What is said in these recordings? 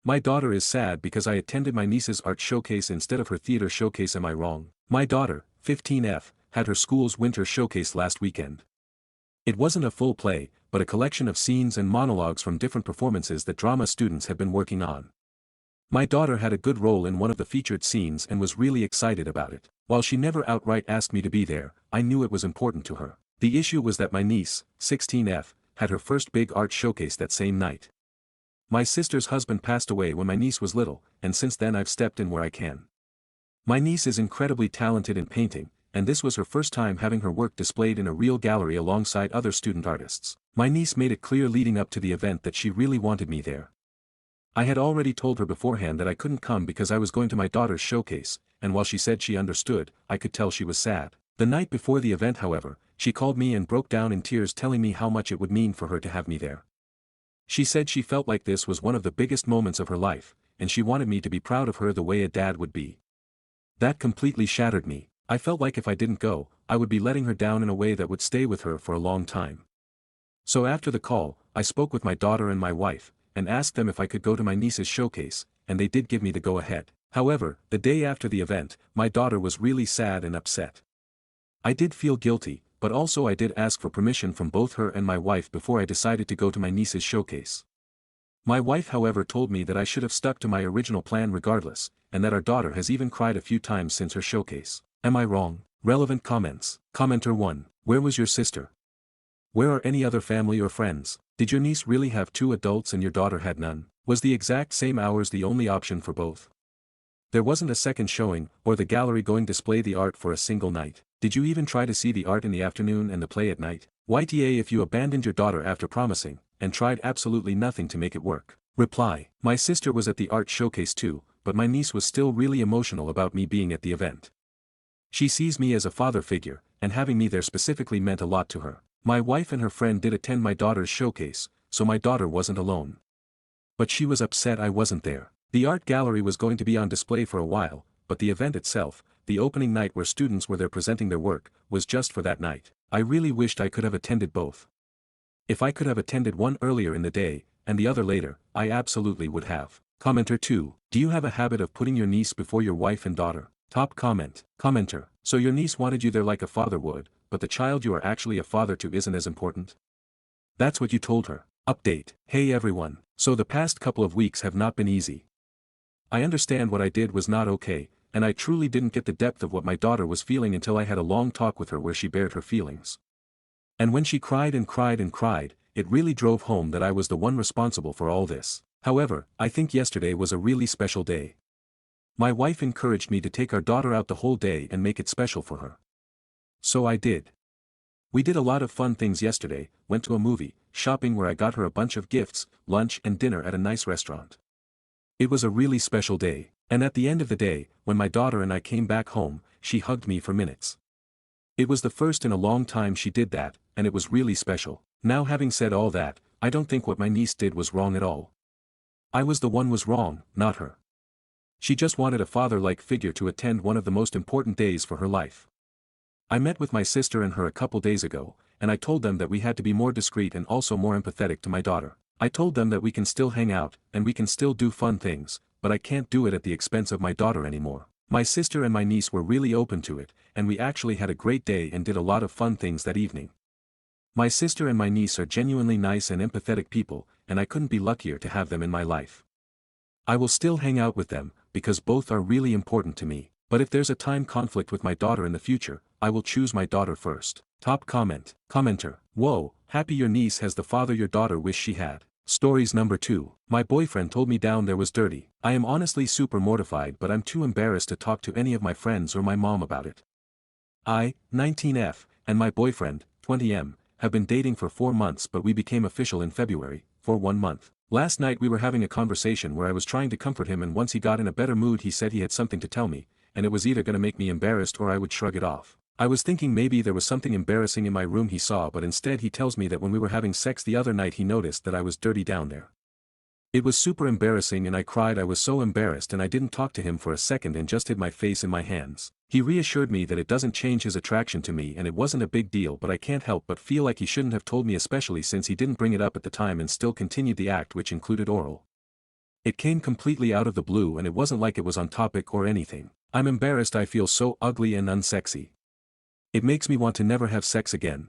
My daughter is sad because I attended my niece's art showcase instead of her theater showcase. Am I wrong? My daughter, 15F, had her school's winter showcase last weekend. It wasn't a full play, but a collection of scenes and monologues from different performances that drama students have been working on. My daughter had a good role in one of the featured scenes and was really excited about it. While she never outright asked me to be there, I knew it was important to her. The issue was that my niece, 16F, had her first big art showcase that same night. My sister's husband passed away when my niece was little, and since then I've stepped in where I can. My niece is incredibly talented in painting, and this was her first time having her work displayed in a real gallery alongside other student artists. My niece made it clear leading up to the event that she really wanted me there. I had already told her beforehand that I couldn't come because I was going to my daughter's showcase, and while she said she understood, I could tell she was sad. The night before the event, however, she called me and broke down in tears telling me how much it would mean for her to have me there. She said she felt like this was one of the biggest moments of her life, and she wanted me to be proud of her the way a dad would be. That completely shattered me. I felt like if I didn't go, I would be letting her down in a way that would stay with her for a long time. So after the call, I spoke with my daughter and my wife, and asked them if I could go to my niece's showcase, and they did give me the go-ahead. However, the day after the event, my daughter was really sad and upset. I did feel guilty, but also I did ask for permission from both her and my wife before I decided to go to my niece's showcase. My wife, however, told me that I should have stuck to my original plan regardless, and that our daughter has even cried a few times since her showcase. Am I wrong? Relevant comments. Commenter 1. Where was your sister? Where are any other family or friends? Did your niece really have 2 adults and your daughter had none? Was the exact same hours the only option for both? There wasn't a second showing, or the gallery going display the art for a single night. Did you even try to see the art in the afternoon and the play at night? YTA if you abandoned your daughter after promising, and tried absolutely nothing to make it work. Reply. My sister was at the art showcase too, but my niece was still really emotional about me being at the event. She sees me as a father figure, and having me there specifically meant a lot to her. My wife and her friend did attend my daughter's showcase, so my daughter wasn't alone. But she was upset I wasn't there. The art gallery was going to be on display for a while, but the event itself, the opening night where students were there presenting their work, was just for that night. I really wished I could have attended both. If I could have attended one earlier in the day, and the other later, I absolutely would have. Commenter 2. Do you have a habit of putting your niece before your wife and daughter? Top comment. Commenter. So your niece wanted you there like a father would, but the child you are actually a father to isn't as important? That's what you told her. Update. Hey everyone. So the past couple of weeks have not been easy. I understand what I did was not okay, and I truly didn't get the depth of what my daughter was feeling until I had a long talk with her where she bared her feelings. And when she cried and cried and cried, it really drove home that I was the one responsible for all this. However, I think yesterday was a really special day. My wife encouraged me to take our daughter out the whole day and make it special for her. So I did. We did a lot of fun things yesterday, went to a movie, shopping where I got her a bunch of gifts, lunch and dinner at a nice restaurant. It was a really special day, and at the end of the day, when my daughter and I came back home, she hugged me for minutes. It was the first in a long time she did that, and it was really special. Now having said all that, I don't think what my niece did was wrong at all. I was the one was wrong, not her. She just wanted a father-like figure to attend one of the most important days for her life. I met with my sister and her a couple days ago, and I told them that we had to be more discreet and also more empathetic to my daughter. I told them that we can still hang out, and we can still do fun things, but I can't do it at the expense of my daughter anymore. My sister and my niece were really open to it, and we actually had a great day and did a lot of fun things that evening. My sister and my niece are genuinely nice and empathetic people, and I couldn't be luckier to have them in my life. I will still hang out with them, because both are really important to me, but if there's a time conflict with my daughter in the future, I will choose my daughter first. Top comment. Commenter. Whoa, happy your niece has the father your daughter wished she had. Stories number 2. My boyfriend told me down there was dirty. I am honestly super mortified, but I'm too embarrassed to talk to any of my friends or my mom about it. I, 19F, and my boyfriend, 20M, have been dating for 4 months, but we became official in February, for 1 month. Last night we were having a conversation where I was trying to comfort him, and once he got in a better mood he said he had something to tell me, and it was either gonna make me embarrassed or I would shrug it off. I was thinking maybe there was something embarrassing in my room he saw, but instead he tells me that when we were having sex the other night he noticed that I was dirty down there. It was super embarrassing and I cried. I was so embarrassed and I didn't talk to him for a second and just hid my face in my hands. He reassured me that it doesn't change his attraction to me and it wasn't a big deal, but I can't help but feel like he shouldn't have told me, especially since he didn't bring it up at the time and still continued the act, which included oral. It came completely out of the blue and it wasn't like it was on topic or anything. I'm embarrassed. I feel so ugly and unsexy. It makes me want to never have sex again.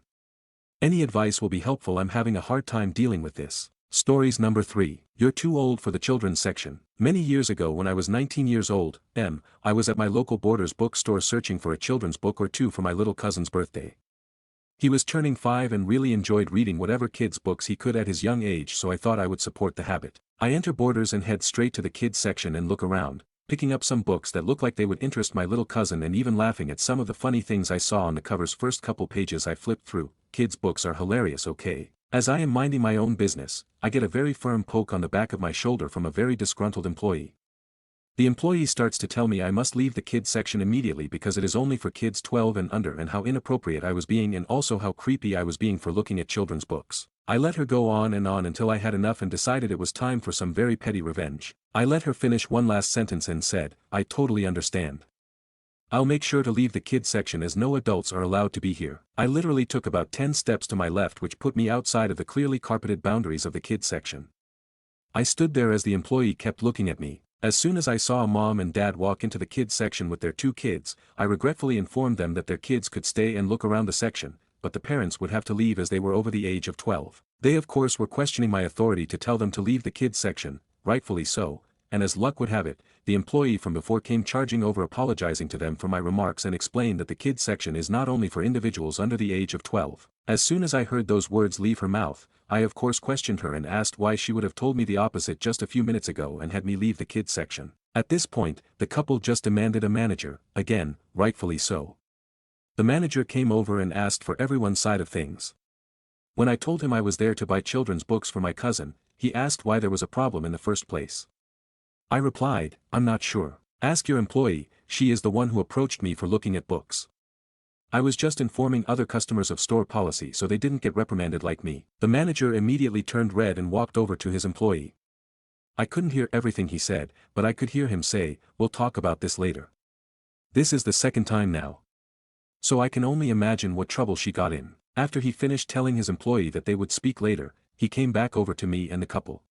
Any advice will be helpful. I'm having a hard time dealing with this. Stories number 3. You're too old for the children's section. Many years ago when I was 19 years old, I was at my local Borders bookstore searching for a children's book or two for my little cousin's birthday. He was turning 5 and really enjoyed reading whatever kids' books he could at his young age, so I thought I would support the habit. I enter Borders and head straight to the kids section and look around, picking up some books that looked like they would interest my little cousin and even laughing at some of the funny things I saw on the cover's first couple pages. I flipped through. Kids' books are hilarious, okay? As I am minding my own business, I get a very firm poke on the back of my shoulder from a very disgruntled employee. The employee starts to tell me I must leave the kids section immediately because it is only for kids 12 and under, and how inappropriate I was being and also how creepy I was being for looking at children's books. I let her go on and on until I had enough and decided it was time for some very petty revenge. I let her finish one last sentence and said, I totally understand. I'll make sure to leave the kids section as no adults are allowed to be here. I literally took about 10 steps to my left, which put me outside of the clearly carpeted boundaries of the kids section. I stood there as the employee kept looking at me. As soon as I saw a mom and dad walk into the kids section with their 2 kids, I regretfully informed them that their kids could stay and look around the section, but the parents would have to leave as they were over the age of 12. They of course were questioning my authority to tell them to leave the kids section, rightfully so, and as luck would have it, the employee from before came charging over apologizing to them for my remarks and explained that the kids section is not only for individuals under the age of 12. As soon as I heard those words leave her mouth, I of course questioned her and asked why she would have told me the opposite just a few minutes ago and had me leave the kids section. At this point, the couple just demanded a manager, again, rightfully so. The manager came over and asked for everyone's side of things. When I told him I was there to buy children's books for my cousin, he asked why there was a problem in the first place. I replied, I'm not sure. Ask your employee, she is the one who approached me for looking at books. I was just informing other customers of store policy so they didn't get reprimanded like me. The manager immediately turned red and walked over to his employee. I couldn't hear everything he said, but I could hear him say, we'll talk about this later. This is the second time now. So I can only imagine what trouble she got in. After he finished telling his employee that they would speak later, he came back over to me and the couple.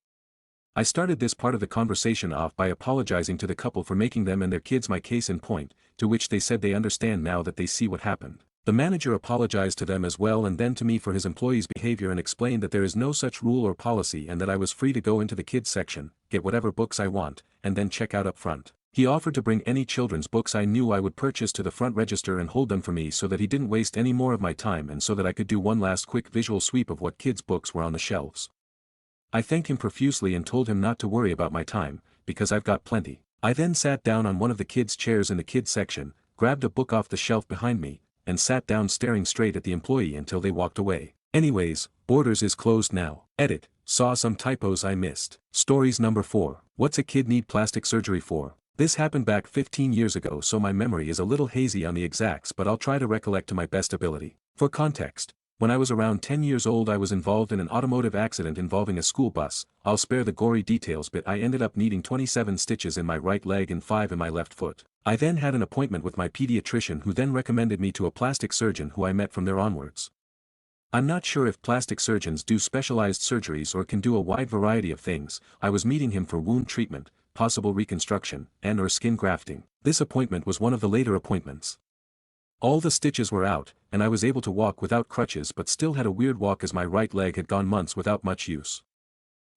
I started this part of the conversation off by apologizing to the couple for making them and their kids my case in point, to which they said they understand now that they see what happened. The manager apologized to them as well and then to me for his employee's behavior and explained that there is no such rule or policy and that I was free to go into the kids section, get whatever books I want, and then check out up front. He offered to bring any children's books I knew I would purchase to the front register and hold them for me so that he didn't waste any more of my time and so that I could do one last quick visual sweep of what kids' books were on the shelves. I thanked him profusely and told him not to worry about my time, because I've got plenty. I then sat down on one of the kids' chairs in the kids section, grabbed a book off the shelf behind me, and sat down staring straight at the employee until they walked away. Anyways, Borders is closed now. Edit. Saw some typos I missed. Stories number 4. What's a kid need plastic surgery for? This happened back 15 years ago, so my memory is a little hazy on the exacts, but I'll try to recollect to my best ability. For context, when I was around 10 years old I was involved in an automotive accident involving a school bus. I'll spare the gory details, but I ended up needing 27 stitches in my right leg and 5 in my left foot. I then had an appointment with my pediatrician who then recommended me to a plastic surgeon who I met from there onwards. I'm not sure if plastic surgeons do specialized surgeries or can do a wide variety of things. I was meeting him for wound treatment, possible reconstruction, and/or skin grafting. This appointment was one of the later appointments. All the stitches were out, and I was able to walk without crutches but still had a weird walk as my right leg had gone months without much use.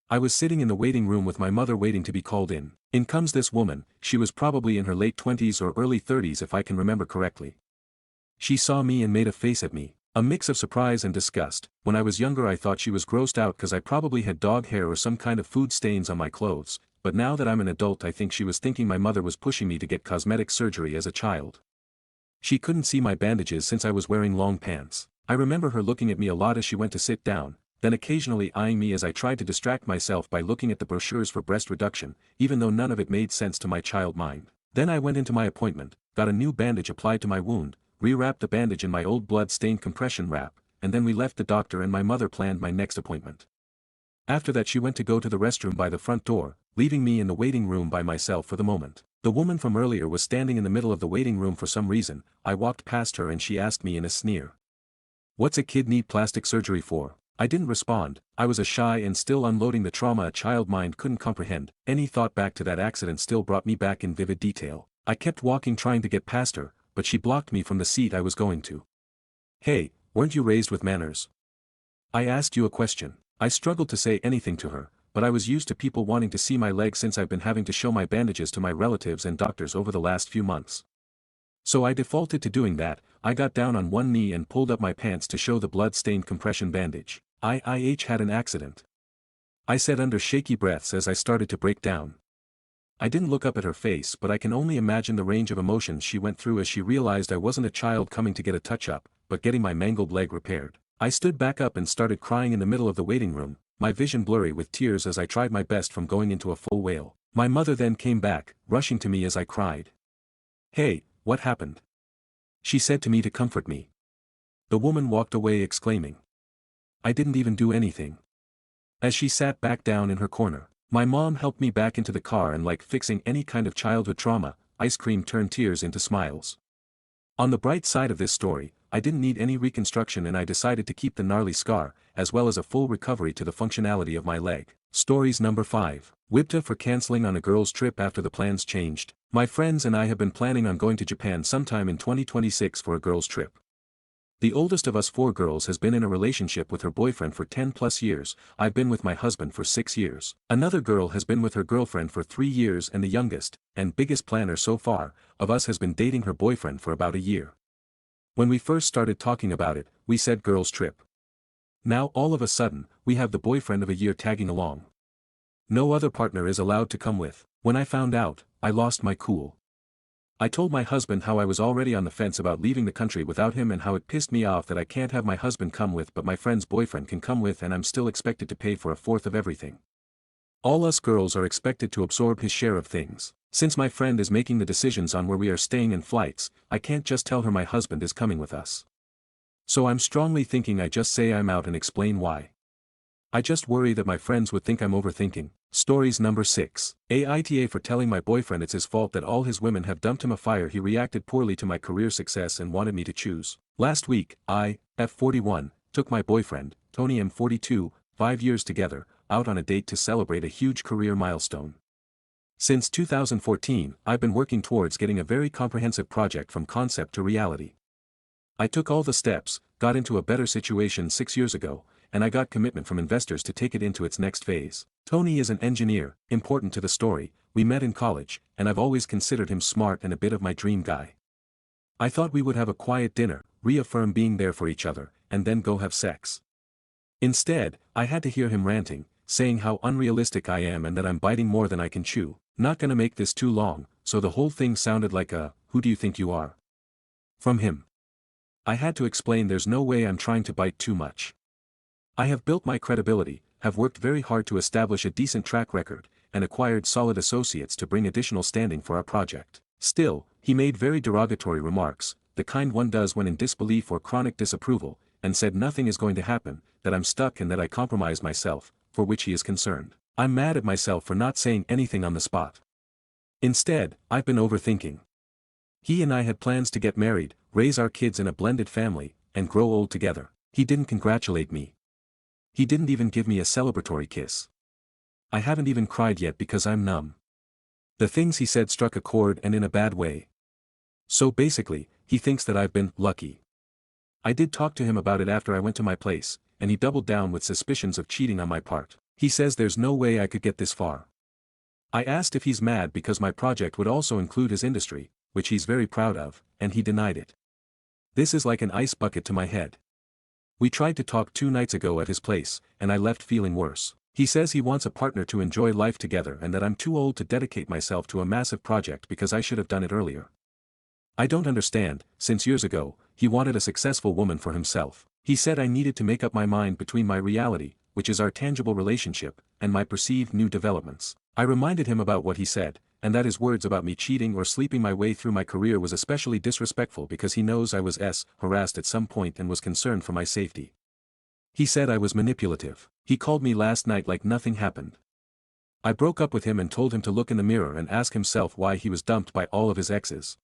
I was sitting in the waiting room with my mother waiting to be called in. In comes this woman. She was probably in her late 20s or early 30s if I can remember correctly. She saw me and made a face at me, a mix of surprise and disgust. When I was younger I thought she was grossed out because I probably had dog hair or some kind of food stains on my clothes, but now that I'm an adult I think she was thinking my mother was pushing me to get cosmetic surgery as a child. She couldn't see my bandages since I was wearing long pants. I remember her looking at me a lot as she went to sit down, then occasionally eyeing me as I tried to distract myself by looking at the brochures for breast reduction, even though none of it made sense to my child mind. Then I went into my appointment, got a new bandage applied to my wound, rewrapped the bandage in my old blood-stained compression wrap, and then we left the doctor and my mother planned my next appointment. After that she went to go to the restroom by the front door, leaving me in the waiting room by myself for the moment. The woman from earlier was standing in the middle of the waiting room for some reason. I walked past her and she asked me in a sneer, "What's a kid need plastic surgery for?" I didn't respond. I was a shy and still unloading the trauma a child mind couldn't comprehend. Any thought back to that accident still brought me back in vivid detail. I kept walking trying to get past her, but she blocked me from the seat I was going to. "Hey, weren't you raised with manners? I asked you a question." I struggled to say anything to her, but I was used to people wanting to see my leg since I've been having to show my bandages to my relatives and doctors over the last few months. So I defaulted to doing that. I got down on one knee and pulled up my pants to show the blood-stained compression bandage. I had an accident," I said under shaky breaths as I started to break down. I didn't look up at her face, but I can only imagine the range of emotions she went through as she realized I wasn't a child coming to get a touch-up, but getting my mangled leg repaired. I stood back up and started crying in the middle of the waiting room, my vision blurry with tears as I tried my best from going into a full wail. My mother then came back, rushing to me as I cried. "Hey, what happened?" she said to me to comfort me. The woman walked away exclaiming, "I didn't even do anything," as she sat back down in her corner. My mom helped me back into the car and, like fixing any kind of childhood trauma, ice cream turned tears into smiles. On the bright side of this story, I didn't need any reconstruction and I decided to keep the gnarly scar, as well as a full recovery to the functionality of my leg. Stories number 5. Whipped for canceling on a girl's trip after the plans changed. My friends and I have been planning on going to Japan sometime in 2026 for a girl's trip. The oldest of us 4 girls has been in a relationship with her boyfriend for 10 plus years. I've been with my husband for 6 years. Another girl has been with her girlfriend for 3 years, and the youngest, and biggest planner so far, of us has been dating her boyfriend for about a year. When we first started talking about it, we said girls trip. Now all of a sudden, we have the boyfriend of a year tagging along. No other partner is allowed to come with. When I found out, I lost my cool. I told my husband how I was already on the fence about leaving the country without him and how it pissed me off that I can't have my husband come with but my friend's boyfriend can come with and I'm still expected to pay for a fourth of everything. All us girls are expected to absorb his share of things. Since my friend is making the decisions on where we are staying and flights, I can't just tell her my husband is coming with us. So I'm strongly thinking I just say I'm out and explain why. I just worry that my friends would think I'm overthinking. Stories number 6. Aita for telling my boyfriend it's his fault that all his women have dumped him. He reacted poorly to my career success and wanted me to choose. Last week, I, F41, took my boyfriend, Tony M42, 5 years together, out on a date to celebrate a huge career milestone. Since 2014, I've been working towards getting a very comprehensive project from concept to reality. I took all the steps, got into a better situation 6 years ago, and I got commitment from investors to take it into its next phase. Tony is an engineer, important to the story. We met in college, and I've always considered him smart and a bit of my dream guy. I thought we would have a quiet dinner, reaffirm being there for each other, and then go have sex. Instead, I had to hear him ranting, saying how unrealistic I am and that I'm biting more than I can chew. Not gonna make this too long, so the whole thing sounded like a, "Who do you think you are?" from him. I had to explain there's no way I'm trying to bite too much. I have built my credibility, have worked very hard to establish a decent track record, and acquired solid associates to bring additional standing for our project. Still, he made very derogatory remarks, the kind one does when in disbelief or chronic disapproval, and said nothing is going to happen, that I'm stuck and that I compromised myself, for which he is concerned. I'm mad at myself for not saying anything on the spot. Instead, I've been overthinking. He and I had plans to get married, raise our kids in a blended family, and grow old together. He didn't congratulate me. He didn't even give me a celebratory kiss. I haven't even cried yet because I'm numb. The things he said struck a chord and in a bad way. So basically, he thinks that I've been lucky. I did talk to him about it after I went to my place, and he doubled down with suspicions of cheating on my part. He says there's no way I could get this far. I asked if he's mad because my project would also include his industry, which he's very proud of, and he denied it. This is like an ice bucket to my head. We tried to talk 2 nights ago at his place, and I left feeling worse. He says he wants a partner to enjoy life together and that I'm too old to dedicate myself to a massive project because I should have done it earlier. I don't understand, since years ago, he wanted a successful woman for himself. He said I needed to make up my mind between my reality, which is our tangible relationship, and my perceived new developments. I reminded him about what he said, and that his words about me cheating or sleeping my way through my career was especially disrespectful because he knows I was harassed at some point and was concerned for my safety. He said I was manipulative. He called me last night like nothing happened. I broke up with him and told him to look in the mirror and ask himself why he was dumped by all of his exes.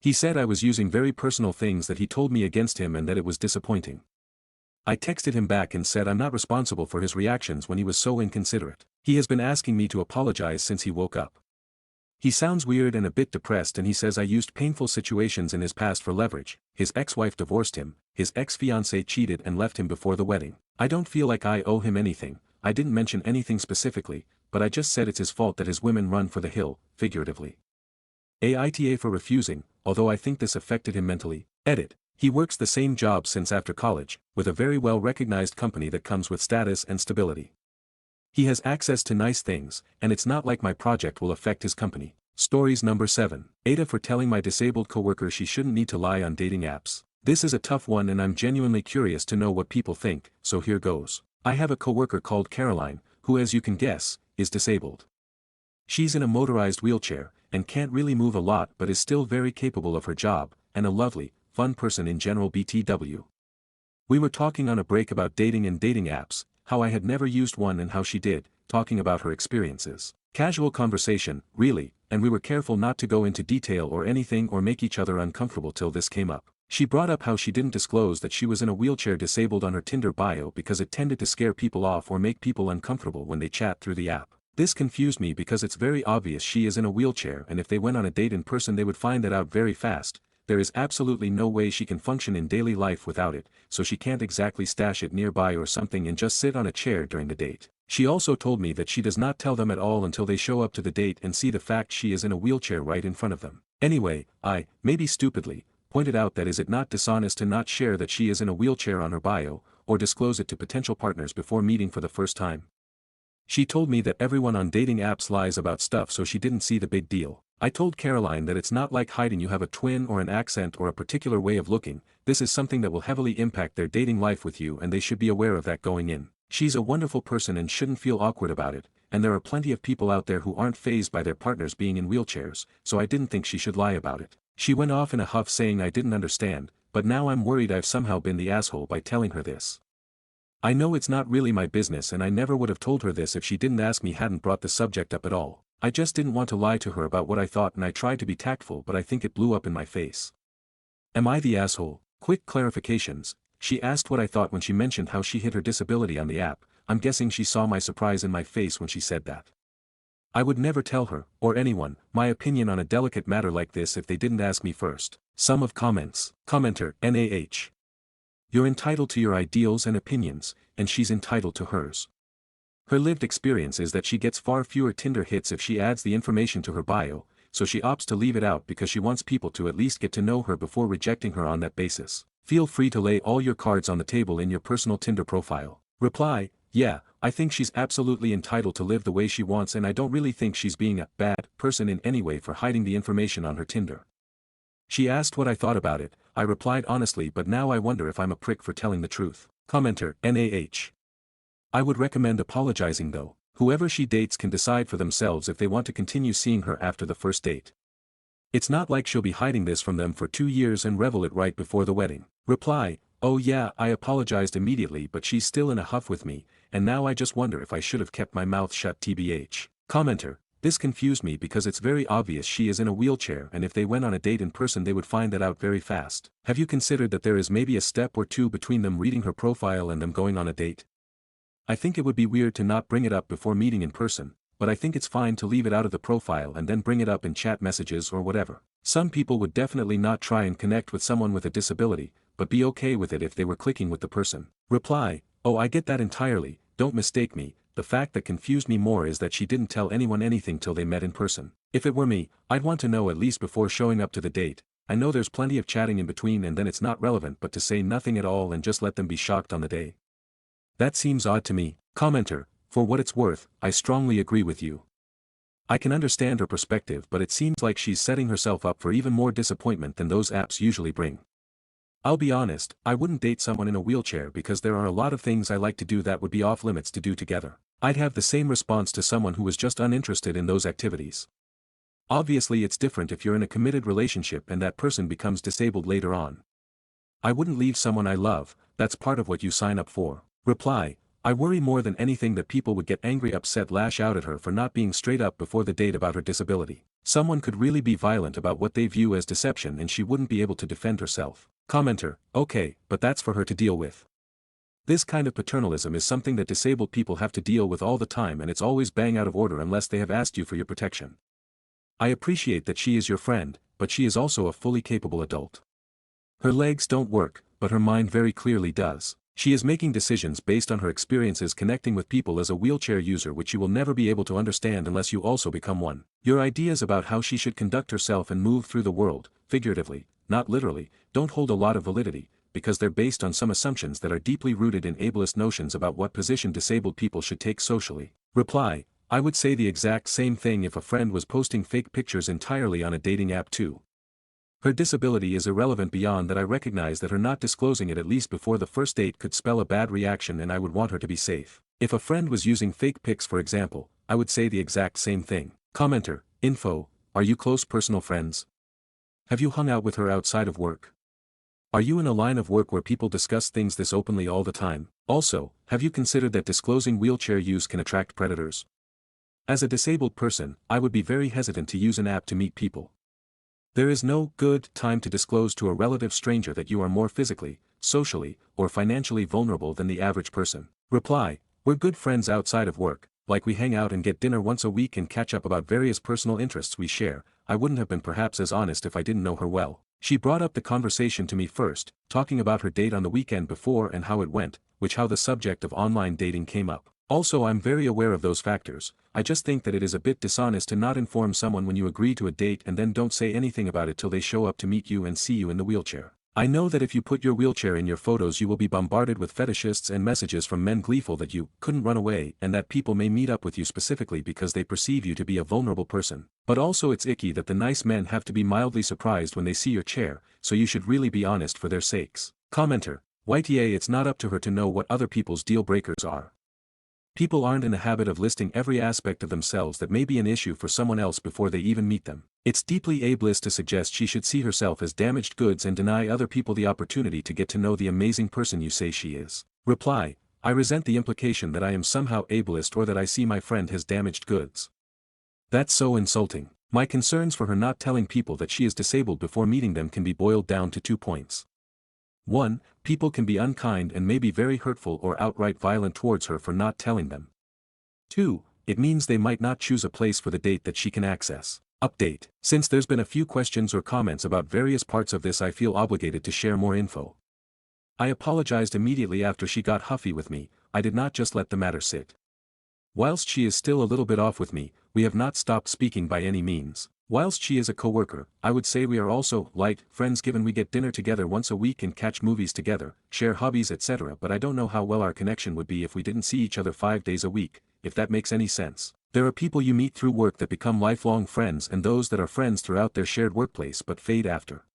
He said I was using very personal things that he told me against him and that it was disappointing. I texted him back and said I'm not responsible for his reactions when he was so inconsiderate. He has been asking me to apologize since he woke up. He sounds weird and a bit depressed and he says I used painful situations in his past for leverage. His ex-wife divorced him, his ex-fiancée cheated and left him before the wedding. I don't feel like I owe him anything, I didn't mention anything specifically, but I just said it's his fault that his women run for the hill, figuratively. Aita for refusing, although I think this affected him mentally. Edit. He works the same job since after college, with a very well-recognized company that comes with status and stability. He has access to nice things, and it's not like my project will affect his company. Stories number 7. Aita for telling my disabled coworker she shouldn't need to lie on dating apps. This is a tough one and I'm genuinely curious to know what people think, so here goes. I have a coworker called Caroline, who as you can guess, is disabled. She's in a motorized wheelchair, and can't really move a lot but is still very capable of her job, and a lovely, fun person in general BTW. We were talking on a break about dating and dating apps, how I had never used one and how she did, talking about her experiences. Casual conversation, really, and we were careful not to go into detail or anything or make each other uncomfortable till this came up. She brought up how she didn't disclose that she was in a wheelchair disabled on her Tinder bio because it tended to scare people off or make people uncomfortable when they chat through the app. This confused me because it's very obvious she is in a wheelchair and if they went on a date in person they would find that out very fast. There is absolutely no way she can function in daily life without it, so she can't exactly stash it nearby or something and just sit on a chair during the date. She also told me that she does not tell them at all until they show up to the date and see the fact she is in a wheelchair right in front of them. Anyway, I, maybe stupidly, pointed out that is it not dishonest to not share that she is in a wheelchair on her bio, or disclose it to potential partners before meeting for the first time? She told me that everyone on dating apps lies about stuff so she didn't see the big deal. I told Caroline that it's not like hiding you have a twin or an accent or a particular way of looking, this is something that will heavily impact their dating life with you and they should be aware of that going in. She's a wonderful person and shouldn't feel awkward about it, and there are plenty of people out there who aren't fazed by their partners being in wheelchairs, so I didn't think she should lie about it. She went off in a huff saying I didn't understand, but now I'm worried I've somehow been the asshole by telling her this. I know it's not really my business and I never would have told her this if she didn't ask me, hadn't brought the subject up at all. I just didn't want to lie to her about what I thought and I tried to be tactful but I think it blew up in my face. Am I the asshole? Quick clarifications. She asked what I thought when she mentioned how she hid her disability on the app. I'm guessing she saw my surprise in my face when she said that. I would never tell her, or anyone, my opinion on a delicate matter like this if they didn't ask me first. Sum of comments. Commenter, NAH. You're entitled to your ideals and opinions, and she's entitled to hers. Her lived experience is that she gets far fewer Tinder hits if she adds the information to her bio, so she opts to leave it out because she wants people to at least get to know her before rejecting her on that basis. Feel free to lay all your cards on the table in your personal Tinder profile. Reply, yeah, I think she's absolutely entitled to live the way she wants and I don't really think she's being a bad person in any way for hiding the information on her Tinder. She asked what I thought about it, I replied honestly but now I wonder if I'm a prick for telling the truth. Commenter, NAH. I would recommend apologizing though. Whoever she dates can decide for themselves if they want to continue seeing her after the first date. It's not like she'll be hiding this from them for 2 years and reveal it right before the wedding. Reply, oh yeah, I apologized immediately but she's still in a huff with me, and now I just wonder if I should have kept my mouth shut tbh. Commenter, this confused me because it's very obvious she is in a wheelchair and if they went on a date in person they would find that out very fast. Have you considered that there is maybe a step or two between them reading her profile and them going on a date? I think it would be weird to not bring it up before meeting in person, but I think it's fine to leave it out of the profile and then bring it up in chat messages or whatever. Some people would definitely not try and connect with someone with a disability, but be okay with it if they were clicking with the person. Reply, oh I get that entirely, don't mistake me, the fact that confused me more is that she didn't tell anyone anything till they met in person. If it were me, I'd want to know at least before showing up to the date. I know there's plenty of chatting in between and then it's not relevant but to say nothing at all and just let them be shocked on the day. That seems odd to me. Commenter, for what it's worth, I strongly agree with you. I can understand her perspective but it seems like she's setting herself up for even more disappointment than those apps usually bring. I'll be honest, I wouldn't date someone in a wheelchair because there are a lot of things I like to do that would be off limits to do together. I'd have the same response to someone who was just uninterested in those activities. Obviously it's different if you're in a committed relationship and that person becomes disabled later on. I wouldn't leave someone I love, that's part of what you sign up for. Reply, I worry more than anything that people would get angry, upset, lash out at her for not being straight up before the date about her disability. Someone could really be violent about what they view as deception and she wouldn't be able to defend herself. Commenter, okay, but that's for her to deal with. This kind of paternalism is something that disabled people have to deal with all the time, and it's always bang out of order unless they have asked you for your protection. I appreciate that she is your friend, but she is also a fully capable adult. Her legs don't work, but her mind very clearly does. She is making decisions based on her experiences connecting with people as a wheelchair user, which you will never be able to understand unless you also become one. Your ideas about how she should conduct herself and move through the world, figuratively, not literally, don't hold a lot of validity, because they're based on some assumptions that are deeply rooted in ableist notions about what position disabled people should take socially. Reply: I would say the exact same thing if a friend was posting fake pictures entirely on a dating app too. Her disability is irrelevant beyond that. I recognize that her not disclosing it at least before the first date could spell a bad reaction, and I would want her to be safe. If a friend was using fake pics for example, I would say the exact same thing. Commenter: info, are you close personal friends? Have you hung out with her outside of work? Are you in a line of work where people discuss things this openly all the time? Also, have you considered that disclosing wheelchair use can attract predators? As a disabled person, I would be very hesitant to use an app to meet people. There is no good time to disclose to a relative stranger that you are more physically, socially, or financially vulnerable than the average person. Reply: we're good friends outside of work, like we hang out and get dinner once a week and catch up about various personal interests we share. I wouldn't have been perhaps as honest if I didn't know her well. She brought up the conversation to me first, talking about her date on the weekend before and how it went, which how the subject of online dating came up. Also, I'm very aware of those factors. I just think that it is a bit dishonest to not inform someone when you agree to a date and then don't say anything about it till they show up to meet you and see you in the wheelchair. I know that if you put your wheelchair in your photos you will be bombarded with fetishists and messages from men gleeful that you couldn't run away, and that people may meet up with you specifically because they perceive you to be a vulnerable person. But also it's icky that the nice men have to be mildly surprised when they see your chair, so you should really be honest for their sakes. Commenter: YTA, it's not up to her to know what other people's deal breakers are. People aren't in the habit of listing every aspect of themselves that may be an issue for someone else before they even meet them. It's deeply ableist to suggest she should see herself as damaged goods and deny other people the opportunity to get to know the amazing person you say she is. Reply: I resent the implication that I am somehow ableist or that I see my friend as damaged goods. That's so insulting. My concerns for her not telling people that she is disabled before meeting them can be boiled down to 2 points. 1. People can be unkind and maybe very hurtful or outright violent towards her for not telling them. 2. It means they might not choose a place for the date that she can access. Update: since there's been a few questions or comments about various parts of this, I feel obligated to share more info. I apologized immediately after she got huffy with me. I did not just let the matter sit. Whilst she is still a little bit off with me, we have not stopped speaking by any means. Whilst she is a coworker, I would say we are also light friends, given we get dinner together once a week and catch movies together, share hobbies, etc. But I don't know how well our connection would be if we didn't see each other 5 days a week, if that makes any sense. There are people you meet through work that become lifelong friends, and those that are friends throughout their shared workplace but fade after.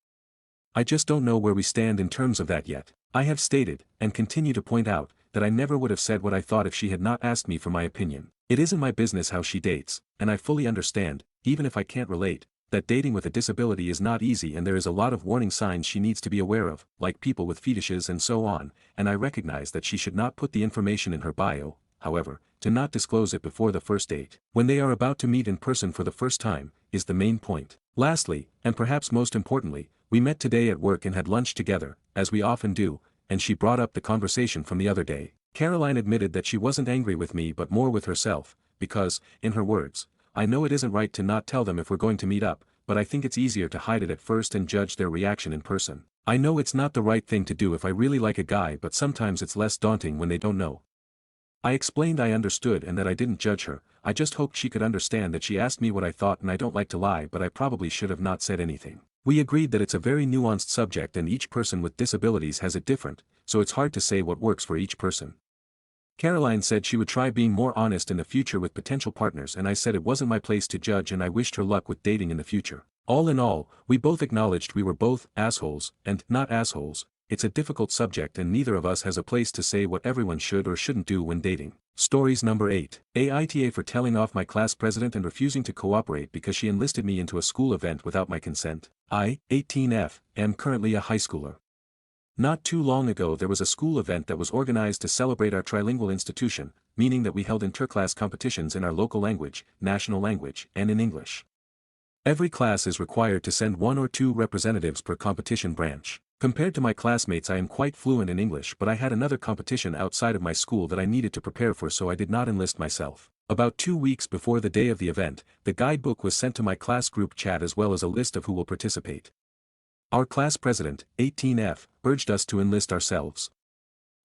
I just don't know where we stand in terms of that yet. I have stated, and continue to point out, that I never would have said what I thought if she had not asked me for my opinion. It isn't my business how she dates, and I fully understand, even if I can't relate, that dating with a disability is not easy, and there is a lot of warning signs she needs to be aware of, like people with fetishes and so on, and I recognize that she should not put the information in her bio. However, to not disclose it before the first date, when they are about to meet in person for the first time, is the main point. Lastly, and perhaps most importantly, we met today at work and had lunch together, as we often do, and she brought up the conversation from the other day. Caroline admitted that she wasn't angry with me but more with herself, because, in her words, I know it isn't right to not tell them if we're going to meet up, but I think it's easier to hide it at first and judge their reaction in person. I know it's not the right thing to do if I really like a guy, but sometimes it's less daunting when they don't know. I explained I understood and that I didn't judge her. I just hoped she could understand that she asked me what I thought, and I don't like to lie, but I probably should have not said anything. We agreed that it's a very nuanced subject and each person with disabilities has it different, so it's hard to say what works for each person. Caroline said she would try being more honest in the future with potential partners, and I said it wasn't my place to judge and I wished her luck with dating in the future. All in all, we both acknowledged we were both assholes, and not assholes. It's a difficult subject and neither of us has a place to say what everyone should or shouldn't do when dating. Stories number 8. Aita for telling off my class president and refusing to cooperate because she enlisted me into a school event without my consent. I, 18F, am currently a high schooler. Not too long ago there was a school event that was organized to celebrate our trilingual institution, meaning that we held interclass competitions in our local language, national language, and in English. Every class is required to send 1 or 2 representatives per competition branch. Compared to my classmates I am quite fluent in English, but I had another competition outside of my school that I needed to prepare for, so I did not enlist myself. About 2 weeks before the day of the event, the guidebook was sent to my class group chat as well as a list of who will participate. Our class president, 18F, urged us to enlist ourselves.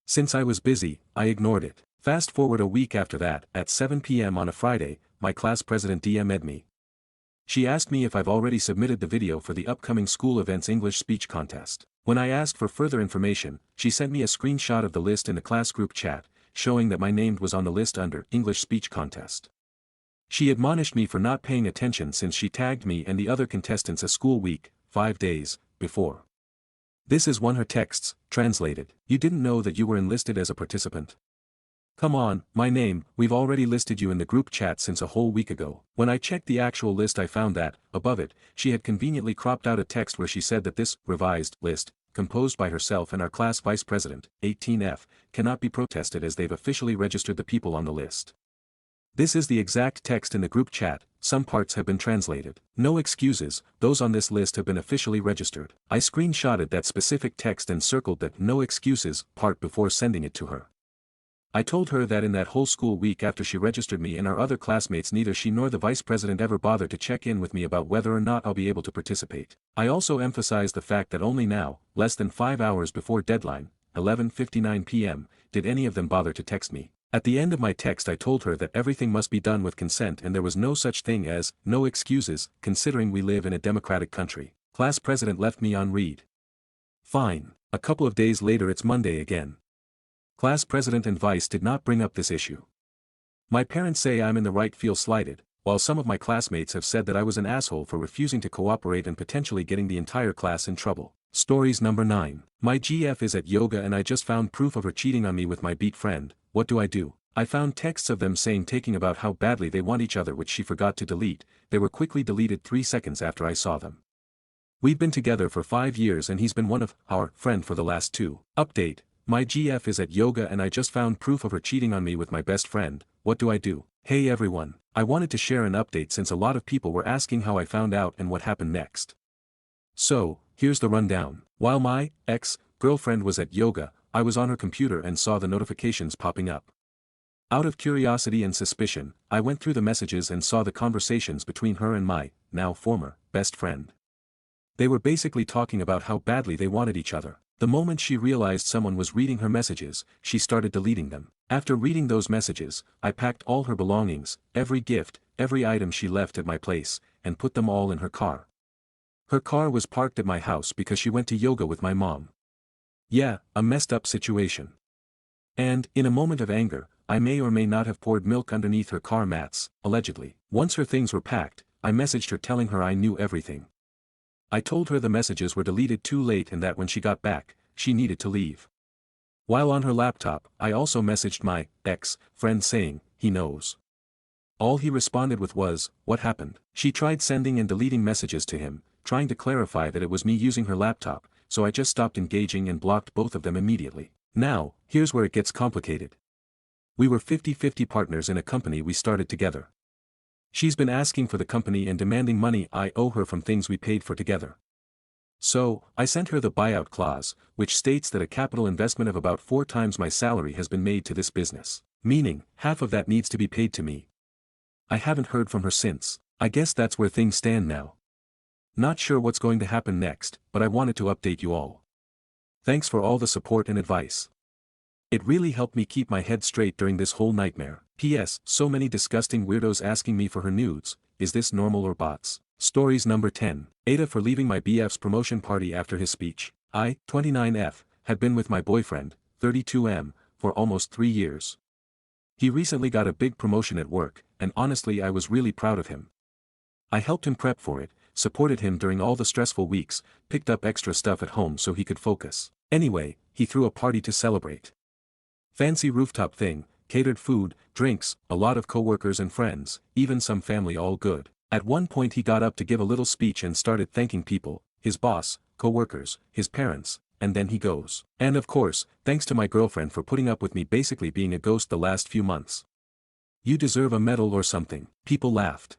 Since I was busy, I ignored it. Fast forward a week after that, at 7 p.m. on a Friday, my class president DM'd me. She asked me if I've already submitted the video for the upcoming school event's English speech contest. When I asked for further information, she sent me a screenshot of the list in the class group chat, showing that my name was on the list under English speech contest. She admonished me for not paying attention since she tagged me and the other contestants a school week, 5 days, before. This is one her texts, translated. You didn't know that you were enlisted as a participant? Come on, my name, we've already listed you in the group chat since a whole week ago. When I checked the actual list I found that, above it, she had conveniently cropped out a text where she said that this revised list, composed by herself and our class vice president, 18F, cannot be protested as they've officially registered the people on the list. This is the exact text in the group chat, some parts have been translated. No excuses, those on this list have been officially registered. I screenshotted that specific text and circled that no excuses part before sending it to her. I told her that in that whole school week after she registered me and our other classmates, neither she nor the vice president ever bothered to check in with me about whether or not I'll be able to participate. I also emphasized the fact that only now, less than 5 hours before deadline, 11:59 p.m., did any of them bother to text me. At the end of my text I told her that everything must be done with consent and there was no such thing as no excuses, considering we live in a democratic country. Class president left me on read. Fine. A couple of days later it's Monday again. Class president and vice did not bring up this issue. My parents say I'm in the right, feel slighted, while some of my classmates have said that I was an asshole for refusing to cooperate and potentially getting the entire class in trouble. Stories number 9. My GF is at yoga and I just found proof of her cheating on me with my beat friend. What do I do? I found texts of them saying taking about how badly they want each other which she forgot to delete. They were quickly deleted 3 seconds after I saw them. We've been together for 5 years and he's been one of our friend for the last 2. Update. My GF is at yoga and I just found proof of her cheating on me with my best friend. What do I do? Hey everyone, I wanted to share an update since a lot of people were asking how I found out and what happened next. So, here's the rundown. While my ex-girlfriend was at yoga, I was on her computer and saw the notifications popping up. Out of curiosity and suspicion, I went through the messages and saw the conversations between her and my, now former, best friend. They were basically talking about how badly they wanted each other. The moment she realized someone was reading her messages, she started deleting them. After reading those messages, I packed all her belongings, every gift, every item she left at my place, and put them all in her car. Her car was parked at my house because she went to yoga with my mom. Yeah, a messed up situation. And, in a moment of anger, I may or may not have poured milk underneath her car mats, allegedly. Once her things were packed, I messaged her telling her I knew everything. I told her the messages were deleted too late and that when she got back, she needed to leave. While on her laptop, I also messaged my ex-friend saying, he knows. All he responded with was, what happened? She tried sending and deleting messages to him, trying to clarify that it was me using her laptop, so I just stopped engaging and blocked both of them immediately. Now, here's where it gets complicated. We were 50-50 partners in a company we started together. She's been asking for the company and demanding money I owe her from things we paid for together. So, I sent her the buyout clause, which states that a capital investment of about 4 times my salary has been made to this business, meaning, half of that needs to be paid to me. I haven't heard from her since. I guess that's where things stand now. Not sure what's going to happen next, but I wanted to update you all. Thanks for all the support and advice. It really helped me keep my head straight during this whole nightmare. P.S. So many disgusting weirdos asking me for her nudes, is this normal or bots? Stories number 10. Aita for leaving my BF's promotion party after his speech. I, 29F, had been with my boyfriend, 32M, for almost 3 years. He recently got a big promotion at work, and honestly I was really proud of him. I helped him prep for it, supported him during all the stressful weeks, picked up extra stuff at home so he could focus. Anyway, he threw a party to celebrate. Fancy rooftop thing, catered food, drinks, a lot of coworkers and friends, even some family, all good. At one point he got up to give a little speech and started thanking people, his boss, coworkers, his parents, and then he goes. And of course, thanks to my girlfriend for putting up with me basically being a ghost the last few months. You deserve a medal or something. People laughed.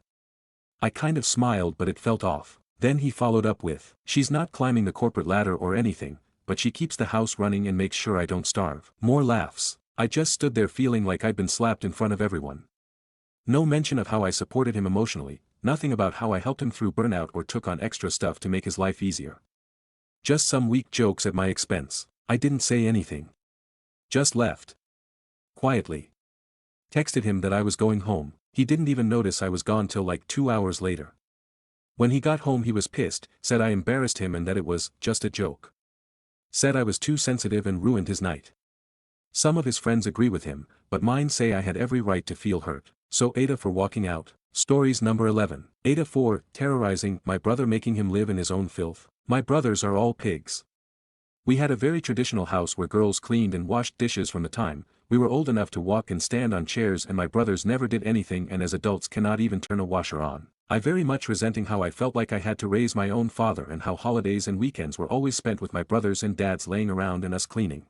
I kind of smiled but it felt off. Then he followed up with, she's not climbing the corporate ladder or anything, but she keeps the house running and makes sure I don't starve. More laughs. I just stood there feeling like I'd been slapped in front of everyone. No mention of how I supported him emotionally, nothing about how I helped him through burnout or took on extra stuff to make his life easier. Just some weak jokes at my expense. I didn't say anything. Just left. Quietly. Texted him that I was going home. He didn't even notice I was gone till like 2 hours later. When he got home he was pissed, said I embarrassed him and that it was just a joke. Said I was too sensitive and ruined his night. Some of his friends agree with him, but mine say I had every right to feel hurt. So Aita for walking out. Stories number 11. Aita 4, terrorizing my brother, making him live in his own filth. My brothers are all pigs. We had a very traditional house where girls cleaned and washed dishes from the time we were old enough to walk and stand on chairs, and my brothers never did anything, and as adults cannot even turn a washer on. I very much resenting how I felt like I had to raise my own father and how holidays and weekends were always spent with my brothers and dads laying around and us cleaning.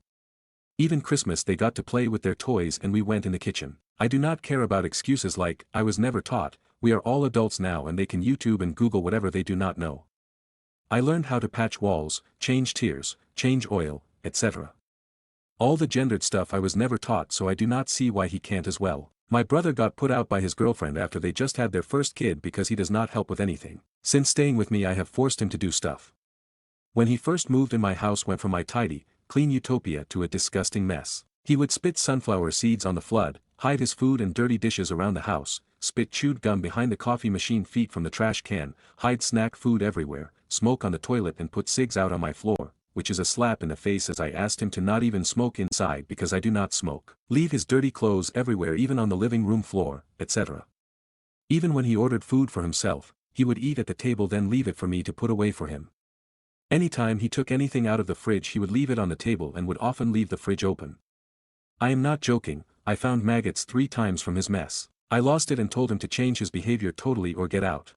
Even Christmas they got to play with their toys and we went in the kitchen. I do not care about excuses like, I was never taught. We are all adults now and they can YouTube and Google whatever they do not know. I learned how to patch walls, change tiers, change oil, etc. All the gendered stuff I was never taught, so I do not see why he can't as well. My brother got put out by his girlfriend after they just had their first kid because he does not help with anything. Since staying with me I have forced him to do stuff. When he first moved in my house went from my tidy, clean utopia to a disgusting mess. He would spit sunflower seeds on the flood, hide his food and dirty dishes around the house, spit chewed gum behind the coffee machine feet from the trash can, hide snack food everywhere, smoke on the toilet and put cigs out on my floor, which is a slap in the face as I asked him to not even smoke inside because I do not smoke. Leave his dirty clothes everywhere, even on the living room floor, etc. Even when he ordered food for himself, he would eat at the table then leave it for me to put away for him. Anytime he took anything out of the fridge he would leave it on the table and would often leave the fridge open. I am not joking, I found maggots 3 times from his mess. I lost it and told him to change his behavior totally or get out.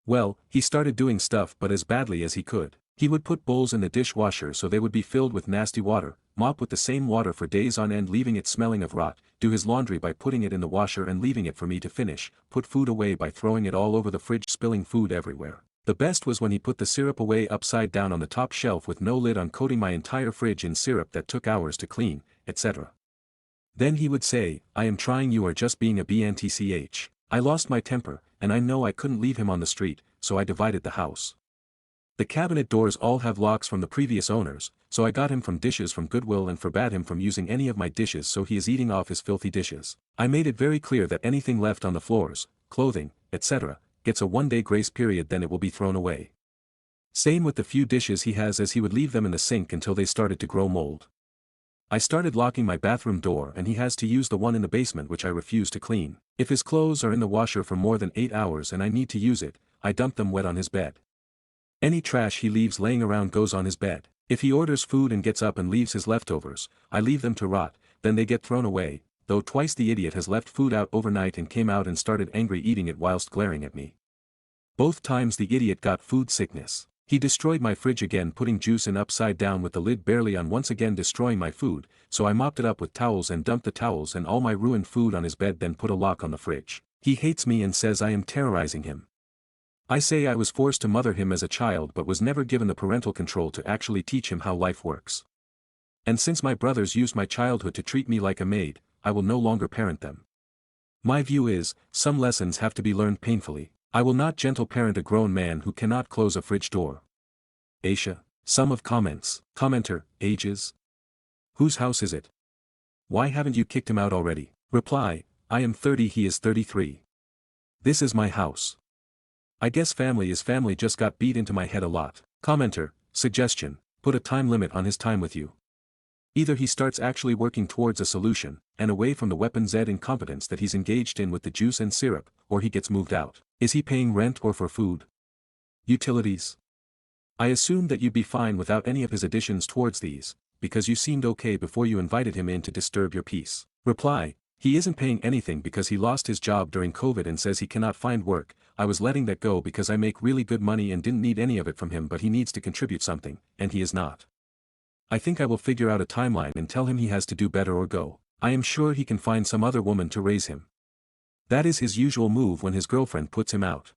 Well, he started doing stuff but as badly as he could. He would put bowls in the dishwasher so they would be filled with nasty water, mop with the same water for days on end leaving it smelling of rot, do his laundry by putting it in the washer and leaving it for me to finish, put food away by throwing it all over the fridge, spilling food everywhere. The best was when he put the syrup away upside down on the top shelf with no lid on, coating my entire fridge in syrup that took hours to clean, etc. Then he would say, I am trying, you are just being a bntch. I lost my temper, and I know I couldn't leave him on the street, so I divided the house. The cabinet doors all have locks from the previous owners, so I got him from dishes from Goodwill and forbade him from using any of my dishes, so he is eating off his filthy dishes. I made it very clear that anything left on the floors, clothing, etc., gets a 1-day grace period, then it will be thrown away. Same with the few dishes he has, as he would leave them in the sink until they started to grow mold. I started locking my bathroom door and he has to use the one in the basement, which I refuse to clean. If his clothes are in the washer for more than 8 hours and I need to use it, I dump them wet on his bed. Any trash he leaves laying around goes on his bed. If he orders food and gets up and leaves his leftovers, I leave them to rot, then they get thrown away, though twice the idiot has left food out overnight and came out and started angry eating it whilst glaring at me. Both times the idiot got food sickness. He destroyed my fridge again, putting juice in upside down with the lid barely on, once again destroying my food, so I mopped it up with towels and dumped the towels and all my ruined food on his bed, then put a lock on the fridge. He hates me and says I am terrorizing him. I say I was forced to mother him as a child but was never given the parental control to actually teach him how life works. And since my brothers used my childhood to treat me like a maid, I will no longer parent them. My view is, some lessons have to be learned painfully. I will not gentle parent a grown man who cannot close a fridge door. Aisha. Sum of comments. Commenter, ages. Whose house is it? Why haven't you kicked him out already? Reply, I am 30, he is 33. This is my house. I guess family is family, just got beat into my head a lot. Commenter, suggestion, put a time limit on his time with you. Either he starts actually working towards a solution, and away from the weapons ed incompetence that he's engaged in with the juice and syrup, or he gets moved out. Is he paying rent or for food? Utilities. I assumed that you'd be fine without any of his additions towards these, because you seemed okay before you invited him in to disturb your peace. Reply, he isn't paying anything because he lost his job during COVID and says he cannot find work. I was letting that go because I make really good money and didn't need any of it from him, but he needs to contribute something, and he is not. I think I will figure out a timeline and tell him he has to do better or go. I am sure he can find some other woman to raise him. That is his usual move when his girlfriend puts him out.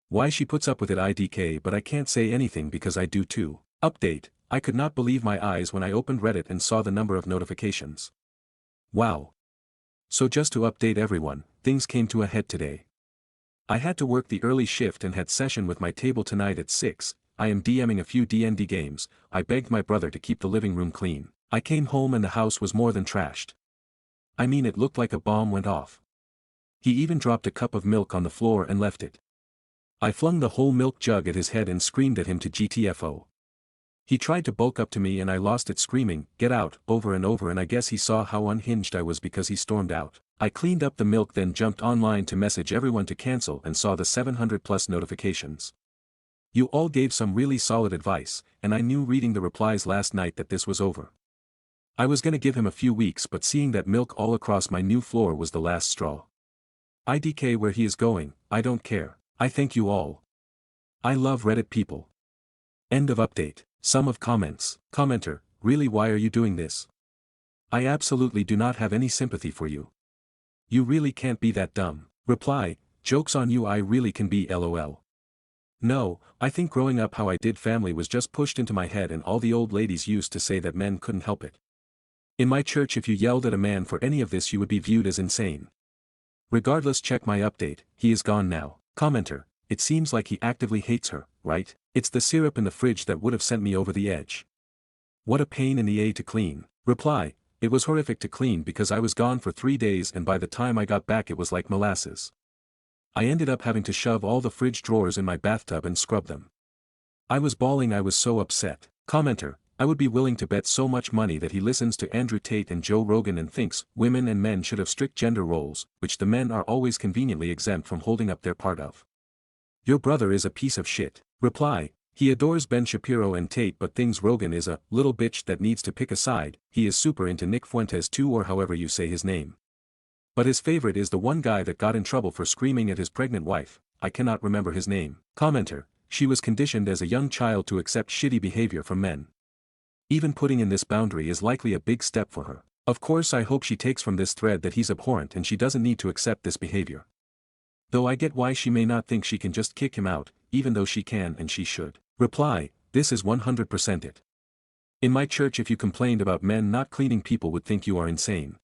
Why she puts up with it IDK, but I can't say anything because I do too. Update, I could not believe my eyes when I opened Reddit and saw the number of notifications. Wow. So just to update everyone, things came to a head today. I had to work the early shift and had session with my table tonight at 6, I am DMing a few D&D games, I begged my brother to keep the living room clean. I came home and the house was more than trashed. I mean, it looked like a bomb went off. He even dropped a cup of milk on the floor and left it. I flung the whole milk jug at his head and screamed at him to GTFO. He tried to bulk up to me and I lost it screaming, "Get out," over and over, and I guess he saw how unhinged I was because he stormed out. I cleaned up the milk, then jumped online to message everyone to cancel and saw the 700 plus notifications. You all gave some really solid advice, and I knew reading the replies last night that this was over. I was gonna give him a few weeks, but seeing that milk all across my new floor was the last straw. IDK where he is going, I don't care. I thank you all. I love Reddit people. End of update. Sum of comments. Commenter, really, why are you doing this? I absolutely do not have any sympathy for you. You really can't be that dumb. Reply, joke's on you, I really can be, LOL. No, I think growing up how I did, family was just pushed into my head, and all the old ladies used to say that men couldn't help it. In my church, if you yelled at a man for any of this, you would be viewed as insane. Regardless, check my update, he is gone now. Commenter, it seems like he actively hates her, right? It's the syrup in the fridge that would have sent me over the edge. What a pain in the A to clean. Reply, it was horrific to clean because I was gone for 3 days and by the time I got back it was like molasses. I ended up having to shove all the fridge drawers in my bathtub and scrub them. I was bawling, I was so upset. Commenter, I would be willing to bet so much money that he listens to Andrew Tate and Joe Rogan and thinks women and men should have strict gender roles, which the men are always conveniently exempt from holding up their part of. Your brother is a piece of shit. Reply, he adores Ben Shapiro and Tate but thinks Rogan is a little bitch that needs to pick a side. He is super into Nick Fuentes too, or however you say his name. But his favorite is the one guy that got in trouble for screaming at his pregnant wife, I cannot remember his name. Commenter, she was conditioned as a young child to accept shitty behavior from men. Even putting in this boundary is likely a big step for her. Of course, I hope she takes from this thread that he's abhorrent and she doesn't need to accept this behavior. Though I get why she may not think she can just kick him out, even though she can and she should. Reply, this is 100% it. In my church, if you complained about men not cleaning, people would think you are insane.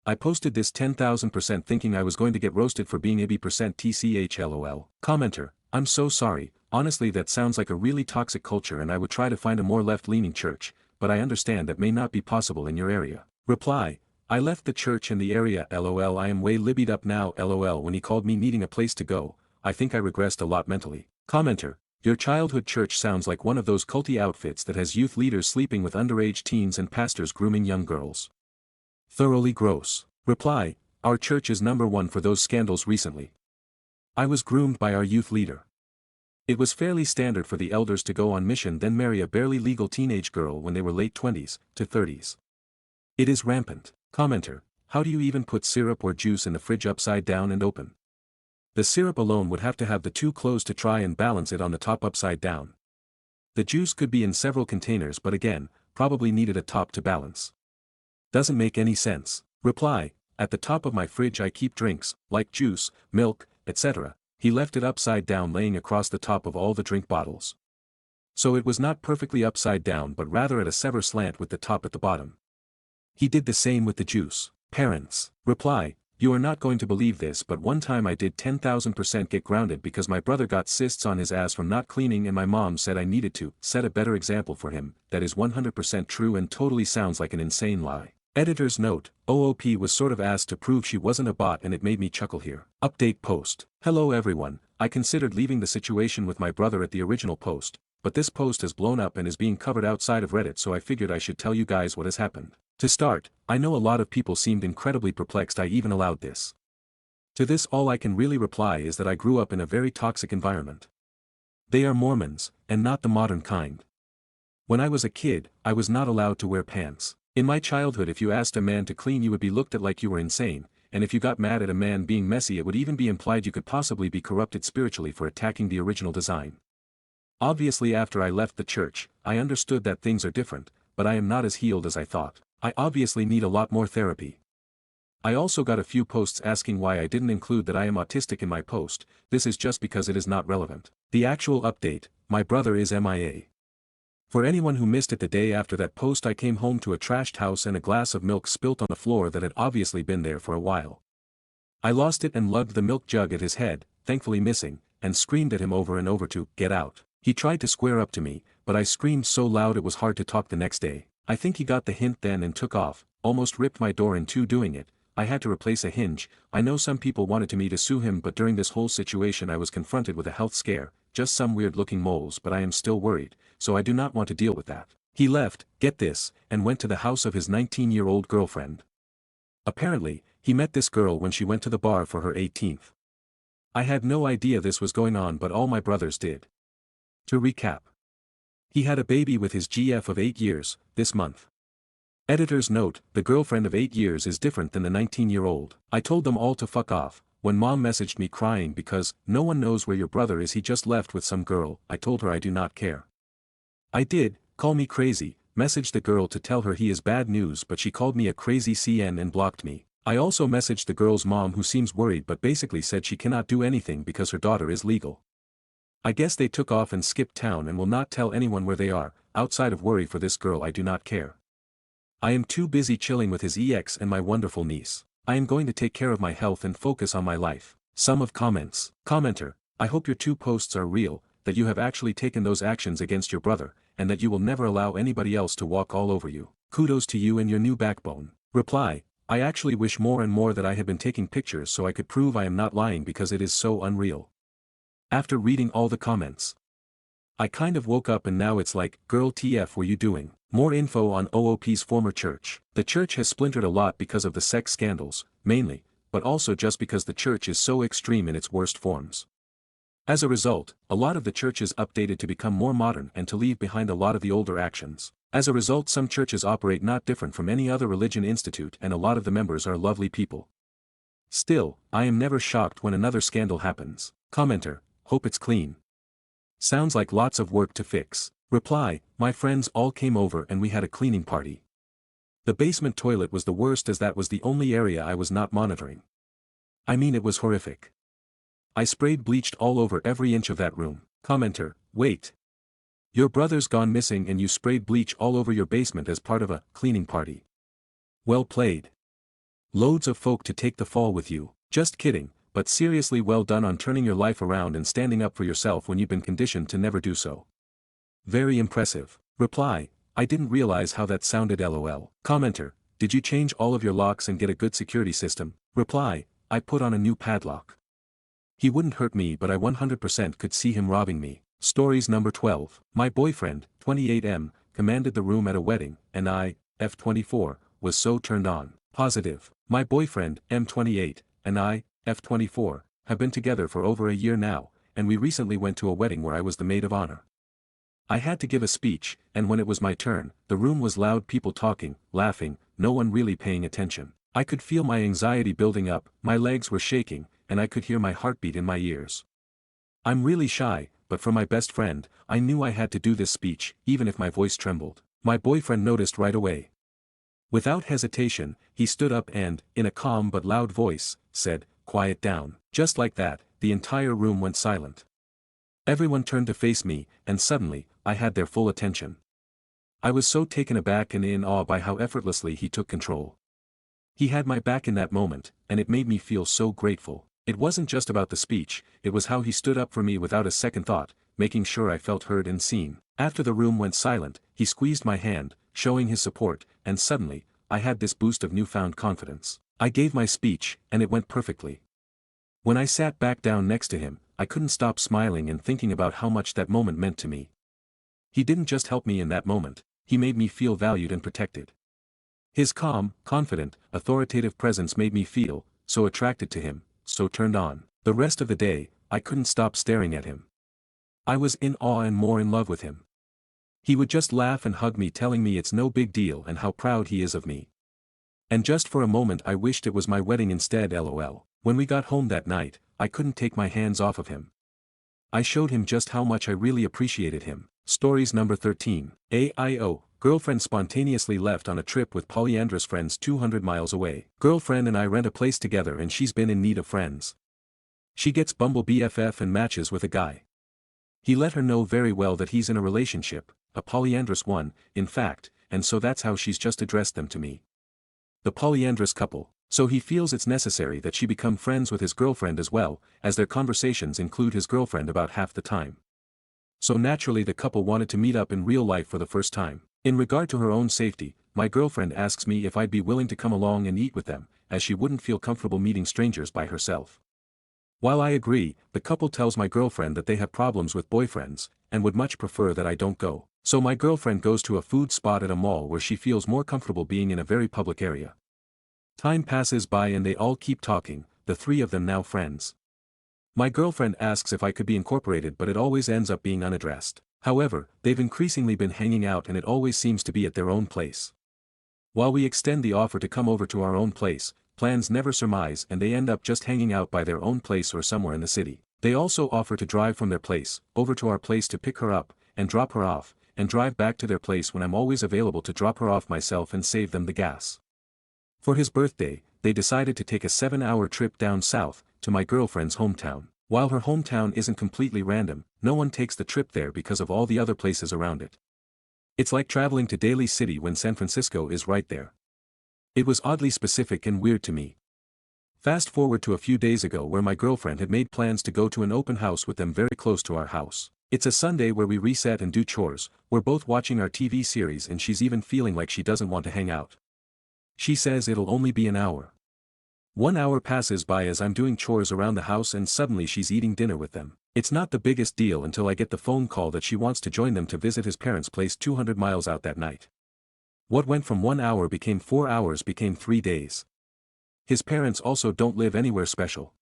I posted this 10,000% thinking I was going to get roasted for being a B% TCH LOL. Commenter, I'm so sorry, honestly that sounds like a really toxic culture and I would try to find a more left-leaning church, but I understand that may not be possible in your area. Reply, I left the church and the area LOL, I am way libbied up now LOL. When he called me needing a place to go, I think I regressed a lot mentally. Commenter, your childhood church sounds like one of those culty outfits that has youth leaders sleeping with underage teens and pastors grooming young girls. Thoroughly gross. Reply, our church is #1 for those scandals recently. I was groomed by our youth leader. It was fairly standard for the elders to go on mission then marry a barely legal teenage girl when they were late 20s to 30s. It is rampant. Commenter, how do you even put syrup or juice in the fridge upside down and open? The syrup alone would have to have the two closed to try and balance it on the top upside down. The juice could be in several containers but again, probably needed a top to balance. Doesn't make any sense. Reply, at the top of my fridge I keep drinks, like juice, milk, etc. He left it upside down laying across the top of all the drink bottles. So it was not perfectly upside down but rather at a sever slant with the top at the bottom. He did the same with the juice. Parents. Reply, you are not going to believe this but one time I did 10,000% get grounded because my brother got cysts on his ass from not cleaning and my mom said I needed to set a better example for him. That is 100% true and totally sounds like an insane lie. Editor's note, OOP was sort of asked to prove she wasn't a bot and it made me chuckle here. Update post. Hello everyone, I considered leaving the situation with my brother at the original post, but this post has blown up and is being covered outside of Reddit so I figured I should tell you guys what has happened. To start, I know a lot of people seemed incredibly perplexed I even allowed this. To this all I can really reply is that I grew up in a very toxic environment. They are Mormons, and not the modern kind. When I was a kid, I was not allowed to wear pants. In my childhood if you asked a man to clean you would be looked at like you were insane, and if you got mad at a man being messy it would even be implied you could possibly be corrupted spiritually for attacking the original design. Obviously after I left the church, I understood that things are different, but I am not as healed as I thought. I obviously need a lot more therapy. I also got a few posts asking why I didn't include that I am autistic in my post, this is just because it is not relevant. The actual update, my brother is MIA. For anyone who missed it, the day after that post I came home to a trashed house and a glass of milk spilt on the floor that had obviously been there for a while. I lost it and lugged the milk jug at his head, thankfully missing, and screamed at him over and over to get out. He tried to square up to me, but I screamed so loud it was hard to talk the next day. I think he got the hint then and took off, almost ripped my door in two doing it. I had to replace a hinge. I know some people wanted me to sue him, but during this whole situation I was confronted with a health scare, just some weird looking moles, but I am still worried, so I do not want to deal with that. He left, get this, and went to the house of his 19-year-old girlfriend. Apparently, he met this girl when she went to the bar for her 18th. I had no idea this was going on, but all my brothers did. To recap. He had a baby with his GF of 8 years, this month. Editor's note, the girlfriend of 8 years is different than the 19-year-old. I told them all to fuck off. When mom messaged me crying because, no one knows where your brother is, he just left with some girl, I told her I do not care. I did, call me crazy, messaged the girl to tell her he is bad news, but she called me a crazy CN and blocked me. I also messaged the girl's mom who seems worried but basically said she cannot do anything because her daughter is legal. I guess they took off and skipped town and will not tell anyone where they are. Outside of worry for this girl I do not care. I am too busy chilling with his ex and my wonderful niece. I am going to take care of my health and focus on my life. Sum of comments. Commenter, I hope your 2 posts are real, that you have actually taken those actions against your brother, and that you will never allow anybody else to walk all over you. Kudos to you and your new backbone. Reply, I actually wish more and more that I had been taking pictures so I could prove I am not lying because it is so unreal. After reading all the comments, I kind of woke up and now it's like, girl TF were you doing? More info on OOP's former church. The church has splintered a lot because of the sex scandals, mainly, but also just because the church is so extreme in its worst forms. As a result, a lot of the church is updated to become more modern and to leave behind a lot of the older actions. As a result, some churches operate not different from any other religion institute and a lot of the members are lovely people. Still, I am never shocked when another scandal happens. Commenter, hope it's clean. Sounds like lots of work to fix. Reply, my friends all came over and we had a cleaning party. The basement toilet was the worst as that was the only area I was not monitoring. I mean it was horrific. I sprayed bleached all over every inch of that room. Commenter, wait. Your brother's gone missing and you sprayed bleach all over your basement as part of a cleaning party. Well played. Loads of folk to take the fall with you. Just kidding, but seriously well done on turning your life around and standing up for yourself when you've been conditioned to never do so. Very impressive. Reply, I didn't realize how that sounded lol. Commenter, did you change all of your locks and get a good security system? Reply, I put on a new padlock. He wouldn't hurt me but I 100% could see him robbing me. Stories number 12. My boyfriend, 28M, commanded the room at a wedding, and I, F24, was so turned on. Positive. My boyfriend, M28, and I, F24, have been together for over a year now, and we recently went to a wedding where I was the maid of honor. I had to give a speech, and when it was my turn, the room was loud, people talking, laughing, no one really paying attention. I could feel my anxiety building up, my legs were shaking, and I could hear my heartbeat in my ears. I'm really shy, but for my best friend, I knew I had to do this speech, even if my voice trembled. My boyfriend noticed right away. Without hesitation, he stood up and, in a calm but loud voice, said, "Quiet down." Just like that, the entire room went silent. Everyone turned to face me, and suddenly, I had their full attention. I was so taken aback and in awe by how effortlessly he took control. He had my back in that moment, and it made me feel so grateful. It wasn't just about the speech, it was how he stood up for me without a second thought, making sure I felt heard and seen. After the room went silent, he squeezed my hand, showing his support, and suddenly, I had this boost of newfound confidence. I gave my speech, and it went perfectly. When I sat back down next to him, I couldn't stop smiling and thinking about how much that moment meant to me. He didn't just help me in that moment, he made me feel valued and protected. His calm, confident, authoritative presence made me feel so attracted to him, so turned on. The rest of the day, I couldn't stop staring at him. I was in awe and more in love with him. He would just laugh and hug me, telling me it's no big deal and how proud he is of me. And just for a moment I wished it was my wedding instead, lol. When we got home that night, I couldn't take my hands off of him. I showed him just how much I really appreciated him. Stories number 13. AIO, girlfriend spontaneously left on a trip with polyandrous friends 200 miles away. Girlfriend and I rent a place together and she's been in need of friends. She gets Bumble BFF and matches with a guy. He let her know very well that he's in a relationship, a polyandrous one, in fact, and so that's how she's just addressed them to me. The polyandrous couple. So he feels it's necessary that she become friends with his girlfriend as well, as their conversations include his girlfriend about half the time. So naturally the couple wanted to meet up in real life for the first time. In regard to her own safety, my girlfriend asks me if I'd be willing to come along and eat with them, as she wouldn't feel comfortable meeting strangers by herself. While I agree, the couple tells my girlfriend that they have problems with boyfriends, and would much prefer that I don't go. So my girlfriend goes to a food spot at a mall where she feels more comfortable being in a very public area. Time passes by and they all keep talking, the three of them now friends. My girlfriend asks if I could be incorporated, but it always ends up being unaddressed. However, they've increasingly been hanging out and it always seems to be at their own place. While we extend the offer to come over to our own place, plans never surmise and they end up just hanging out by their own place or somewhere in the city. They also offer to drive from their place, over to our place to pick her up, and drop her off, and drive back to their place when I'm always available to drop her off myself and save them the gas. For his birthday, they decided to take a 7-hour trip down south, to my girlfriend's hometown. While her hometown isn't completely random, no one takes the trip there because of all the other places around it. It's like traveling to Daly City when San Francisco is right there. It was oddly specific and weird to me. Fast forward to a few days ago where my girlfriend had made plans to go to an open house with them very close to our house. It's a Sunday where we reset and do chores, we're both watching our TV series and she's even feeling like she doesn't want to hang out. She says it'll only be an hour. 1 hour passes by as I'm doing chores around the house and suddenly she's eating dinner with them. It's not the biggest deal until I get the phone call that she wants to join them to visit his parents' place 200 miles out that night. What went from 1 hour became 4 hours became 3 days. His parents also don't live anywhere special.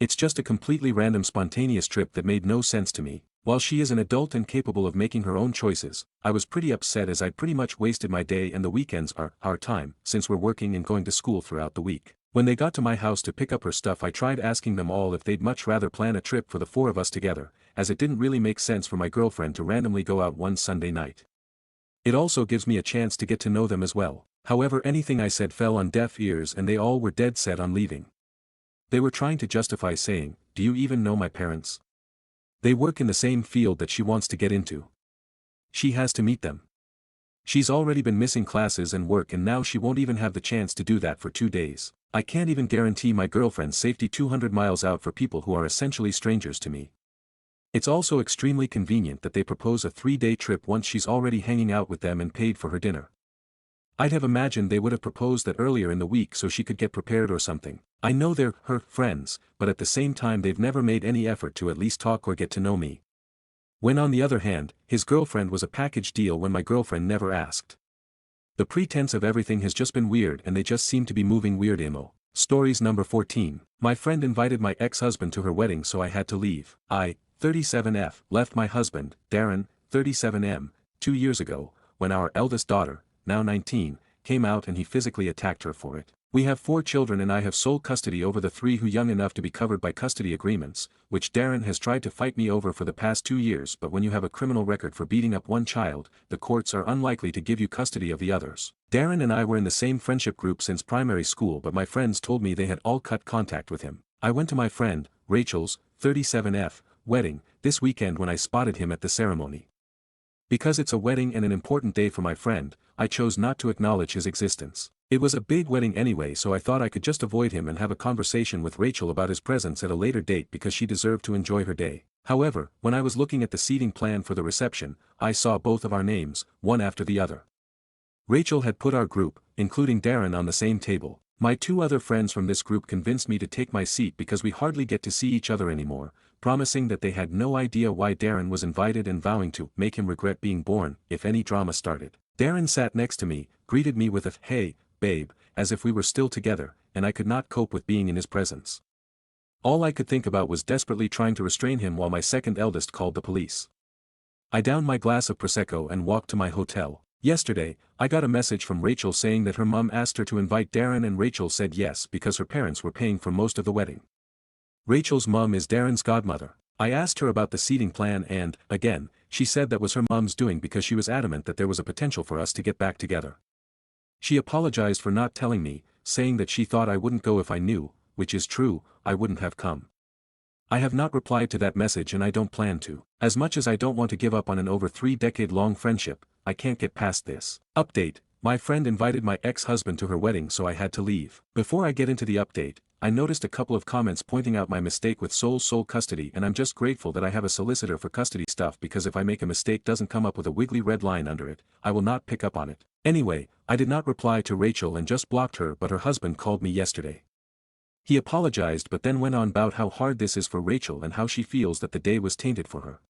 It's just a completely random spontaneous trip that made no sense to me. While she is an adult and capable of making her own choices, I was pretty upset as I'd pretty much wasted my day and the weekends are our time, since we're working and going to school throughout the week. When they got to my house to pick up her stuff, I tried asking them all if they'd much rather plan a trip for the 4 of us together, as it didn't really make sense for my girlfriend to randomly go out one Sunday night. It also gives me a chance to get to know them as well. However, anything I said fell on deaf ears and they all were dead set on leaving. They were trying to justify saying, "Do you even know my parents? They work in the same field that she wants to get into. She has to meet them. She's already been missing classes and work and now she won't even have the chance to do that for 2 days. I can't even guarantee my girlfriend's safety 200 miles out for people who are essentially strangers to me." It's also extremely convenient that they propose a 3-day trip once she's already hanging out with them and paid for her dinner. I'd have imagined they would have proposed that earlier in the week so she could get prepared or something. I know they're her friends, but at the same time they've never made any effort to at least talk or get to know me. When on the other hand, his girlfriend was a package deal when my girlfriend never asked. The pretense of everything has just been weird and they just seem to be moving weird emo. Stories number 14. My friend invited my ex-husband to her wedding so I had to leave. I, 37F, left my husband, Darren, 37M, 2 years ago, when our eldest daughter, now 19, came out and he physically attacked her for it. We have 4 children and I have sole custody over the 3 who young enough to be covered by custody agreements, which Darren has tried to fight me over for the past 2 years, but when you have a criminal record for beating up one child, the courts are unlikely to give you custody of the others. Darren and I were in the same friendship group since primary school, but my friends told me they had all cut contact with him. I went to my friend, Rachel's, 37F, wedding, this weekend when I spotted him at the ceremony. Because it's a wedding and an important day for my friend, I chose not to acknowledge his existence. It was a big wedding anyway, so I thought I could just avoid him and have a conversation with Rachel about his presence at a later date because she deserved to enjoy her day. However, when I was looking at the seating plan for the reception, I saw both of our names, one after the other. Rachel had put our group, including Darren, on the same table. My 2 other friends from this group convinced me to take my seat because we hardly get to see each other anymore, promising that they had no idea why Darren was invited and vowing to make him regret being born if any drama started. Darren sat next to me, greeted me with a "Hey, babe," as if we were still together, and I could not cope with being in his presence. All I could think about was desperately trying to restrain him while my second eldest called the police. I downed my glass of Prosecco and walked to my hotel. Yesterday, I got a message from Rachel saying that her mom asked her to invite Darren and Rachel said yes because her parents were paying for most of the wedding. Rachel's mom is Darren's godmother. I asked her about the seating plan and, again, she said that was her mom's doing because she was adamant that there was a potential for us to get back together. She apologized for not telling me, saying that she thought I wouldn't go if I knew, which is true, I wouldn't have come. I have not replied to that message and I don't plan to. As much as I don't want to give up on an over 3-decade-long friendship, I can't get past this. Update: my friend invited my ex-husband to her wedding so I had to leave. Before I get into the update, I noticed a couple of comments pointing out my mistake with sole custody, and I'm just grateful that I have a solicitor for custody stuff, because if I make a mistake doesn't come up with a wiggly red line under it, I will not pick up on it. Anyway, I did not reply to Rachel and just blocked her, but her husband called me yesterday. He apologized but then went on about how hard this is for Rachel and how she feels that the day was tainted for her.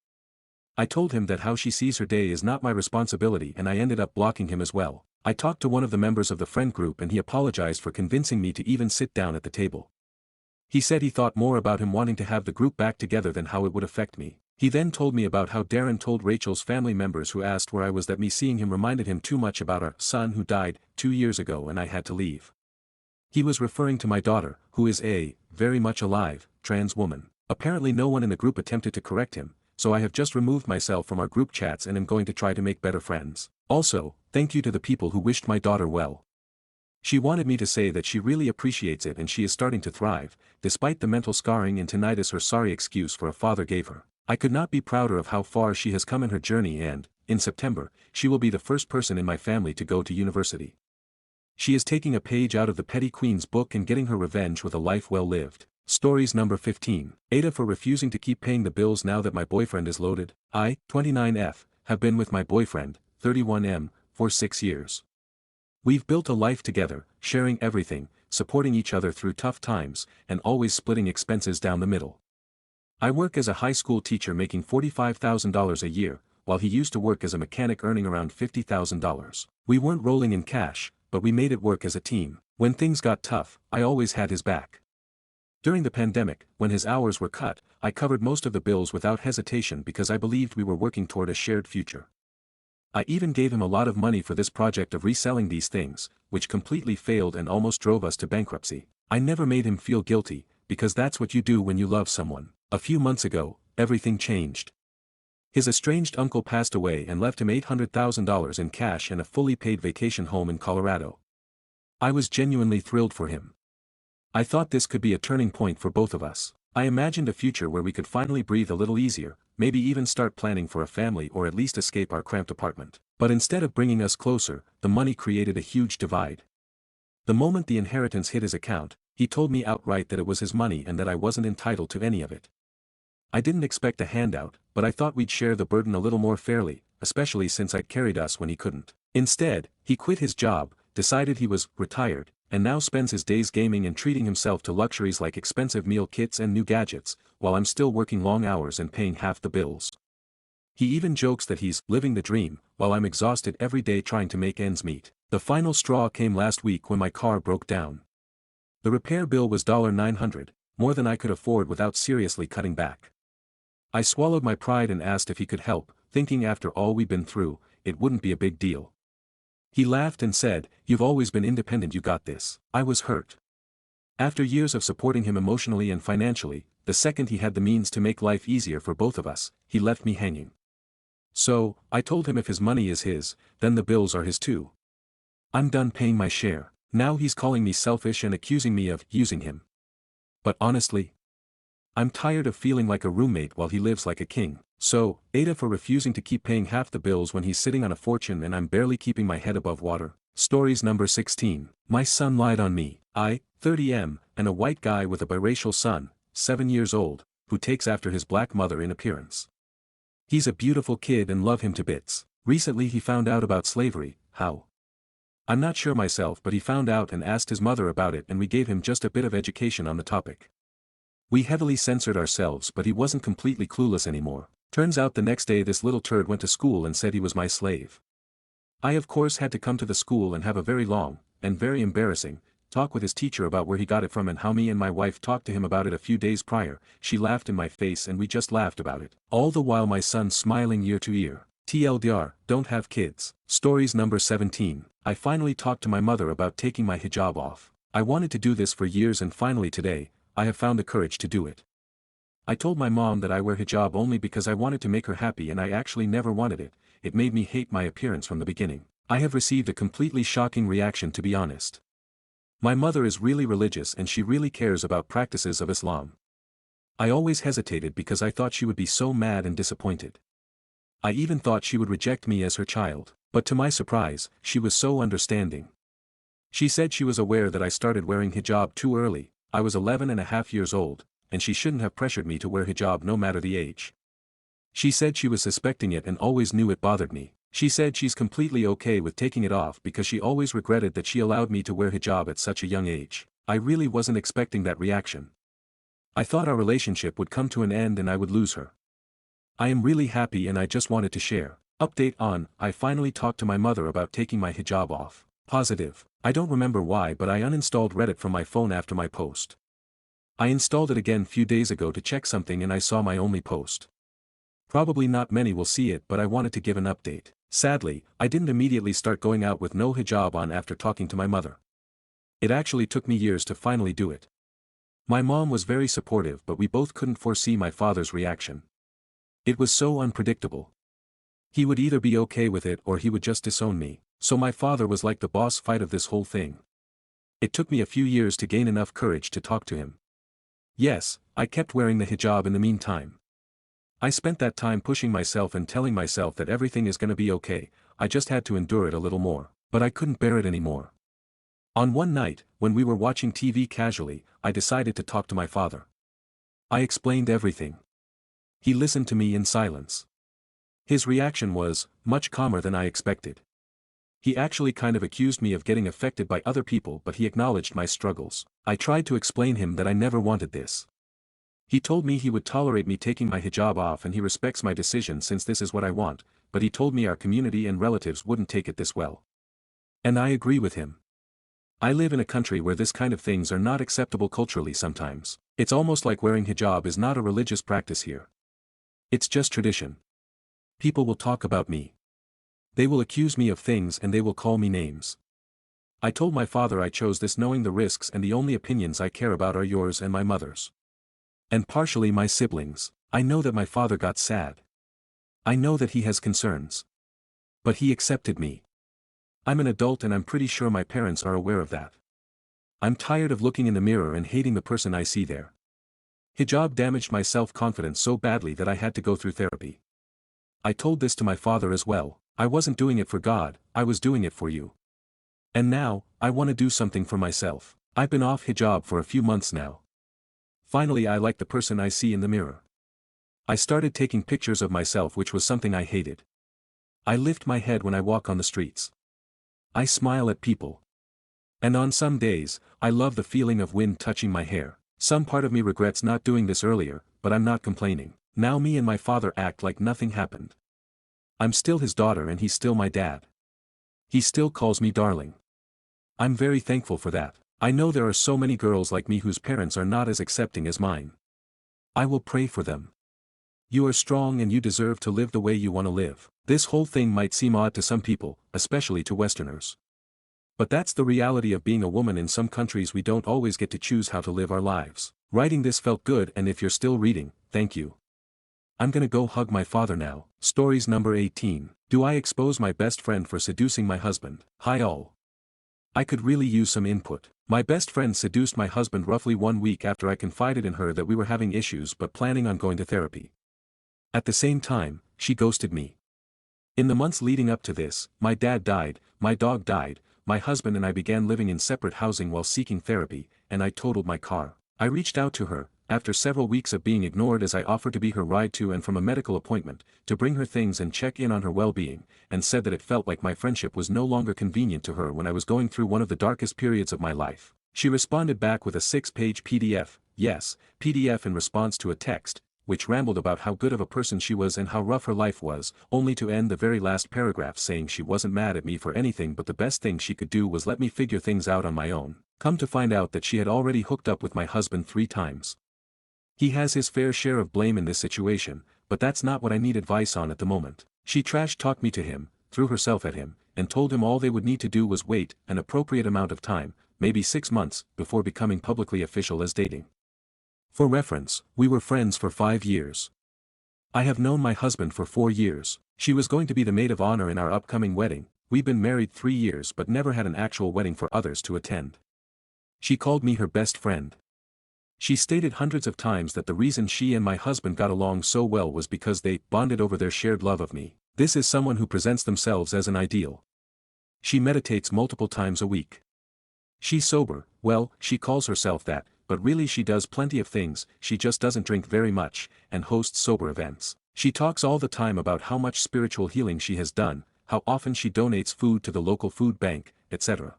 I told him that how she sees her day is not my responsibility, and I ended up blocking him as well. I talked to one of the members of the friend group and he apologized for convincing me to even sit down at the table. He said he thought more about him wanting to have the group back together than how it would affect me. He then told me about how Darren told Rachel's family members who asked where I was that me seeing him reminded him too much about our son who died 2 years ago and I had to leave. He was referring to my daughter, who is a, very much alive, trans woman. Apparently no one in the group attempted to correct him, so I have just removed myself from our group chats and am going to try to make better friends. Also, thank you to the people who wished my daughter well. She wanted me to say that she really appreciates it and she is starting to thrive, despite the mental scarring and tinnitus her sorry excuse for a father gave her. I could not be prouder of how far she has come in her journey, and, in September, she will be the first person in my family to go to university. She is taking a page out of the Petty Queen's book and getting her revenge with a life well lived. Stories number 15. Aita for refusing to keep paying the bills now that my boyfriend is loaded. I, 29F, have been with my boyfriend, 31M, for 6 years. We've built a life together, sharing everything, supporting each other through tough times, and always splitting expenses down the middle. I work as a high school teacher making $45,000 a year, while he used to work as a mechanic earning around $50,000. We weren't rolling in cash, but we made it work as a team. When things got tough, I always had his back. During the pandemic, when his hours were cut, I covered most of the bills without hesitation because I believed we were working toward a shared future. I even gave him a lot of money for this project of reselling these things, which completely failed and almost drove us to bankruptcy. I never made him feel guilty, because that's what you do when you love someone. A few months ago, everything changed. His estranged uncle passed away and left him $800,000 in cash and a fully paid vacation home in Colorado. I was genuinely thrilled for him. I thought this could be a turning point for both of us. I imagined a future where we could finally breathe a little easier, maybe even start planning for a family or at least escape our cramped apartment. But instead of bringing us closer, the money created a huge divide. The moment the inheritance hit his account, he told me outright that it was his money and that I wasn't entitled to any of it. I didn't expect a handout, but I thought we'd share the burden a little more fairly, especially since I'd carried us when he couldn't. Instead, he quit his job, decided he was retired, and now spends his days gaming and treating himself to luxuries like expensive meal kits and new gadgets, while I'm still working long hours and paying half the bills. He even jokes that he's living the dream, while I'm exhausted every day trying to make ends meet. The final straw came last week when my car broke down. The repair bill was $900, more than I could afford without seriously cutting back. I swallowed my pride and asked if he could help, thinking after all we've been through, it wouldn't be a big deal. He laughed and said, "You've always been independent, you got this." I was hurt. After years of supporting him emotionally and financially, the second he had the means to make life easier for both of us, he left me hanging. So, I told him if his money is his, then the bills are his too. I'm done paying my share. Now he's calling me selfish and accusing me of using him. But honestly, I'm tired of feeling like a roommate while he lives like a king. So, Aita for refusing to keep paying half the bills when he's sitting on a fortune and I'm barely keeping my head above water. Stories number 16. My son lied on me. I, 30M, and a white guy with a biracial son, 7 years old, who takes after his black mother in appearance. He's a beautiful kid and love him to bits. Recently he found out about slavery. How? I'm not sure myself, but he found out and asked his mother about it and we gave him just a bit of education on the topic. We heavily censored ourselves, but he wasn't completely clueless anymore. Turns out the next day this little turd went to school and said he was my slave. I of course had to come to the school and have a very long, and very embarrassing, talk with his teacher about where he got it from and how me and my wife talked to him about it a few days prior. She laughed in my face and we just laughed about it. All the while my son smiling ear to ear. TLDR, don't have kids. Stories number 17. I finally talked to my mother about taking my hijab off. I wanted to do this for years and finally today, I have found the courage to do it. I told my mom that I wear hijab only because I wanted to make her happy and I actually never wanted it. It made me hate my appearance from the beginning. I have received a completely shocking reaction, to be honest. My mother is really religious and she really cares about practices of Islam. I always hesitated because I thought she would be so mad and disappointed. I even thought she would reject me as her child, but to my surprise, she was so understanding. She said she was aware that I started wearing hijab too early. I was 11.5 years old, and she shouldn't have pressured me to wear hijab no matter the age. She said she was suspecting it and always knew it bothered me. She said she's completely okay with taking it off because she always regretted that she allowed me to wear hijab at such a young age. I really wasn't expecting that reaction. I thought our relationship would come to an end and I would lose her. I am really happy and I just wanted to share. Update on, I finally talked to my mother about taking my hijab off. Positive. I don't remember why but I uninstalled Reddit from my phone after my post. I installed it again few days ago to check something and I saw my only post. Probably not many will see it but I wanted to give an update. Sadly, I didn't immediately start going out with no hijab on after talking to my mother. It actually took me years to finally do it. My mom was very supportive but we both couldn't foresee my father's reaction. It was so unpredictable. He would either be okay with it or he would just disown me, so my father was like the boss fight of this whole thing. It took me a few years to gain enough courage to talk to him. Yes, I kept wearing the hijab in the meantime. I spent that time pushing myself and telling myself that everything is gonna be okay, I just had to endure it a little more, but I couldn't bear it anymore. On one night, when we were watching TV casually, I decided to talk to my father. I explained everything. He listened to me in silence. His reaction was much calmer than I expected. He actually kind of accused me of getting affected by other people but he acknowledged my struggles. I tried to explain him that I never wanted this. He told me he would tolerate me taking my hijab off and he respects my decision since this is what I want, but he told me our community and relatives wouldn't take it this well. And I agree with him. I live in a country where this kind of things are not acceptable culturally sometimes. It's almost like wearing hijab is not a religious practice here. It's just tradition. People will talk about me. They will accuse me of things and they will call me names. I told my father I chose this knowing the risks and the only opinions I care about are yours and my mother's. And partially my siblings. I know that my father got sad. I know that he has concerns. But he accepted me. I'm an adult and I'm pretty sure my parents are aware of that. I'm tired of looking in the mirror and hating the person I see there. Hijab damaged my self-confidence so badly that I had to go through therapy. I told this to my father as well. I wasn't doing it for God, I was doing it for you. And now, I want to do something for myself. I've been off hijab for a few months now. Finally I like the person I see in the mirror. I started taking pictures of myself which was something I hated. I lift my head when I walk on the streets. I smile at people. And on some days, I love the feeling of wind touching my hair. Some part of me regrets not doing this earlier, but I'm not complaining. Now me and my father act like nothing happened. I'm still his daughter and he's still my dad. He still calls me darling. I'm very thankful for that. I know there are so many girls like me whose parents are not as accepting as mine. I will pray for them. You are strong and you deserve to live the way you want to live. This whole thing might seem odd to some people, especially to Westerners. But that's the reality of being a woman in some countries. We don't always get to choose how to live our lives. Writing this felt good and if you're still reading, thank you. I'm gonna go hug my father now. Stories number 18. Do I expose my best friend for seducing my husband? Hi all. I could really use some input. My best friend seduced my husband roughly 1 week after I confided in her that we were having issues but planning on going to therapy. At the same time, she ghosted me. In the months leading up to this, my dad died, my dog died, my husband and I began living in separate housing while seeking therapy, and I totaled my car. I reached out to her, after several weeks of being ignored as I offered to be her ride to and from a medical appointment, to bring her things and check in on her well-being, and said that it felt like my friendship was no longer convenient to her when I was going through one of the darkest periods of my life. She responded back with a 6-page PDF, yes, PDF in response to a text, which rambled about how good of a person she was and how rough her life was, only to end the very last paragraph saying she wasn't mad at me for anything but the best thing she could do was let me figure things out on my own. Come to find out that she had already hooked up with my husband 3 times. He has his fair share of blame in this situation, but that's not what I need advice on at the moment. She trash-talked me to him, threw herself at him, and told him all they would need to do was wait an appropriate amount of time, maybe 6 months, before becoming publicly official as dating. For reference, we were friends for 5 years. I have known my husband for 4 years. She was going to be the maid of honor in our upcoming wedding. We've been married 3 years but never had an actual wedding for others to attend. She called me her best friend. She stated hundreds of times that the reason she and my husband got along so well was because they bonded over their shared love of me. This is someone who presents themselves as an ideal. She meditates multiple times a week. She's sober, well, she calls herself that, but really she does plenty of things, she just doesn't drink very much, and hosts sober events. She talks all the time about how much spiritual healing she has done, how often she donates food to the local food bank, etc.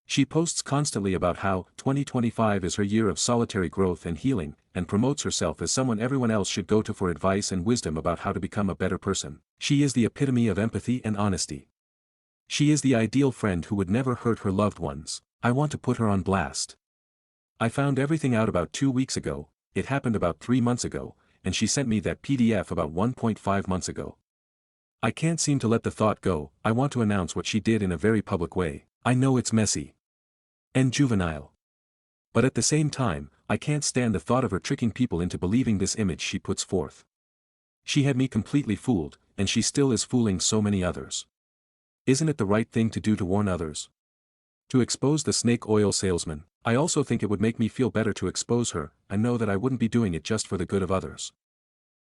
She posts constantly about how 2025 is her year of solitary growth and healing, and promotes herself as someone everyone else should go to for advice and wisdom about how to become a better person. She is the epitome of empathy and honesty. She is the ideal friend who would never hurt her loved ones. I want to put her on blast. I found everything out about 2 weeks ago, it happened about 3 months ago, and she sent me that PDF about 1.5 months ago. I can't seem to let the thought go. I want to announce what she did in a very public way. I know it's messy and juvenile. But at the same time, I can't stand the thought of her tricking people into believing this image she puts forth. She had me completely fooled, and she still is fooling so many others. Isn't it the right thing to do to warn others? To expose the snake oil salesman. I also think it would make me feel better to expose her. I know that I wouldn't be doing it just for the good of others.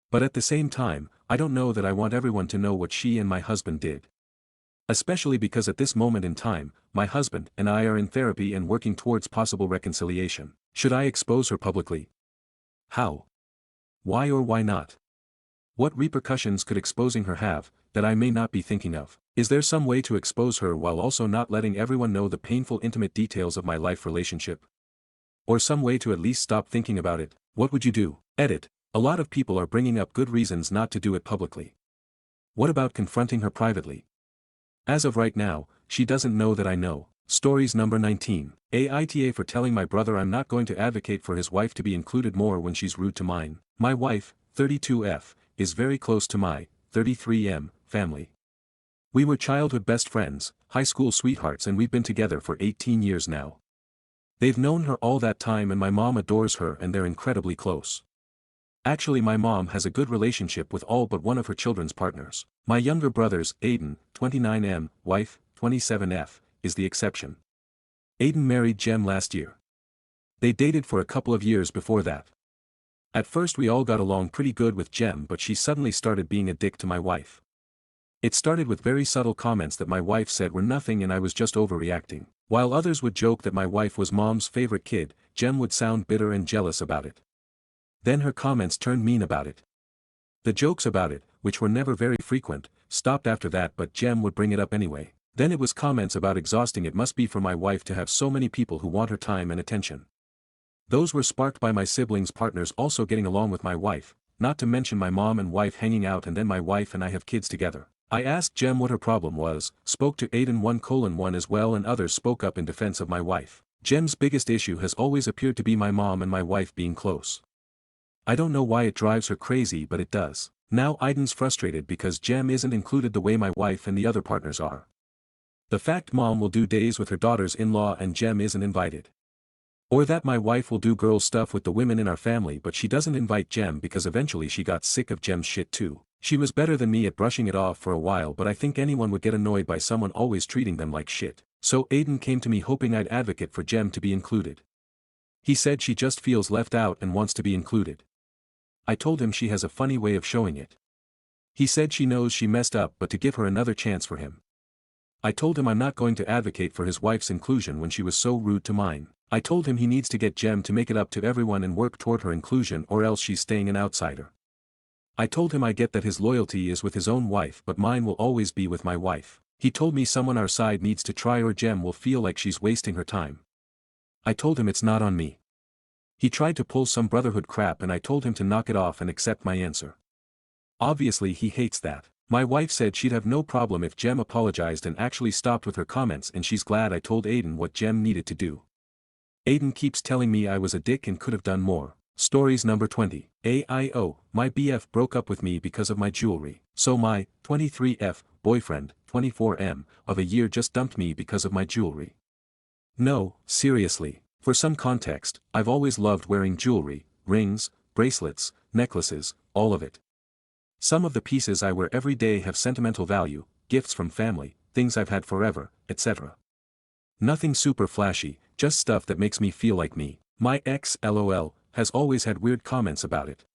But at the same time, I don't know that I want everyone to know what she and my husband did. Especially because at this moment in time, my husband and I are in therapy and working towards possible reconciliation. Should I expose her publicly? How? Why or why not? What repercussions could exposing her have, that I may not be thinking of? Is there some way to expose her while also not letting everyone know the painful intimate details of my life relationship? Or some way to at least stop thinking about it? What would you do? Edit. A lot of people are bringing up good reasons not to do it publicly. What about confronting her privately? As of right now, she doesn't know that I know. Stories number 19. Aita for telling my brother I'm not going to advocate for his wife to be included more when she's rude to mine. My wife, 32F, is very close to my 33M family. We were childhood best friends, high school sweethearts, and we've been together for 18 years now. They've known her all that time and my mom adores her and they're incredibly close. Actually, my mom has a good relationship with all but one of her children's partners. My younger brother's, Aiden, 29M, wife, 27F, is the exception. Aiden married Jem last year. They dated for a couple of years before that. At first we all got along pretty good with Jem, but she suddenly started being a dick to my wife. It started with very subtle comments that my wife said were nothing and I was just overreacting. While others would joke that my wife was mom's favorite kid, Jem would sound bitter and jealous about it. Then her comments turned mean about it. The jokes about it, which were never very frequent, stopped after that, but Jem would bring it up anyway. Then it was comments about exhausting it must be for my wife to have so many people who want her time and attention. Those were sparked by my siblings' partners also getting along with my wife, not to mention my mom and wife hanging out, and then my wife and I have kids together. I asked Jem what her problem was, spoke to Aiden 1:1 as well, and others spoke up in defense of my wife. Jem's biggest issue has always appeared to be my mom and my wife being close. I don't know why it drives her crazy, but it does. Now Aiden's frustrated because Jem isn't included the way my wife and the other partners are. The fact mom will do days with her daughters-in-law and Jem isn't invited. Or that my wife will do girl stuff with the women in our family but she doesn't invite Jem because eventually she got sick of Jem's shit too. She was better than me at brushing it off for a while, but I think anyone would get annoyed by someone always treating them like shit. So Aiden came to me hoping I'd advocate for Jem to be included. He said she just feels left out and wants to be included. I told him she has a funny way of showing it. He said she knows she messed up but to give her another chance for him. I told him I'm not going to advocate for his wife's inclusion when she was so rude to mine. I told him he needs to get Jem to make it up to everyone and work toward her inclusion, or else she's staying an outsider. I told him I get that his loyalty is with his own wife, but mine will always be with my wife. He told me someone our side needs to try or Jem will feel like she's wasting her time. I told him it's not on me. He tried to pull some brotherhood crap and I told him to knock it off and accept my answer. Obviously he hates that. My wife said she'd have no problem if Jem apologized and actually stopped with her comments, and she's glad I told Aiden what Jem needed to do. Aiden keeps telling me I was a dick and could have done more. Stories number 20. AIO, my BF broke up with me because of my jewelry. So my 23F boyfriend, 24M, of a year just dumped me because of my jewelry. No, seriously. For some context, I've always loved wearing jewelry, rings, bracelets, necklaces, all of it. Some of the pieces I wear every day have sentimental value, gifts from family, things I've had forever, etc. Nothing super flashy, just stuff that makes me feel like me. My ex, LOL, has always had weird comments about it.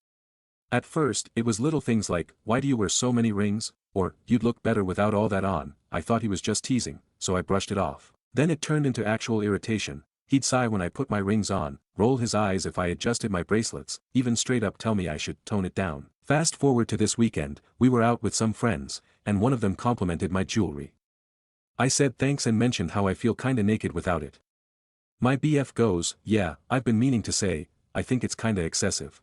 At first, it was little things like, why do you wear so many rings? Or, you'd look better without all that on. I thought he was just teasing, so I brushed it off. Then it turned into actual irritation. He'd sigh when I put my rings on, roll his eyes if I adjusted my bracelets, even straight up tell me I should tone it down. Fast forward to this weekend, we were out with some friends, and one of them complimented my jewelry. I said thanks and mentioned how I feel kinda naked without it. My BF goes, yeah, I've been meaning to say, I think it's kinda excessive.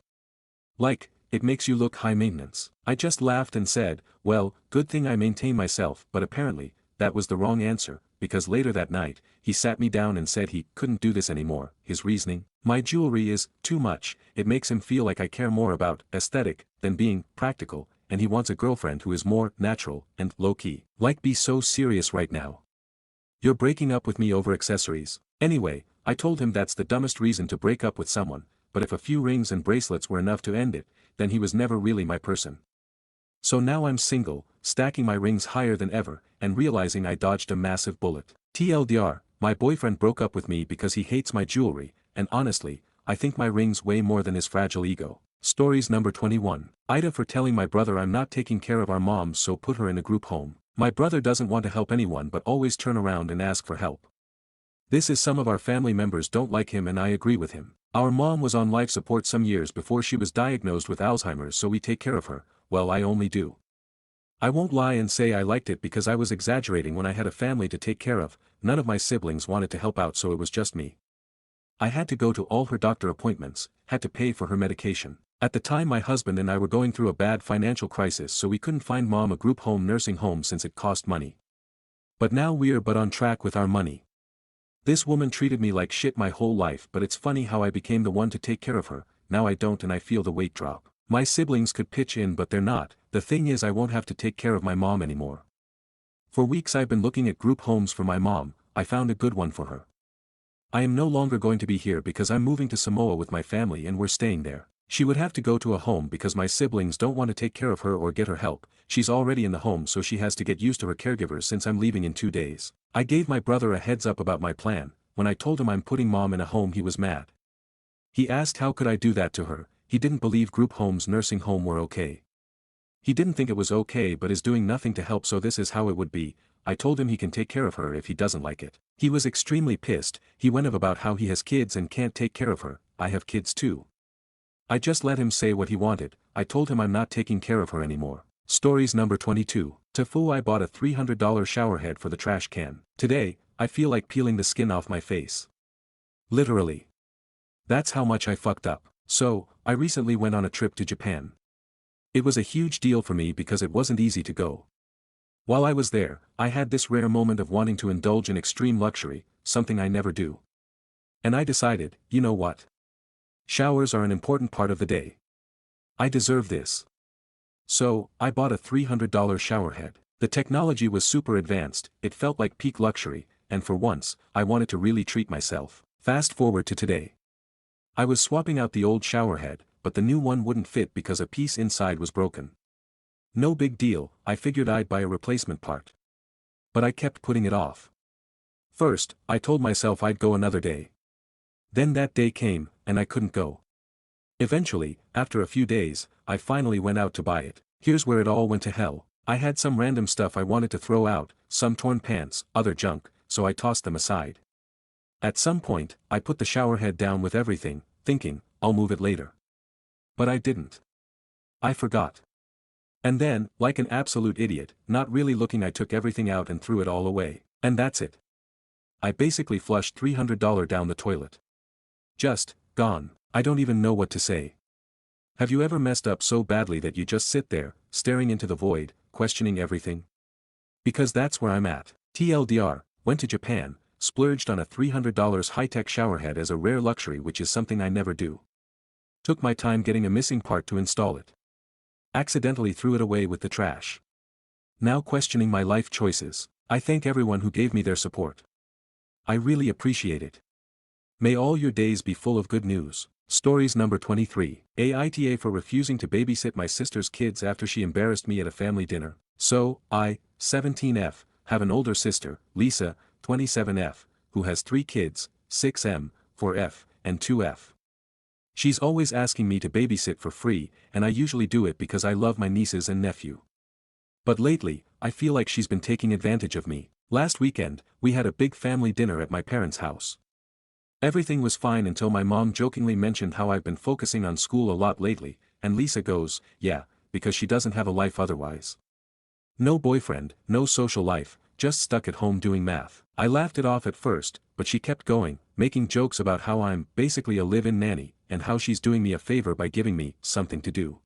Like, it makes you look high maintenance. I just laughed and said, well, good thing I maintain myself, but apparently, that was the wrong answer, because later that night, he sat me down and said he couldn't do this anymore. His reasoning: my jewelry is too much, it makes him feel like I care more about aesthetic than being practical, and he wants a girlfriend who is more natural and low-key. Like, be so serious right now. You're breaking up with me over accessories. Anyway, I told him that's the dumbest reason to break up with someone, but if a few rings and bracelets were enough to end it, then he was never really my person. So now I'm single, stacking my rings higher than ever, and realizing I dodged a massive bullet. TLDR, my boyfriend broke up with me because he hates my jewelry, and honestly, I think my rings weigh more than his fragile ego. Stories number 21. Aita for telling my brother I'm not taking care of our mom, so put her in a group home. My brother doesn't want to help anyone but always turn around and ask for help. This is some of our family members don't like him, and I agree with him. Our mom was on life support some years before she was diagnosed with Alzheimer's, so we take care of her. Well, I only do. I won't lie and say I liked it because I was exaggerating when I had a family to take care of. None of my siblings wanted to help out, so it was just me. I had to go to all her doctor appointments, had to pay for her medication. At the time my husband and I were going through a bad financial crisis, so we couldn't find mom a group home nursing home since it cost money. But now we're on track with our money. This woman treated me like shit my whole life, but it's funny how I became the one to take care of her. Now I don't, and I feel the weight drop. My siblings could pitch in, but they're not. The thing is, I won't have to take care of my mom anymore. For weeks I've been looking at group homes for my mom. I found a good one for her. I am no longer going to be here because I'm moving to Samoa with my family and we're staying there. She would have to go to a home because my siblings don't want to take care of her or get her help. She's already in the home, so she has to get used to her caregivers since I'm leaving in 2 days. I gave my brother a heads up about my plan. When I told him I'm putting mom in a home, he was mad. He asked how could I do that to her. He didn't believe group homes nursing home were okay. He didn't think it was okay but is doing nothing to help, so this is how it would be. I told him he can take care of her if he doesn't like it. He was extremely pissed. He went on about how he has kids and can't take care of her. I have kids too. I just let him say what he wanted. I told him I'm not taking care of her anymore. Stories number 22. Tofu, I bought a $300 shower head for the trash can. Today, I feel like peeling the skin off my face. Literally. That's how much I fucked up. So, I recently went on a trip to Japan. It was a huge deal for me because it wasn't easy to go. While I was there, I had this rare moment of wanting to indulge in extreme luxury, something I never do. And I decided, you know what? Showers are an important part of the day. I deserve this. So, I bought a $300 shower head. The technology was super advanced, it felt like peak luxury, and for once, I wanted to really treat myself. Fast forward to today. I was swapping out the old shower head, but the new one wouldn't fit because a piece inside was broken. No big deal, I figured I'd buy a replacement part. But I kept putting it off. First, I told myself I'd go another day. Then that day came, and I couldn't go. Eventually, after a few days, I finally went out to buy it. Here's where it all went to hell. I had some random stuff I wanted to throw out, some torn pants, other junk, so I tossed them aside. At some point, I put the shower head down with everything, thinking, I'll move it later. But I didn't. I forgot. And then, like an absolute idiot, not really looking, I took everything out and threw it all away. And that's it. I basically flushed $300 down the toilet. Just, gone. I don't even know what to say. Have you ever messed up so badly that you just sit there, staring into the void, questioning everything? Because that's where I'm at. TLDR, went to Japan, splurged on a $300 high-tech showerhead as a rare luxury, which is something I never do. Took my time getting a missing part to install it. Accidentally threw it away with the trash. Now questioning my life choices. I thank everyone who gave me their support. I really appreciate it. May all your days be full of good news. Stories number 23. Aita for refusing to babysit my sister's kids after she embarrassed me at a family dinner. So, I, 17F, have an older sister, Lisa, 27F, who has 3 kids, 6M, 4F, and 2F. She's always asking me to babysit for free, and I usually do it because I love my nieces and nephew. But lately, I feel like she's been taking advantage of me. Last weekend, we had a big family dinner at my parents' house. Everything was fine until my mom jokingly mentioned how I've been focusing on school a lot lately, and Lisa goes, yeah, because she doesn't have a life otherwise. No boyfriend, no social life, just stuck at home doing math. I laughed it off at first, but she kept going, making jokes about how I'm basically a live-in nanny, and how she's doing me a favor by giving me something to do.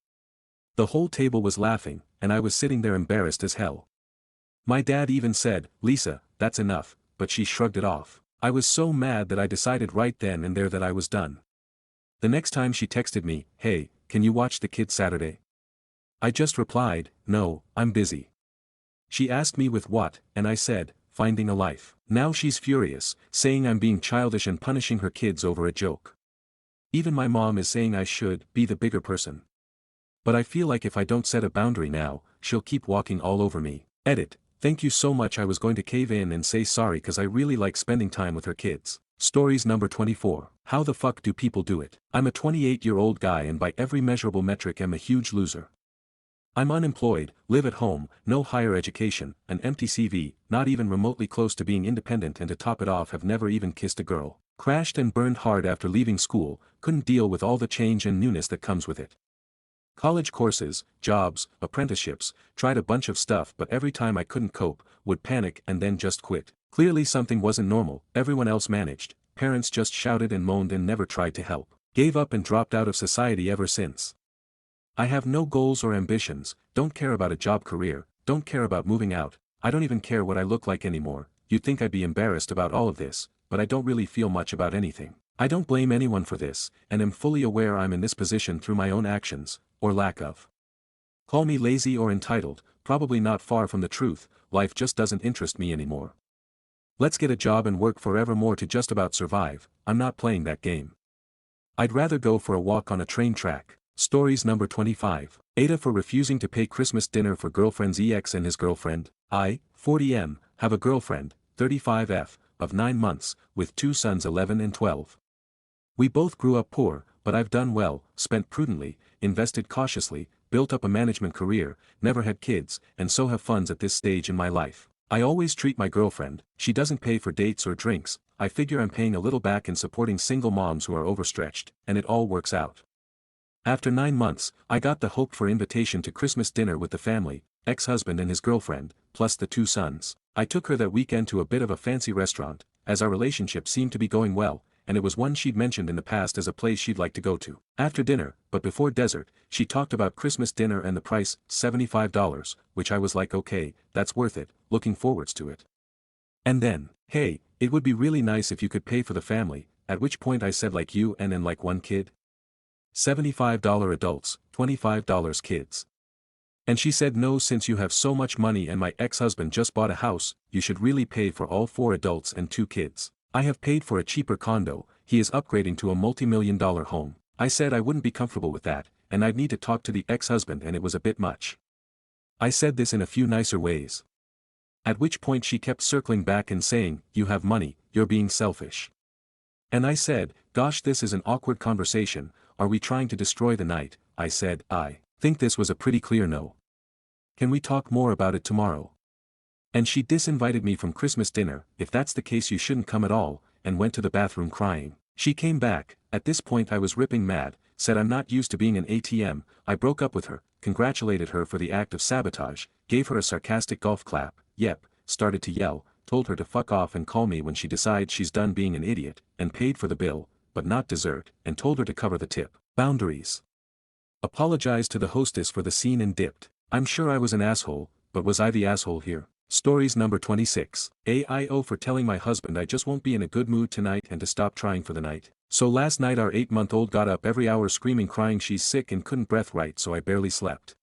The whole table was laughing, and I was sitting there embarrassed as hell. My dad even said, Lisa, that's enough, but she shrugged it off. I was so mad that I decided right then and there that I was done. The next time she texted me, hey, can you watch the kids Saturday? I just replied, no, I'm busy. She asked me with what, and I said, finding a life. Now she's furious, saying I'm being childish and punishing her kids over a joke. Even my mom is saying I should be the bigger person. But I feel like if I don't set a boundary now, she'll keep walking all over me. Edit. Thank you so much. I was going to cave in and say sorry cause I really like spending time with her kids. Stories number 24. How the fuck do people do it? I'm a 28-year-old guy and by every measurable metric am a huge loser. I'm unemployed, live at home, no higher education, an empty CV, not even remotely close to being independent, and to top it off have never even kissed a girl. Crashed and burned hard after leaving school, couldn't deal with all the change and newness that comes with it. College courses, jobs, apprenticeships, tried a bunch of stuff but every time I couldn't cope, would panic and then just quit. Clearly something wasn't normal, everyone else managed, parents just shouted and moaned and never tried to help. Gave up and dropped out of society ever since. I have no goals or ambitions, don't care about a job career, don't care about moving out, I don't even care what I look like anymore. You'd think I'd be embarrassed about all of this, but I don't really feel much about anything. I don't blame anyone for this, and am fully aware I'm in this position through my own actions, or lack of. Call me lazy or entitled, probably not far from the truth, life just doesn't interest me anymore. Let's get a job and work forever more to just about survive, I'm not playing that game. I'd rather go for a walk on a train track. Stories number 25. Aita for refusing to pay Christmas dinner for girlfriend's ex and his girlfriend. I, 40M, have a girlfriend, 35F, of 9 months, with 2 sons 11 and 12. We both grew up poor, but I've done well, spent prudently, invested cautiously, built up a management career, never had kids, and so have funds at this stage in my life. I always treat my girlfriend, she doesn't pay for dates or drinks, I figure I'm paying a little back in supporting single moms who are overstretched, and it all works out. After 9 months, I got the hoped-for invitation to Christmas dinner with the family, ex-husband and his girlfriend, plus the 2 sons. I took her that weekend to a bit of a fancy restaurant, as our relationship seemed to be going well, and it was one she'd mentioned in the past as a place she'd like to go to. After dinner, but before dessert, she talked about Christmas dinner and the price, $75, which I was like okay, that's worth it, looking forwards to it. And then, hey, it would be really nice if you could pay for the family, at which point I said like you and like one kid. $75 adults, $25 kids. And she said no, since you have so much money and my ex-husband just bought a house, you should really pay for all 4 adults and 2 kids. I have paid for a cheaper condo, he is upgrading to a multi-million-dollar home. I said I wouldn't be comfortable with that, and I'd need to talk to the ex-husband and it was a bit much. I said this in a few nicer ways. At which point she kept circling back and saying, you have money, you're being selfish. And I said, gosh, this is an awkward conversation, are we trying to destroy the night? I said, I think this was a pretty clear no. Can we talk more about it tomorrow? And she disinvited me from Christmas dinner, if that's the case you shouldn't come at all, and went to the bathroom crying. She came back, at this point I was ripping mad, said I'm not used to being an ATM, I broke up with her, congratulated her for the act of sabotage, gave her a sarcastic golf clap, yep, started to yell, told her to fuck off and call me when she decides she's done being an idiot, and paid for the bill, but not dessert, and told her to cover the tip. Boundaries. Apologized to the hostess for the scene and dipped. I'm sure I was an asshole, but was I the asshole here? Stories number 26. AIO for telling my husband I just won't be in a good mood tonight and to stop trying for the night. So last night our 8-month-old got up every hour screaming crying she's sick and couldn't breathe right, so I barely slept.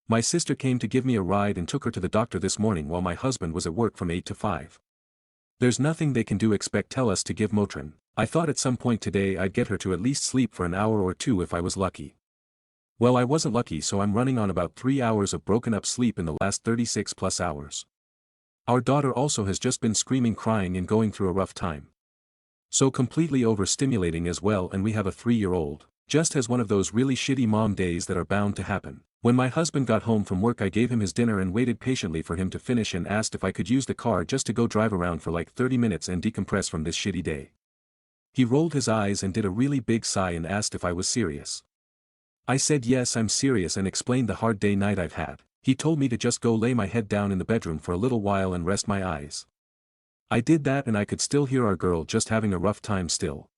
My sister came to give me a ride and took her to the doctor this morning while my husband was at work from 8 to 5. There's nothing they can do except tell us to give Motrin. I thought at some point today I'd get her to at least sleep for an hour or 2 if I was lucky. Well, I wasn't lucky, so I'm running on about 3 hours of broken up sleep in the last 36 plus hours. Our daughter also has just been screaming crying and going through a rough time. So completely overstimulating as well, and we have a 3-year-old. Just has one of those really shitty mom days that are bound to happen. When my husband got home from work, I gave him his dinner and waited patiently for him to finish and asked if I could use the car just to go drive around for like 30 minutes and decompress from this shitty day. He rolled his eyes and did a really big sigh and asked if I was serious. I said yes, I'm serious, and explained the hard night I've had. He told me to just go lay my head down in the bedroom for a little while and rest my eyes. I did that, and I could still hear our girl just having a rough time still.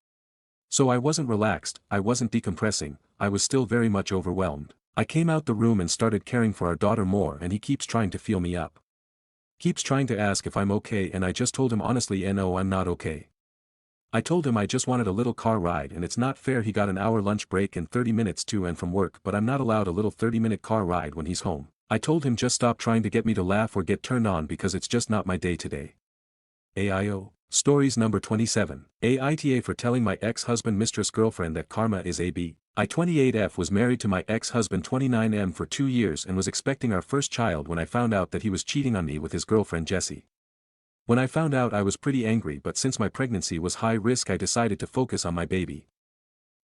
So I wasn't relaxed, I wasn't decompressing, I was still very much overwhelmed. I came out the room and started caring for our daughter more, and he keeps trying to feel me up. Keeps trying to ask if I'm okay, and I just told him honestly, no, I'm not okay. I told him I just wanted a little car ride, and it's not fair he got an hour lunch break and 30 minutes to and from work, but I'm not allowed a little 30-minute car ride when he's home. I told him just stop trying to get me to laugh or get turned on because it's just not my day today. AIO. Stories number 27. AITA for telling my ex-husband mistress girlfriend that karma is AB. I 28F was married to my ex-husband 29M for 2 years and was expecting our first child when I found out that he was cheating on me with his girlfriend Jessie. When I found out, I was pretty angry, but since my pregnancy was high risk, I decided to focus on my baby.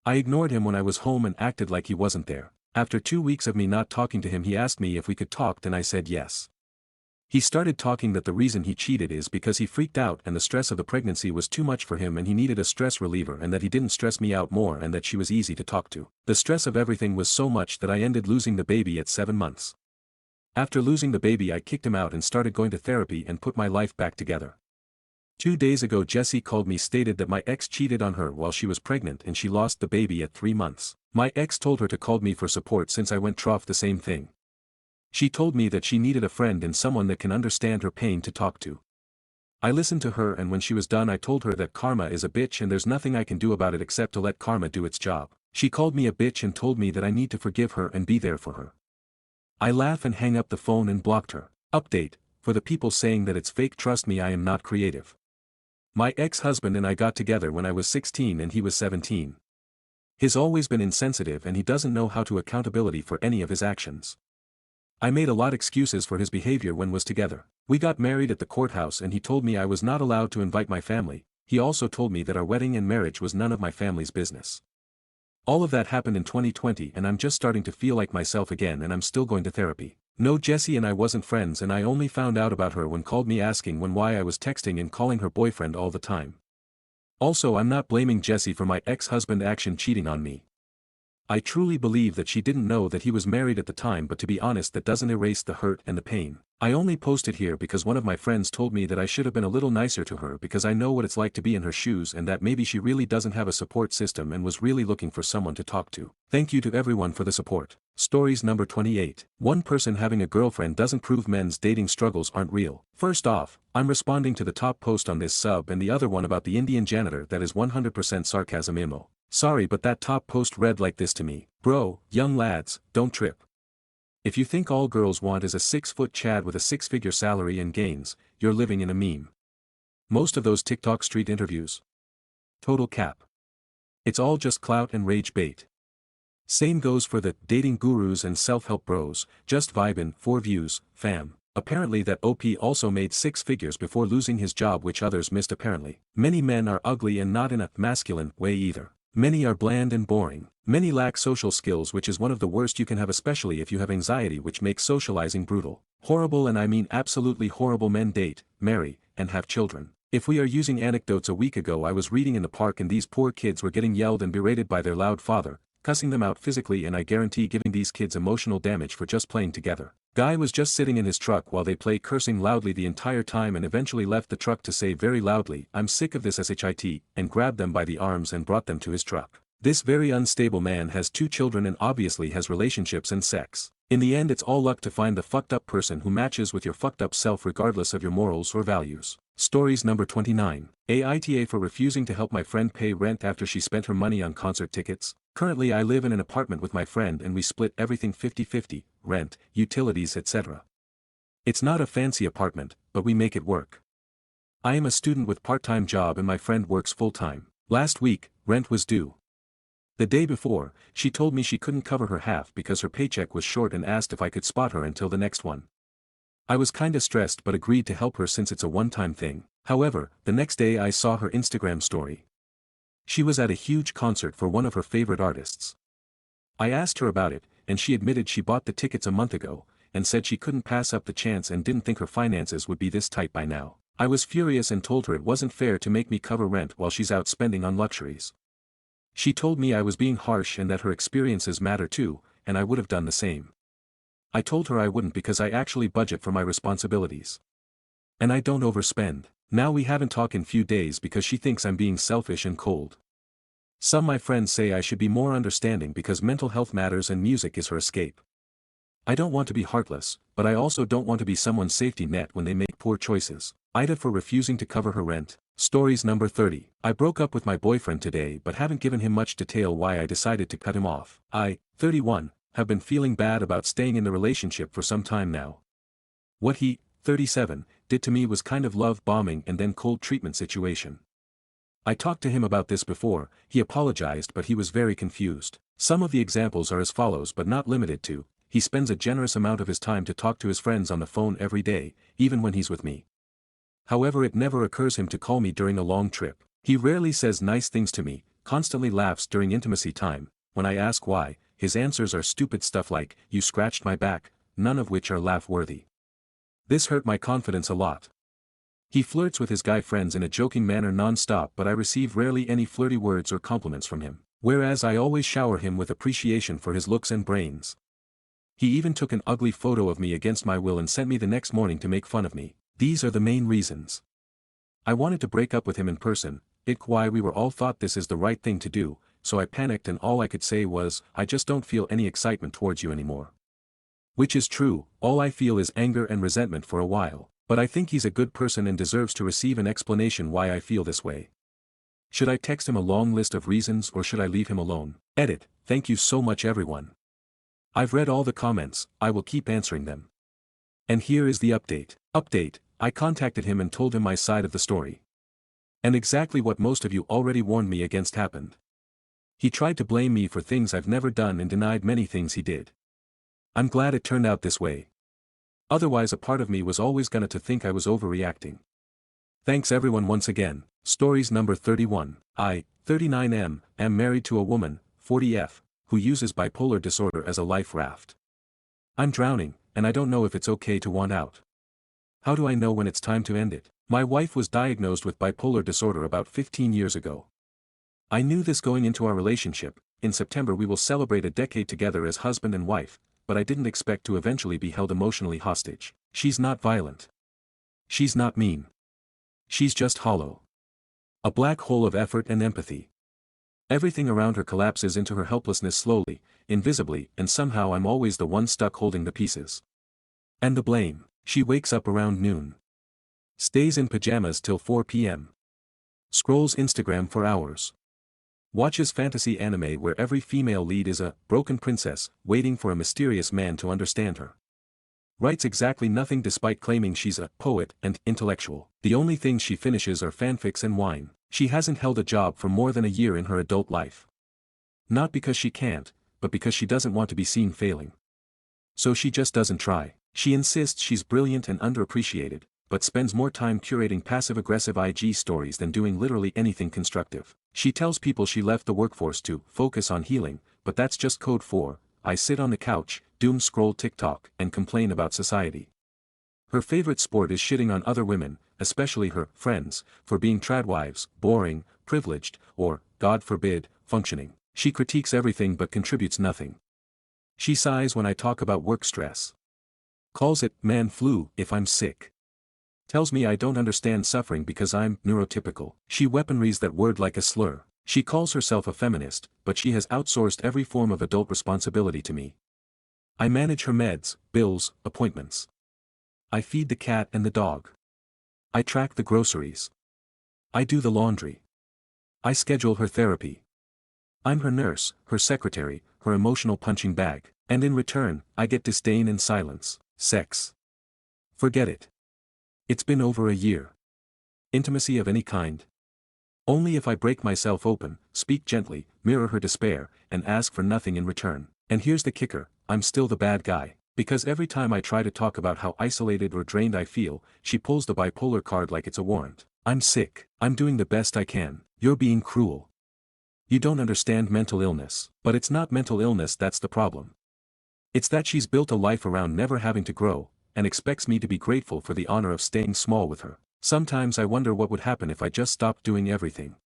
I ignored him when I was home and acted like he wasn't there. After 2 weeks of me not talking to him, he asked me if we could talk, and I said yes. He started talking that the reason he cheated is because he freaked out and the stress of the pregnancy was too much for him and he needed a stress reliever, and that he didn't stress me out more and that she was easy to talk to. The stress of everything was so much that I ended losing the baby at 7 months. After losing the baby, I kicked him out and started going to therapy and put my life back together. 2 days ago, Jessie called me, stated that my ex cheated on her while she was pregnant and she lost the baby at 3 months. My ex told her to call me for support since I went through the same thing. She told me that she needed a friend and someone that can understand her pain to talk to. I listened to her, and when she was done I told her that karma is a bitch and there's nothing I can do about it except to let karma do its job. She called me a bitch and told me that I need to forgive her and be there for her. I laugh and hang up the phone and blocked her. Update: for the people saying that it's fake, trust me, I am not creative. My ex-husband and I got together when I was 16 and he was 17. He's always been insensitive and he doesn't know how to accountability for any of his actions. I made a lot excuses for his behavior when was together. We got married at the courthouse and he told me I was not allowed to invite my family. He also told me that our wedding and marriage was none of my family's business. All of that happened in 2020 and I'm just starting to feel like myself again, and I'm still going to therapy. No, Jessie and I wasn't friends, and I only found out about her when called me asking why I was texting and calling her boyfriend all the time. Also, I'm not blaming Jessie for my ex-husband action cheating on me. I truly believe that she didn't know that he was married at the time, but to be honest, that doesn't erase the hurt and the pain. I only posted here because one of my friends told me that I should have been a little nicer to her because I know what it's like to be in her shoes, and that maybe she really doesn't have a support system and was really looking for someone to talk to. Thank you to everyone for the support. Stories number 28. One person having a girlfriend doesn't prove men's dating struggles aren't real. First off, I'm responding to the top post on this sub and the other one about the Indian janitor that is 100% sarcasm emo. Sorry, but that top post read like this to me. Bro, young lads, don't trip. If you think all girls want is a 6-foot Chad with a 6-figure salary and gains, you're living in a meme. Most of those TikTok street interviews. Total cap. It's all just clout and rage bait. Same goes for the dating gurus and self-help bros, just vibin' for views, fam. Apparently that OP also made 6 figures before losing his job, which others missed apparently. Many men are ugly and not in a masculine way either. Many are bland and boring. Many lack social skills, which is one of the worst you can have, especially if you have anxiety, which makes socializing brutal. Horrible, and I mean absolutely horrible. Men date, marry, and have children. If we are using anecdotes, a week ago I was reading in the park and these poor kids were getting yelled and berated by their loud father, cussing them out physically, and I guarantee giving these kids emotional damage for just playing together. Guy was just sitting in his truck while they play, cursing loudly the entire time, and eventually left the truck to say very loudly, "I'm sick of this shit," and grabbed them by the arms and brought them to his truck. This very unstable man has 2 children and obviously has relationships and sex. In the end, it's all luck to find the fucked up person who matches with your fucked up self regardless of your morals or values. Stories number 29. AITA for refusing to help my friend pay rent after she spent her money on concert tickets. Currently I live in an apartment with my friend and we split everything 50-50, rent, utilities, etc. It's not a fancy apartment, but we make it work. I am a student with part-time job and my friend works full-time. Last week, rent was due. The day before, she told me she couldn't cover her half because her paycheck was short and asked if I could spot her until the next one. I was kinda stressed but agreed to help her since it's a one-time thing. However, the next day I saw her Instagram story. She was at a huge concert for one of her favorite artists. I asked her about it, and she admitted she bought the tickets a month ago, and said she couldn't pass up the chance and didn't think her finances would be this tight by now. I was furious and told her it wasn't fair to make me cover rent while she's out spending on luxuries. She told me I was being harsh and that her experiences matter too, and I would have done the same. I told her I wouldn't because I actually budget for my responsibilities. And I don't overspend. Now we haven't talked in few days because she thinks I'm being selfish and cold. Some my friends say I should be more understanding because mental health matters and music is her escape. I don't want to be heartless, but I also don't want to be someone's safety net when they make poor choices. Aita for refusing to cover her rent. Stories number 30. I broke up with my boyfriend today but haven't given him much detail why I decided to cut him off. I, 31, have been feeling bad about staying in the relationship for some time now. What he, 37, did to me was kind of love bombing and then cold treatment situation. I talked to him about this before, he apologized but he was very confused. Some of the examples are as follows but not limited to: he spends a generous amount of his time to talk to his friends on the phone every day, even when he's with me. However, it never occurs him to call me during a long trip. He rarely says nice things to me, constantly laughs during intimacy time. When I ask why, his answers are stupid stuff like, "You scratched my back," none of which are laugh-worthy. This hurt my confidence a lot. He flirts with his guy friends in a joking manner non-stop but I receive rarely any flirty words or compliments from him, whereas I always shower him with appreciation for his looks and brains. He even took an ugly photo of me against my will and sent me the next morning to make fun of me. These are the main reasons. I wanted to break up with him in person, why we were all thought this is the right thing to do, so I panicked and all I could say was, "I just don't feel any excitement towards you anymore." Which is true, all I feel is anger and resentment for a while, but I think he's a good person and deserves to receive an explanation why I feel this way. Should I text him a long list of reasons or should I leave him alone? Edit, thank you so much everyone. I've read all the comments, I will keep answering them. And here is the update. I contacted him and told him my side of the story. And exactly what most of you already warned me against happened. He tried to blame me for things I've never done and denied many things he did. I'm glad it turned out this way. Otherwise a part of me was always gonna to think I was overreacting. Thanks everyone once again. Stories number 31. I, 39M, am married to a woman, 40F, who uses bipolar disorder as a life raft. I'm drowning, and I don't know if it's okay to want out. How do I know when it's time to end it? My wife was diagnosed with bipolar disorder about 15 years ago. I knew this going into our relationship. In September we will celebrate a decade together as husband and wife, but I didn't expect to eventually be held emotionally hostage. She's not violent. She's not mean. She's just hollow. A black hole of effort and empathy. Everything around her collapses into her helplessness slowly, invisibly, and somehow I'm always the one stuck holding the pieces. And the blame. She wakes up around noon. Stays in pajamas till 4 p.m. Scrolls Instagram for hours. Watches fantasy anime where every female lead is a broken princess, waiting for a mysterious man to understand her. Writes exactly nothing despite claiming she's a poet and intellectual. The only things she finishes are fanfics and wine. She hasn't held a job for more than a year in her adult life. Not because she can't, but because she doesn't want to be seen failing. So she just doesn't try. She insists she's brilliant and underappreciated, but spends more time curating passive-aggressive IG stories than doing literally anything constructive. She tells people she left the workforce to focus on healing, but that's just code for, I sit on the couch, doom scroll TikTok, and complain about society. Her favorite sport is shitting on other women, especially her friends, for being tradwives, boring, privileged, or, God forbid, functioning. She critiques everything but contributes nothing. She sighs when I talk about work stress. Calls it man flu if I'm sick. Tells me I don't understand suffering because I'm neurotypical. She weaponries that word like a slur. She calls herself a feminist, but she has outsourced every form of adult responsibility to me. I manage her meds, bills, appointments. I feed the cat and the dog. I track the groceries. I do the laundry. I schedule her therapy. I'm her nurse, her secretary, her emotional punching bag, and in return, I get disdain and silence. Sex. Forget it. It's been over a year. Intimacy of any kind? Only if I break myself open, speak gently, mirror her despair, and ask for nothing in return. And here's the kicker, I'm still the bad guy. Because every time I try to talk about how isolated or drained I feel, she pulls the bipolar card like it's a warrant. I'm sick. I'm doing the best I can. You're being cruel. You don't understand mental illness. But it's not mental illness that's the problem. It's that she's built a life around never having to grow, and expects me to be grateful for the honor of staying small with her. Sometimes I wonder what would happen if I just stopped doing everything.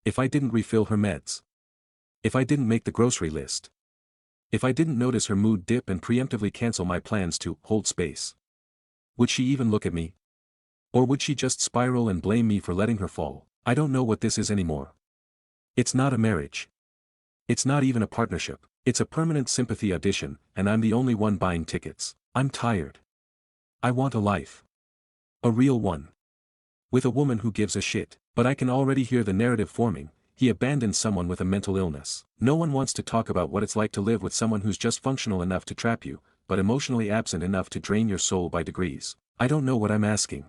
If I didn't refill her meds. If I didn't make the grocery list. If I didn't notice her mood dip and preemptively cancel my plans to hold space. Would she even look at me? Or would she just spiral and blame me for letting her fall? I don't know what this is anymore. It's not a marriage. It's not even a partnership. It's a permanent sympathy audition, and I'm the only one buying tickets. I'm tired. I want a life. A real one. With a woman who gives a shit. But I can already hear the narrative forming. He abandoned someone with a mental illness. No one wants to talk about what it's like to live with someone who's just functional enough to trap you, but emotionally absent enough to drain your soul by degrees. I don't know what I'm asking.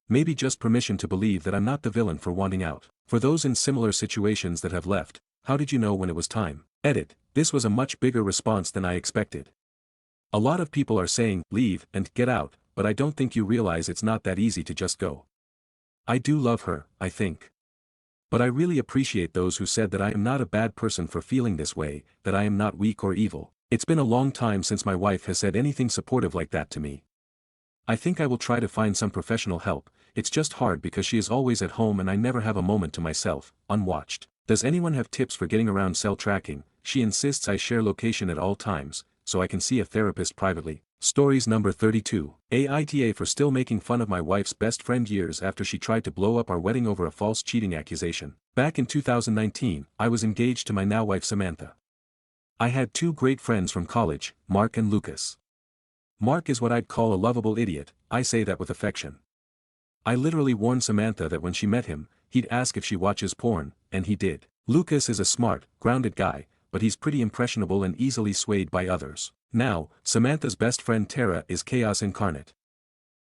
Maybe just permission to believe that I'm not the villain for wanting out. For those in similar situations that have left, how did you know when it was time? Edit. This was a much bigger response than I expected. A lot of people are saying, leave and get out, but I don't think you realize it's not that easy to just go. I do love her, I think. But I really appreciate those who said that I am not a bad person for feeling this way, that I am not weak or evil. It's been a long time since my wife has said anything supportive like that to me. I think I will try to find some professional help. It's just hard because she is always at home and I never have a moment to myself, unwatched. Does anyone have tips for getting around cell tracking? She insists I share location at all times, so I can see a therapist privately. Stories number 32. Aita for still making fun of my wife's best friend years after she tried to blow up our wedding over a false cheating accusation. Back in 2019, I was engaged to my now wife Samantha. I had two great friends from college, Mark and Lucas. Mark is what I'd call a lovable idiot, I say that with affection. I literally warned Samantha that when she met him, he'd ask if she watches porn, and he did. Lucas is a smart, grounded guy, but he's pretty impressionable and easily swayed by others. Now, Samantha's best friend Tara is chaos incarnate.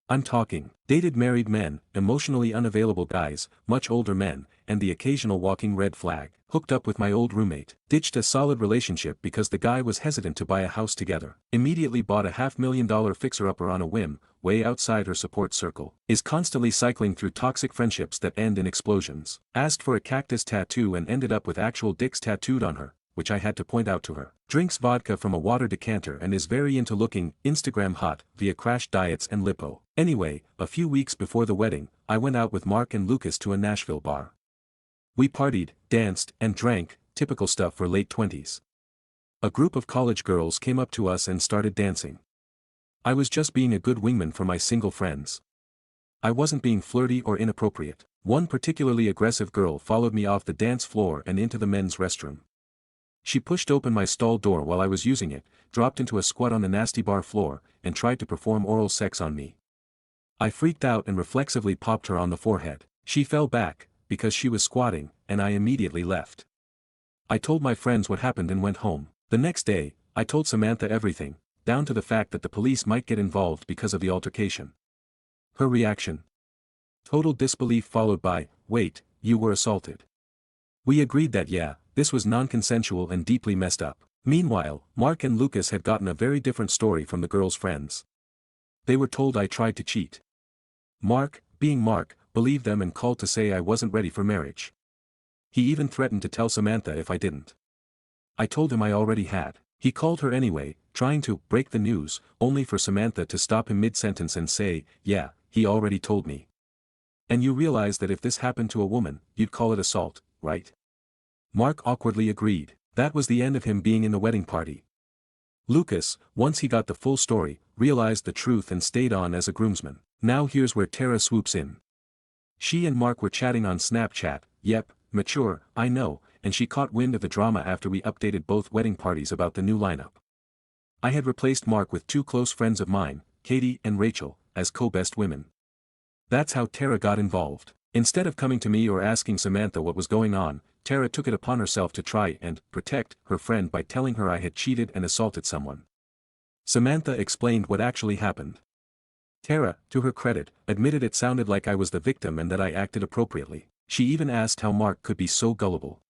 I'm talking dated married men, emotionally unavailable guys, much older men, and the occasional walking red flag. Hooked up with my old roommate. Ditched a solid relationship because the guy was hesitant to buy a house together. Immediately bought a $500,000 fixer-upper on a whim, way outside her support circle. Is constantly cycling through toxic friendships that end in explosions. Asked for a cactus tattoo and ended up with actual dicks tattooed on her, which I had to point out to her. Drinks vodka from a water decanter and is very into looking Instagram hot via crash diets and lipo. Anyway, a few weeks before the wedding, I went out with Mark and Lucas to a Nashville bar. We partied, danced, and drank, typical stuff for late 20s. A group of college girls came up to us and started dancing. I was just being a good wingman for my single friends. I wasn't being flirty or inappropriate. One particularly aggressive girl followed me off the dance floor and into the men's restroom. She pushed open my stall door while I was using it, dropped into a squat on the nasty bar floor, and tried to perform oral sex on me. I freaked out and reflexively popped her on the forehead. She fell back, because she was squatting, and I immediately left. I told my friends what happened and went home. The next day, I told Samantha everything, down to the fact that the police might get involved because of the altercation. Her reaction? Total disbelief followed by, wait, you were assaulted. We agreed that yeah, this was non-consensual and deeply messed up. Meanwhile, Mark and Lucas had gotten a very different story from the girls' friends. They were told I tried to cheat. Mark, being Mark, believed them and called to say I wasn't ready for marriage. He even threatened to tell Samantha if I didn't. I told him I already had. He called her anyway, trying to break the news, only for Samantha to stop him mid-sentence and say, yeah, he already told me. And you realize that if this happened to a woman, you'd call it assault, right? Mark awkwardly agreed. That was the end of him being in the wedding party. Lucas, once he got the full story, realized the truth and stayed on as a groomsman. Now here's where Tara swoops in. She and Mark were chatting on Snapchat, yep, mature, I know, and she caught wind of the drama after we updated both wedding parties about the new lineup. I had replaced Mark with two close friends of mine, Katie and Rachel, as co-best women. That's how Tara got involved. Instead of coming to me or asking Samantha what was going on, Tara took it upon herself to try and protect her friend by telling her I had cheated and assaulted someone. Samantha explained what actually happened. Tara, to her credit, admitted it sounded like I was the victim and that I acted appropriately. She even asked how Mark could be so gullible.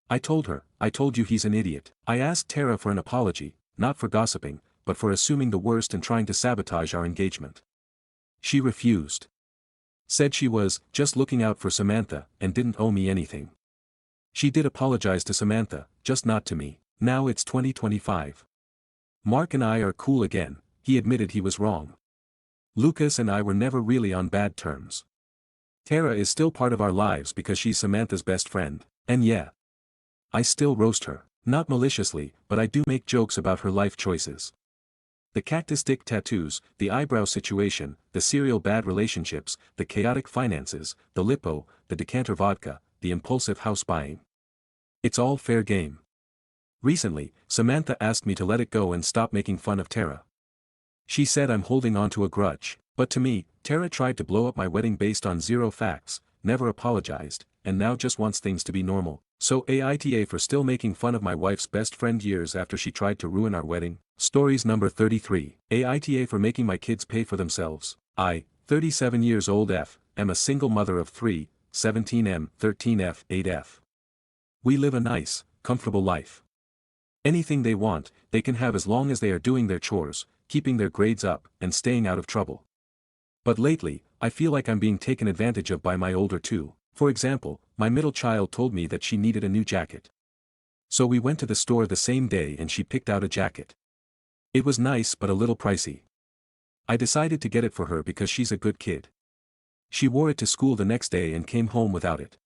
I told her, I told you he's an idiot. I asked Tara for an apology, not for gossiping, but for assuming the worst and trying to sabotage our engagement. She refused. Said she was just looking out for Samantha and didn't owe me anything. She did apologize to Samantha, just not to me. Now it's 2025. Mark and I are cool again, he admitted he was wrong. Lucas and I were never really on bad terms. Tara is still part of our lives because she's Samantha's best friend, and yeah. I still roast her, not maliciously, but I do make jokes about her life choices. The cactus stick tattoos, the eyebrow situation, the serial bad relationships, the chaotic finances, the lipo, the decanter vodka, the impulsive house buying. It's all fair game. Recently, Samantha asked me to let it go and stop making fun of Tara. She said I'm holding on to a grudge, but to me, Tara tried to blow up my wedding based on zero facts, never apologized, and now just wants things to be normal. So Aita for still making fun of my wife's best friend years after she tried to ruin our wedding. Stories number 33. Aita for making my kids pay for themselves. I, 37 years old am a single mother of 3, 17 13 8 We live a nice, comfortable life. Anything they want, they can have as long as they are doing their chores, keeping their grades up, and staying out of trouble. But lately, I feel like I'm being taken advantage of by my older two. For example, my middle child told me that she needed a new jacket. So we went to the store the same day and she picked out a jacket. It was nice but a little pricey. I decided to get it for her because she's a good kid. She wore it to school the next day and came home without it.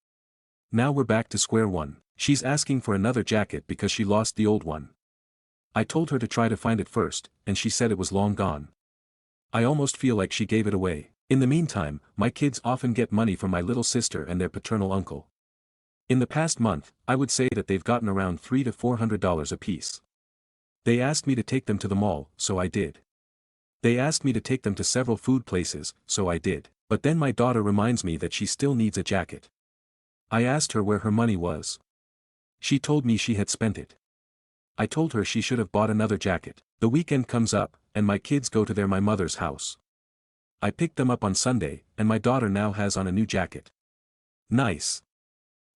Now we're back to square one. She's asking for another jacket because she lost the old one. I told her to try to find it first, and she said it was long gone. I almost feel like she gave it away. In the meantime, my kids often get money from my little sister and their paternal uncle. In the past month, I would say that they've gotten around $300 to $400 apiece. They asked me to take them to the mall, so I did. They asked me to take them to several food places, so I did. But then my daughter reminds me that she still needs a jacket. I asked her where her money was. She told me she had spent it. I told her she should have bought another jacket. The weekend comes up, and my kids go to my mother's house. I picked them up on Sunday, and my daughter now has on a new jacket. Nice.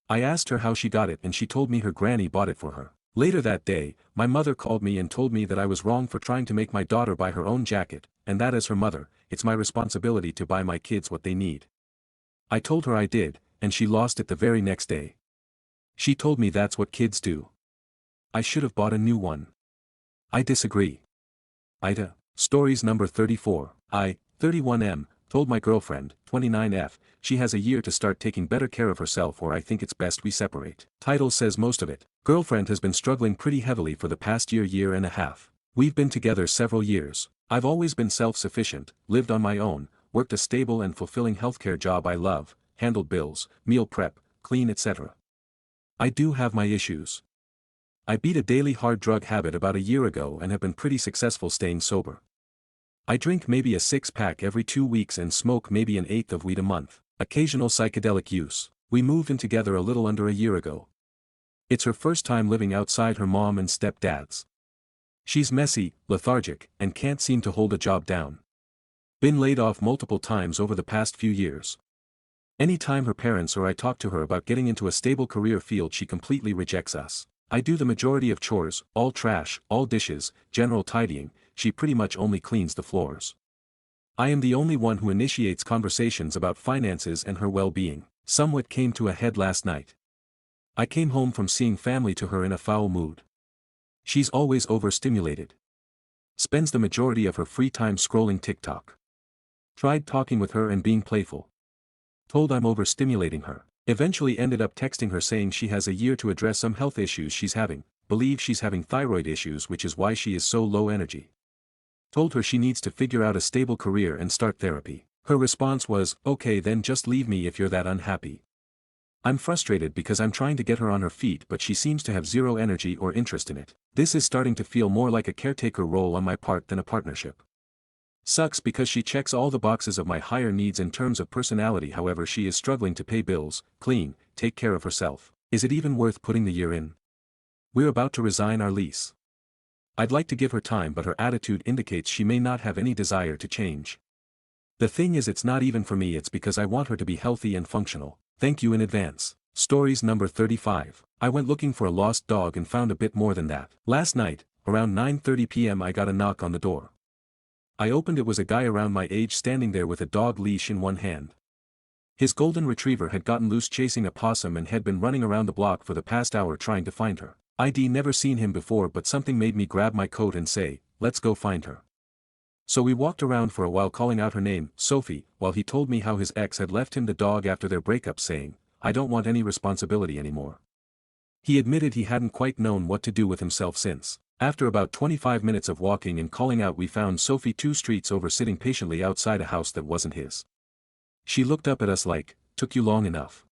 I asked her how she got it and she told me her granny bought it for her. Later that day, my mother called me and told me that I was wrong for trying to make my daughter buy her own jacket, and that as her mother, it's my responsibility to buy my kids what they need. I told her I did, and she lost it the very next day. She told me that's what kids do. I should have bought a new one. I disagree. Aita. Stories number 34. I, 31 told my girlfriend, 29 she has a year to start taking better care of herself or I think it's best we separate. Title says most of it. Girlfriend has been struggling pretty heavily for the past year and a half. We've been together several years. I've always been self-sufficient, lived on my own, worked a stable and fulfilling healthcare job I love, handled bills, meal prep, clean etc. I do have my issues. I beat a daily hard drug habit about a year ago and have been pretty successful staying sober. I drink maybe a 6-pack every 2 weeks and smoke maybe an eighth of weed a month. Occasional psychedelic use. We moved in together a little under a year ago. It's her first time living outside her mom and stepdad's. She's messy, lethargic, and can't seem to hold a job down. Been laid off multiple times over the past few years. Anytime her parents or I talk to her about getting into a stable career field she completely rejects us. I do the majority of chores, all trash, all dishes, general tidying, she pretty much only cleans the floors. I am the only one who initiates conversations about finances and her well-being. Somewhat came to a head last night. I came home from seeing family to her in a foul mood. She's always overstimulated. Spends the majority of her free time scrolling TikTok. Tried talking with her and being playful. Told I'm overstimulating her. Eventually ended up texting her saying she has a year to address some health issues she's having, believes she's having thyroid issues which is why she is so low energy. Told her she needs to figure out a stable career and start therapy. Her response was, okay then just leave me if you're that unhappy. I'm frustrated because I'm trying to get her on her feet but she seems to have zero energy or interest in it. This is starting to feel more like a caretaker role on my part than a partnership. Sucks because she checks all the boxes of my higher needs in terms of personality however she is struggling to pay bills, clean, take care of herself. Is it even worth putting the year in? We're about to resign our lease. I'd like to give her time but her attitude indicates she may not have any desire to change. The thing is it's not even for me it's because I want her to be healthy and functional. Thank you in advance. Stories number 35. I went looking for a lost dog and found a bit more than that. Last night, around 9:30 p.m. I got a knock on the door. I opened it was a guy around my age standing there with a dog leash in one hand. His golden retriever had gotten loose chasing a possum and had been running around the block for the past hour trying to find her. I'd never seen him before, but something made me grab my coat and say, "Let's go find her." So we walked around for a while calling out her name, Sophie, while he told me how his ex had left him the dog after their breakup, saying, "I don't want any responsibility anymore." He admitted he hadn't quite known what to do with himself since. After about 25 minutes of walking and calling out, we found Sophie 2 streets over sitting patiently outside a house that wasn't his. She looked up at us like, "Took you long enough?"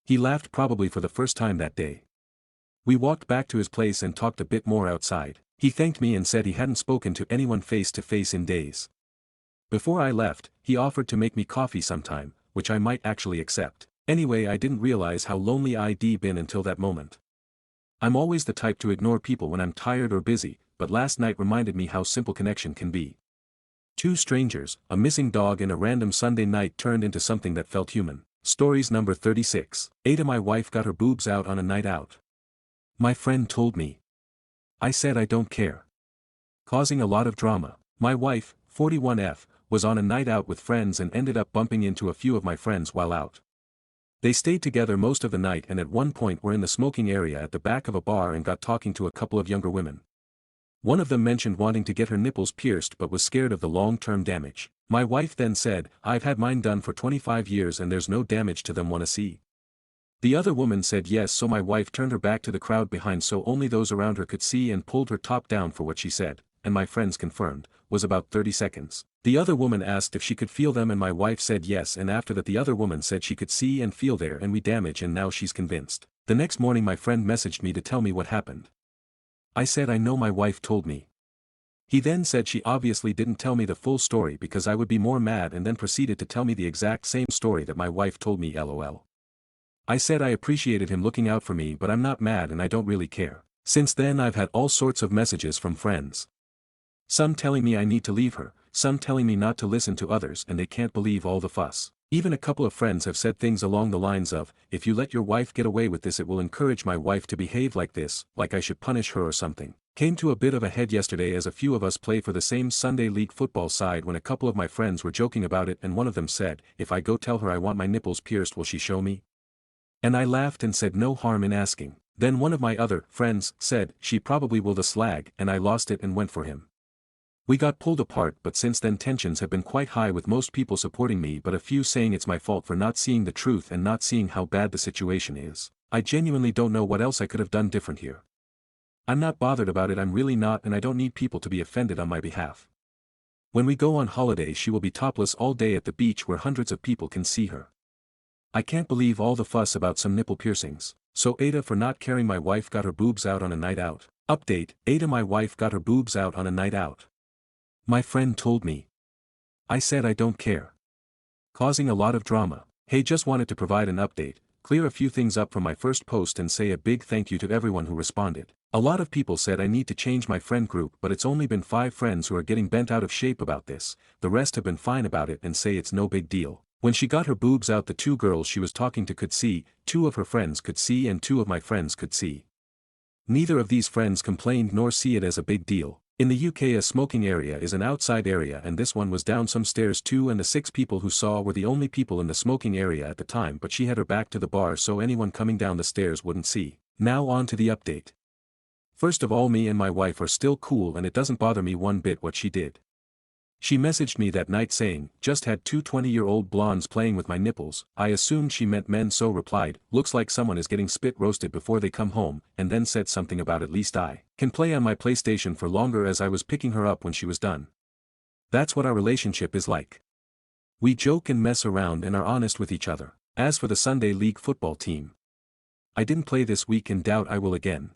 He laughed, probably for the first time that day. We walked back to his place and talked a bit more outside. He thanked me and said he hadn't spoken to anyone face to face in days. Before I left, he offered to make me coffee sometime, which I might actually accept. Anyway, I didn't realize how lonely I'd been until that moment. I'm always the type to ignore people when I'm tired or busy, but last night reminded me how simple connection can be. 2 strangers, a missing dog, and a random Sunday night turned into something that felt human. Stories number 36. Aita, my wife, got her boobs out on a night out. My friend told me. I said I don't care. Causing a lot of drama. My wife, 41F, was on a night out with friends and ended up bumping into a few of my friends while out. They stayed together most of the night and at one point were in the smoking area at the back of a bar and got talking to a couple of younger women. One of them mentioned wanting to get her nipples pierced but was scared of the long-term damage. My wife then said, "I've had mine done for 25 years and there's no damage to them, wanna see?" The other woman said yes, so my wife turned her back to the crowd behind so only those around her could see and pulled her top down for what she said, and my friends confirmed, was about 30 seconds. The other woman asked if she could feel them and my wife said yes, and after that the other woman said she could see and feel there and we damage, and now she's convinced. The next morning my friend messaged me to tell me what happened. I said I know, my wife told me. He then said she obviously didn't tell me the full story because I would be more mad, and then proceeded to tell me the exact same story that my wife told me, lol. I said I appreciated him looking out for me, but I'm not mad and I don't really care. Since then I've had all sorts of messages from friends. Some telling me I need to leave her, some telling me not to listen to others and they can't believe all the fuss. Even a couple of friends have said things along the lines of, "If you let your wife get away with this, it will encourage my wife to behave like this, like I should punish her or something." Came to a bit of a head yesterday as a few of us play for the same Sunday league football side when a couple of my friends were joking about it and one of them said, "If I go tell her I want my nipples pierced, will she show me?" And I laughed and said no harm in asking. Then one of my other friends said, "She probably will, the slag," and I lost it and went for him. We got pulled apart, but since then tensions have been quite high, with most people supporting me but a few saying it's my fault for not seeing the truth and not seeing how bad the situation is. I genuinely don't know what else I could have done different here. I'm not bothered about it, I'm really not, and I don't need people to be offended on my behalf. When we go on holiday she will be topless all day at the beach where hundreds of people can see her. I can't believe all the fuss about some nipple piercings. So Aita for not caring, my wife got her boobs out on a night out. Update, Aita, my wife got her boobs out on a night out. My friend told me. I said I don't care. Causing a lot of drama. Hey, just wanted to provide an update, clear a few things up from my first post and say a big thank you to everyone who responded. A lot of people said I need to change my friend group, but it's only been 5 friends who are getting bent out of shape about this. The rest have been fine about it and say it's no big deal. When she got her boobs out, the 2 girls she was talking to could see, 2 of her friends could see, and 2 of my friends could see. Neither of these friends complained nor see it as a big deal. In the UK a smoking area is an outside area and this one was down some stairs too, and the 6 people who saw were the only people in the smoking area at the time, but she had her back to the bar so anyone coming down the stairs wouldn't see. Now on to the update. First of all, me and my wife are still cool and it doesn't bother me one bit what she did. She messaged me that night saying, "Just had 2 20-year-old blondes playing with my nipples." I assumed she meant men, so replied, "Looks like someone is getting spit roasted before they come home," and then said something about at least I can play on my PlayStation for longer as I was picking her up when she was done. That's what our relationship is like. We joke and mess around and are honest with each other. As for the Sunday League football team, I didn't play this week and doubt I will again.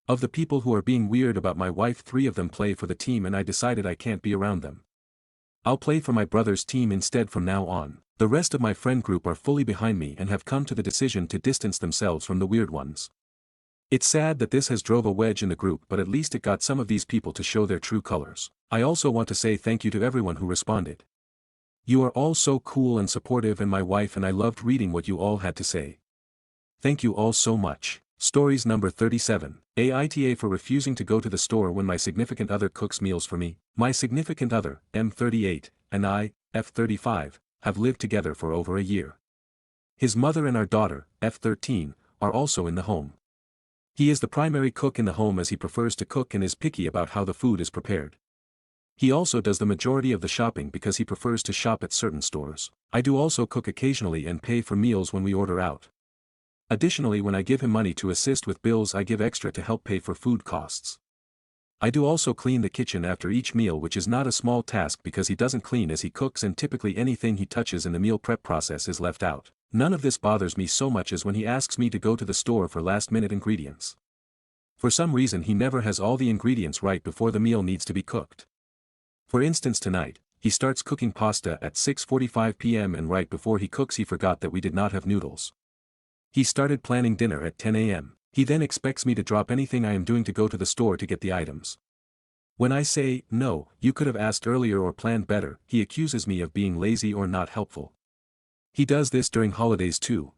Of the people who are being weird about my wife, 3 of them play for the team and I decided I can't be around them. I'll play for my brother's team instead from now on. The rest of my friend group are fully behind me and have come to the decision to distance themselves from the weird ones. It's sad that this has drove a wedge in the group, but at least it got some of these people to show their true colors. I also want to say thank you to everyone who responded. You are all so cool and supportive, and my wife and I loved reading what you all had to say. Thank you all so much. Stories number 37. Aita for refusing to go to the store when my significant other cooks meals for me. My significant other, M38, and I, F35, have lived together for over a year. His mother and our daughter, F13, are also in the home. He is the primary cook in the home as he prefers to cook and is picky about how the food is prepared. He also does the majority of the shopping because he prefers to shop at certain stores. I do also cook occasionally and pay for meals when we order out. Additionally, when I give him money to assist with bills, I give extra to help pay for food costs. I do also clean the kitchen after each meal, which is not a small task because he doesn't clean as he cooks and typically anything he touches in the meal prep process is left out. None of this bothers me so much as when he asks me to go to the store for last-minute ingredients. For some reason he never has all the ingredients right before the meal needs to be cooked. For instance, tonight, he starts cooking pasta at 6:45 p.m. and right before he cooks he forgot that we did not have noodles. He started planning dinner at 10 a.m. He then expects me to drop anything I am doing to go to the store to get the items. When I say, no, you could have asked earlier or planned better, he accuses me of being lazy or not helpful. He does this during holidays too.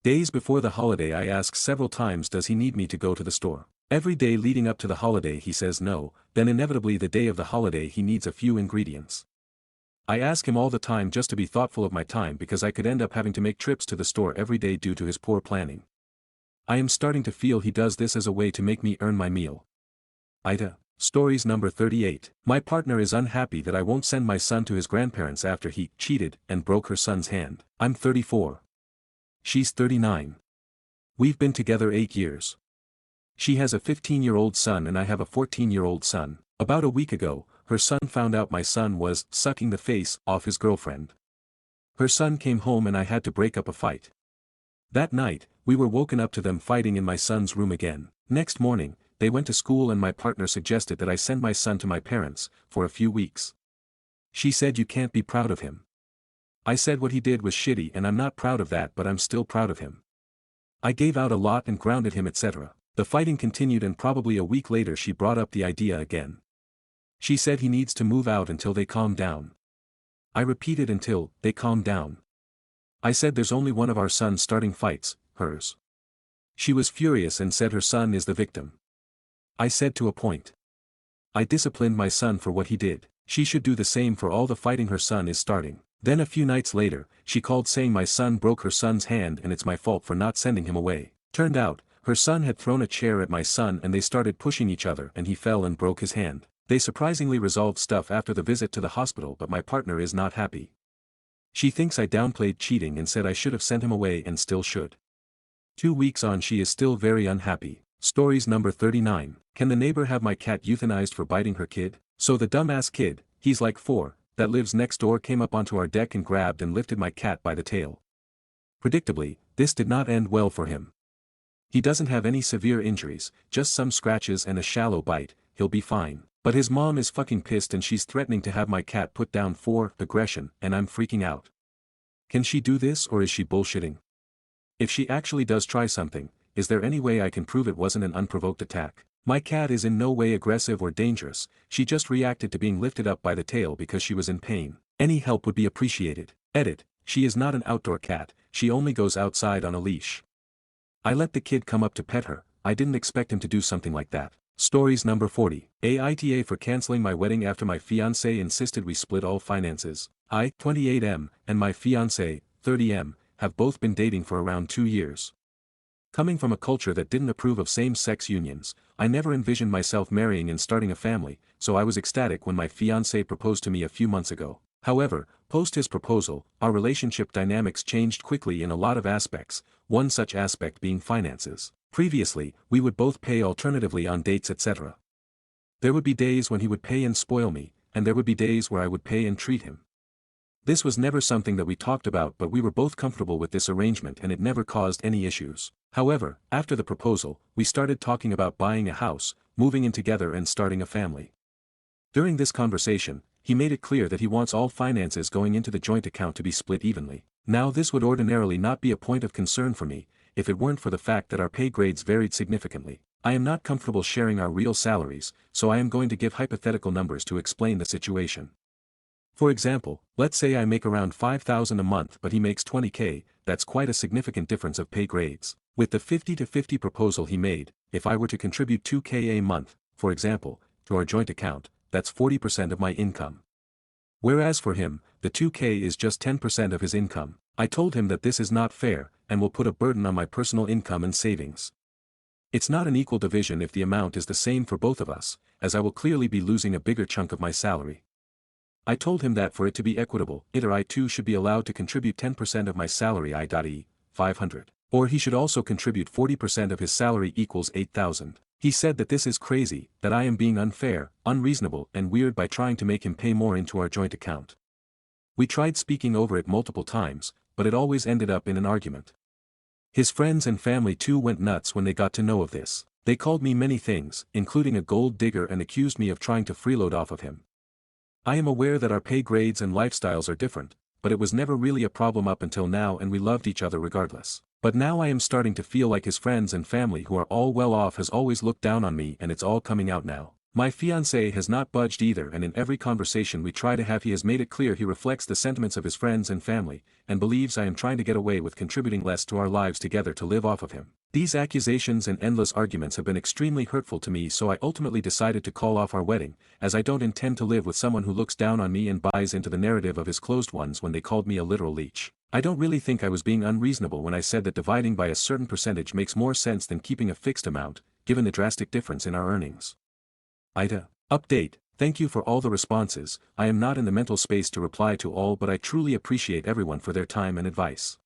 Days before the holiday I ask several times does he need me to go to the store. Every day leading up to the holiday he says no, then inevitably the day of the holiday he needs a few ingredients. I ask him all the time just to be thoughtful of my time because I could end up having to make trips to the store every day due to his poor planning. I am starting to feel he does this as a way to make me earn my meal. Aita. Stories number 38. My partner is unhappy that I won't send my son to his grandparents after he cheated and broke her son's hand. I'm 34. She's 39. We've been together 8 years. She has a 15-year-old son and I have a 14-year-old son. About a week ago, her son found out my son was sucking the face off his girlfriend. Her son came home and I had to break up a fight. That night, we were woken up to them fighting in my son's room again. Next morning, they went to school and my partner suggested that I send my son to my parents, for a few weeks. She said you can't be proud of him. I said what he did was shitty and I'm not proud of that but I'm still proud of him. I gave out a lot and grounded him etc. The fighting continued and probably a week later she brought up the idea again. She said he needs to move out until they calm down. I repeated until they calm down. I said there's only one of our sons starting fights, hers. She was furious and said her son is the victim. I said to a point. I disciplined my son for what he did. She should do the same for all the fighting her son is starting. Then a few nights later, she called saying my son broke her son's hand and it's my fault for not sending him away. Turned out, her son had thrown a chair at my son and they started pushing each other and he fell and broke his hand. They surprisingly resolved stuff after the visit to the hospital but my partner is not happy. She thinks I downplayed cheating and said I should have sent him away and still should. 2 weeks on she is still very unhappy. Stories number 39. Can the neighbor have my cat euthanized for biting her kid? So the dumbass kid, he's like 4, that lives next door came up onto our deck and grabbed and lifted my cat by the tail. Predictably, this did not end well for him. He doesn't have any severe injuries, just some scratches and a shallow bite, he'll be fine. But his mom is fucking pissed and she's threatening to have my cat put down for aggression and I'm freaking out. Can she do this or is she bullshitting? If she actually does try something, is there any way I can prove it wasn't an unprovoked attack? My cat is in no way aggressive or dangerous, she just reacted to being lifted up by the tail because she was in pain. Any help would be appreciated. Edit. She is not an outdoor cat, she only goes outside on a leash. I let the kid come up to pet her, I didn't expect him to do something like that. Stories number 40. Aita for cancelling my wedding after my fiancé insisted we split all finances. I, 28M, and my fiancé, 30M, have both been dating for around 2 years. Coming from a culture that didn't approve of same-sex unions, I never envisioned myself marrying and starting a family, so I was ecstatic when my fiancé proposed to me a few months ago. However, post his proposal, our relationship dynamics changed quickly in a lot of aspects, one such aspect being finances. Previously, we would both pay alternatively on dates etc. There would be days when he would pay and spoil me, and there would be days where I would pay and treat him. This was never something that we talked about but we were both comfortable with this arrangement and it never caused any issues. However, after the proposal, we started talking about buying a house, moving in together and starting a family. During this conversation, he made it clear that he wants all finances going into the joint account to be split evenly. Now this would ordinarily not be a point of concern for me, if it weren't for the fact that our pay grades varied significantly. I am not comfortable sharing our real salaries, so I am going to give hypothetical numbers to explain the situation. For example, let's say I make around $5,000 a month but he makes $20,000, that's quite a significant difference of pay grades. With the 50-50 proposal he made, if I were to contribute $2,000 a month, for example, to our joint account, that's 40% of my income. Whereas for him, the $2,000 is just 10% of his income. I told him that this is not fair, and will put a burden on my personal income and savings. It's not an equal division if the amount is the same for both of us, as I will clearly be losing a bigger chunk of my salary. I told him that for it to be equitable, either I too should be allowed to contribute 10% of my salary I.e. 500. Or he should also contribute 40% of his salary equals 8,000. He said that this is crazy, that I am being unfair, unreasonable and weird by trying to make him pay more into our joint account. We tried speaking over it multiple times, but it always ended up in an argument. His friends and family too went nuts when they got to know of this. They called me many things, including a gold digger, and accused me of trying to freeload off of him. I am aware that our pay grades and lifestyles are different, but it was never really a problem up until now, and we loved each other regardless. But now I am starting to feel like his friends and family, who are all well off, has always looked down on me, and it's all coming out now. My fiancé has not budged either, and in every conversation we try to have he has made it clear he reflects the sentiments of his friends and family, and believes I am trying to get away with contributing less to our lives together to live off of him. These accusations and endless arguments have been extremely hurtful to me, so I ultimately decided to call off our wedding, as I don't intend to live with someone who looks down on me and buys into the narrative of his closed ones when they called me a literal leech. I don't really think I was being unreasonable when I said that dividing by a certain percentage makes more sense than keeping a fixed amount, given the drastic difference in our earnings. Aita. Update. Thank you for all the responses. I am not in the mental space to reply to all, but I truly appreciate everyone for their time and advice.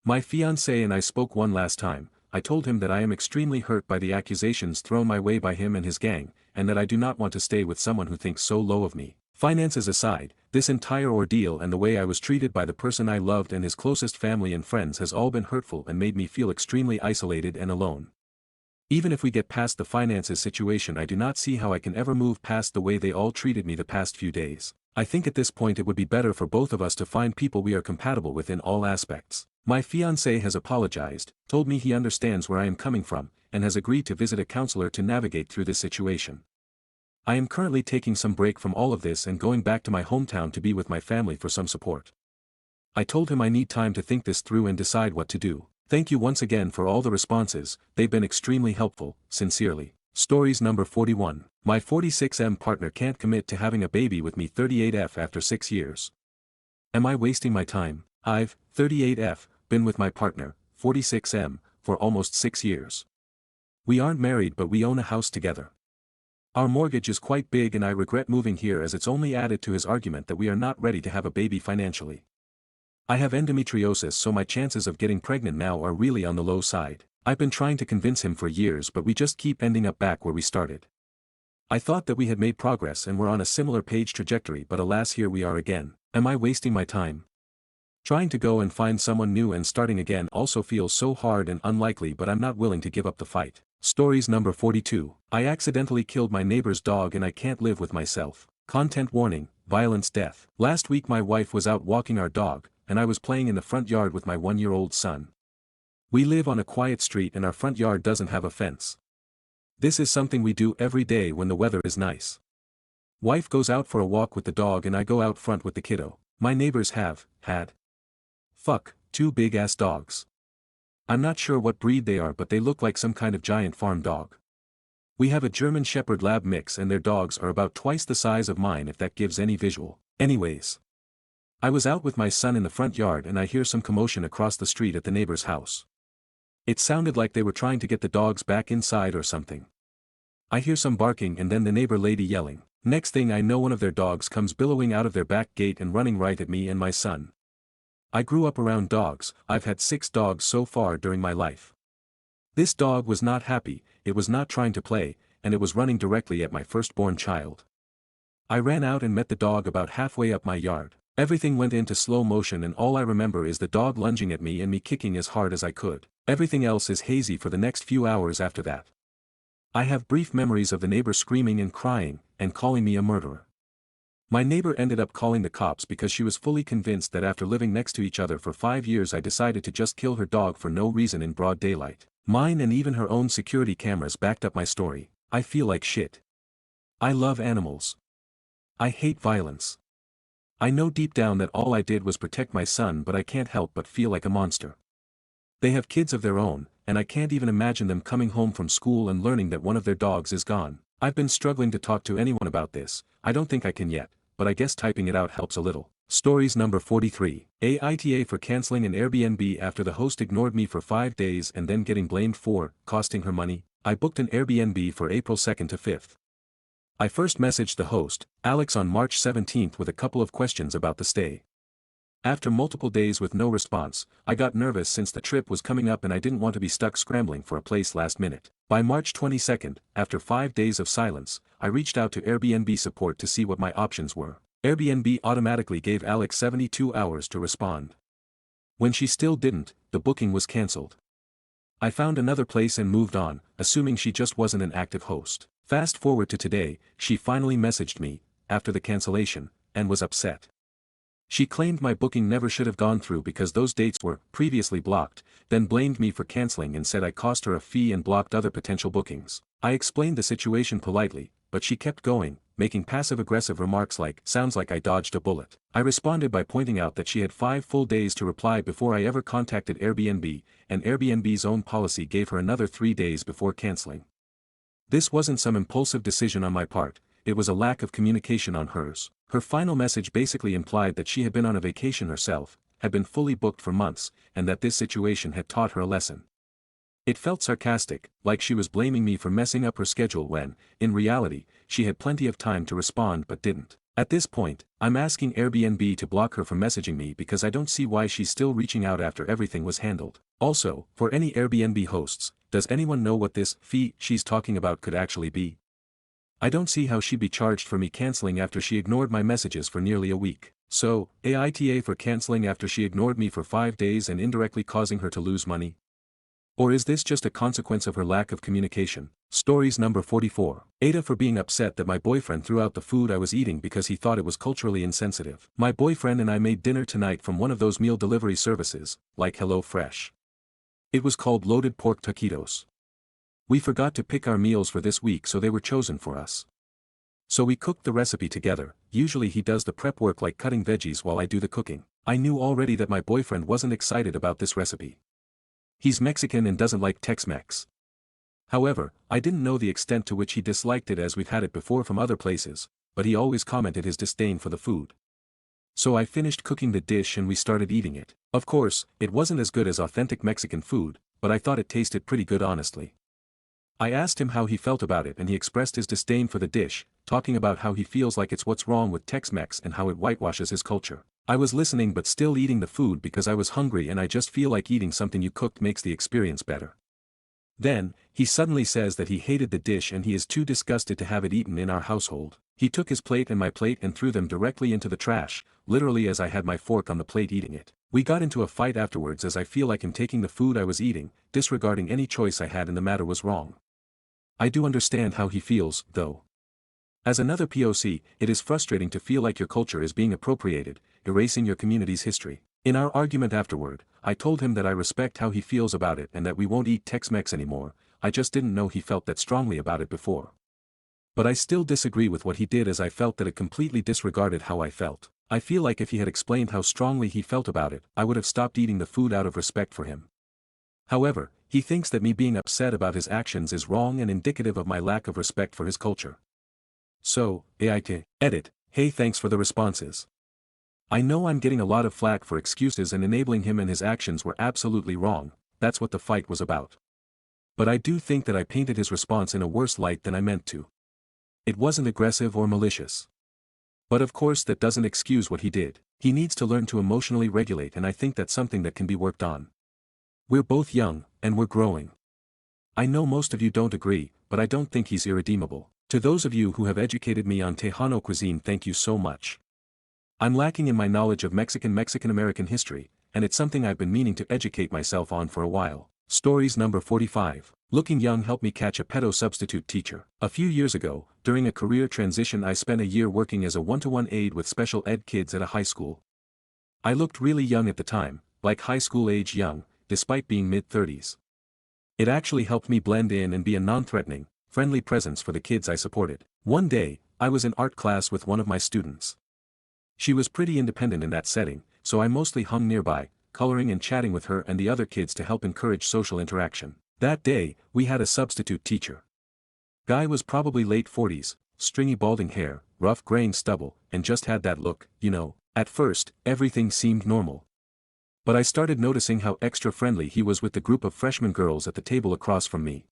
My fiancé and I spoke one last time. I told him that I am extremely hurt by the accusations thrown my way by him and his gang, and that I do not want to stay with someone who thinks so low of me. Finances aside, this entire ordeal and the way I was treated by the person I loved and his closest family and friends has all been hurtful and made me feel extremely isolated and alone. Even if we get past the finances situation, I do not see how I can ever move past the way they all treated me the past few days. I think at this point it would be better for both of us to find people we are compatible with in all aspects. My fiancé has apologized, told me he understands where I am coming from, and has agreed to visit a counselor to navigate through this situation. I am currently taking some break from all of this and going back to my hometown to be with my family for some support. I told him I need time to think this through and decide what to do. Thank you once again for all the responses, they've been extremely helpful, sincerely. Stories number 41. My 46M partner can't commit to having a baby with me 38F after 6 years. Am I wasting my time? I've, 38F, been with my partner, 46M, for almost 6 years. We aren't married, but we own a house together. Our mortgage is quite big and I regret moving here, as it's only added to his argument that we are not ready to have a baby financially. I have endometriosis, so my chances of getting pregnant now are really on the low side. I've been trying to convince him for years, but we just keep ending up back where we started. I thought that we had made progress and were on a similar page trajectory, but alas, here we are again. Am I wasting my time? Trying to go and find someone new and starting again also feels so hard and unlikely, but I'm not willing to give up the fight. Stories number 42. I accidentally killed my neighbor's dog and I can't live with myself. Content warning, violence, death. Last week my wife was out walking our dog, and I was playing in the front yard with my 1-year-old son. We live on a quiet street and our front yard doesn't have a fence. This is something we do every day when the weather is nice. Wife goes out for a walk with the dog and I go out front with the kiddo. My neighbors had 2 big-ass dogs. I'm not sure what breed they are, but they look like some kind of giant farm dog. We have a German Shepherd Lab mix and their dogs are about twice the size of mine, if that gives any visual. Anyways. I was out with my son in the front yard and I hear some commotion across the street at the neighbor's house. It sounded like they were trying to get the dogs back inside or something. I hear some barking and then the neighbor lady yelling. Next thing I know, one of their dogs comes billowing out of their back gate and running right at me and my son. I grew up around dogs. I've had 6 dogs so far during my life. This dog was not happy, it was not trying to play, and it was running directly at my firstborn child. I ran out and met the dog about halfway up my yard. Everything went into slow motion and all I remember is the dog lunging at me and me kicking as hard as I could. Everything else is hazy for the next few hours after that. I have brief memories of the neighbor screaming and crying, and calling me a murderer. My neighbor ended up calling the cops because she was fully convinced that after living next to each other for 5 years I decided to just kill her dog for no reason in broad daylight. Mine and even her own security cameras backed up my story. I feel like shit. I love animals. I hate violence. I know deep down that all I did was protect my son, but I can't help but feel like a monster. They have kids of their own, and I can't even imagine them coming home from school and learning that one of their dogs is gone. I've been struggling to talk to anyone about this. I don't think I can yet, but I guess typing it out helps a little. Stories number 43. Aita for cancelling an Airbnb after the host ignored me for 5 days and then getting blamed for costing her money. I booked an Airbnb for April 2nd to 5th. I first messaged the host, Alex, on March 17th with a couple of questions about the stay. After multiple days with no response, I got nervous since the trip was coming up and I didn't want to be stuck scrambling for a place last minute. By March 22nd, after 5 days of silence, I reached out to Airbnb support to see what my options were. Airbnb automatically gave Alex 72 hours to respond. When she still didn't, the booking was cancelled. I found another place and moved on, assuming she just wasn't an active host. Fast forward to today, she finally messaged me, after the cancellation, and was upset. She claimed my booking never should have gone through because those dates were previously blocked, then blamed me for cancelling and said I cost her a fee and blocked other potential bookings. I explained the situation politely, but she kept going, making passive-aggressive remarks like, "Sounds like I dodged a bullet." I responded by pointing out that she had 5 full days to reply before I ever contacted Airbnb, and Airbnb's own policy gave her another 3 days before cancelling. This wasn't some impulsive decision on my part, it was a lack of communication on hers. Her final message basically implied that she had been on a vacation herself, had been fully booked for months, and that this situation had taught her a lesson. It felt sarcastic, like she was blaming me for messing up her schedule when, in reality, she had plenty of time to respond but didn't. At this point, I'm asking Airbnb to block her from messaging me because I don't see why she's still reaching out after everything was handled. Also, for any Airbnb hosts, does anyone know what this fee she's talking about could actually be? I don't see how she'd be charged for me cancelling after she ignored my messages for nearly a week. So, Aita for cancelling after she ignored me for 5 days and indirectly causing her to lose money? Or is this just a consequence of her lack of communication? Stories number 44. Aita for being upset that my boyfriend threw out the food I was eating because he thought it was culturally insensitive. My boyfriend and I made dinner tonight from one of those meal delivery services, like HelloFresh. It was called loaded pork taquitos. We forgot to pick our meals for this week, so they were chosen for us. So we cooked the recipe together. Usually he does the prep work like cutting veggies while I do the cooking. I knew already that my boyfriend wasn't excited about this recipe. He's Mexican and doesn't like Tex-Mex. However, I didn't know the extent to which he disliked it, as we've had it before from other places, but he always commented his disdain for the food. So I finished cooking the dish and we started eating it. Of course, it wasn't as good as authentic Mexican food, but I thought it tasted pretty good, honestly. I asked him how he felt about it and he expressed his disdain for the dish, talking about how he feels like it's what's wrong with Tex-Mex and how it whitewashes his culture. I was listening but still eating the food because I was hungry, and I just feel like eating something you cooked makes the experience better. Then, he suddenly says that he hated the dish and he is too disgusted to have it eaten in our household. He took his plate and my plate and threw them directly into the trash, literally as I had my fork on the plate eating it. We got into a fight afterwards, as I feel like him taking the food I was eating, disregarding any choice I had in the matter, was wrong. I do understand how he feels, though. As another POC, it is frustrating to feel like your culture is being appropriated, erasing your community's history. In our argument afterward, I told him that I respect how he feels about it and that we won't eat Tex-Mex anymore. I just didn't know he felt that strongly about it before. But I still disagree with what he did, as I felt that it completely disregarded how I felt. I feel like if he had explained how strongly he felt about it, I would have stopped eating the food out of respect for him. However, he thinks that me being upset about his actions is wrong and indicative of my lack of respect for his culture. So, Aita Reddit, hey, thanks for the responses. I know I'm getting a lot of flack for excuses and enabling him, and his actions were absolutely wrong. That's what the fight was about. But I do think that I painted his response in a worse light than I meant to. It wasn't aggressive or malicious. But of course that doesn't excuse what he did. He needs to learn to emotionally regulate, and I think that's something that can be worked on. We're both young, and we're growing. I know most of you don't agree, but I don't think he's irredeemable. To those of you who have educated me on Tejano cuisine, thank you so much. I'm lacking in my knowledge of Mexican-American history, and it's something I've been meaning to educate myself on for a while. Stories number 45. Looking young helped me catch a pedo substitute teacher. A few years ago, during a career transition, I spent a year working as a one-to-one aide with special ed kids at a high school. I looked really young at the time, like high school age young, despite being mid-30s. It actually helped me blend in and be a non-threatening, friendly presence for the kids I supported. One day, I was in art class with one of my students. She was pretty independent in that setting, so I mostly hung nearby, coloring and chatting with her and the other kids to help encourage social interaction. That day, we had a substitute teacher. Guy was probably late 40s, stringy balding hair, rough graying stubble, and just had that look, At first, everything seemed normal. But I started noticing how extra friendly he was with the group of freshman girls at the table across from me.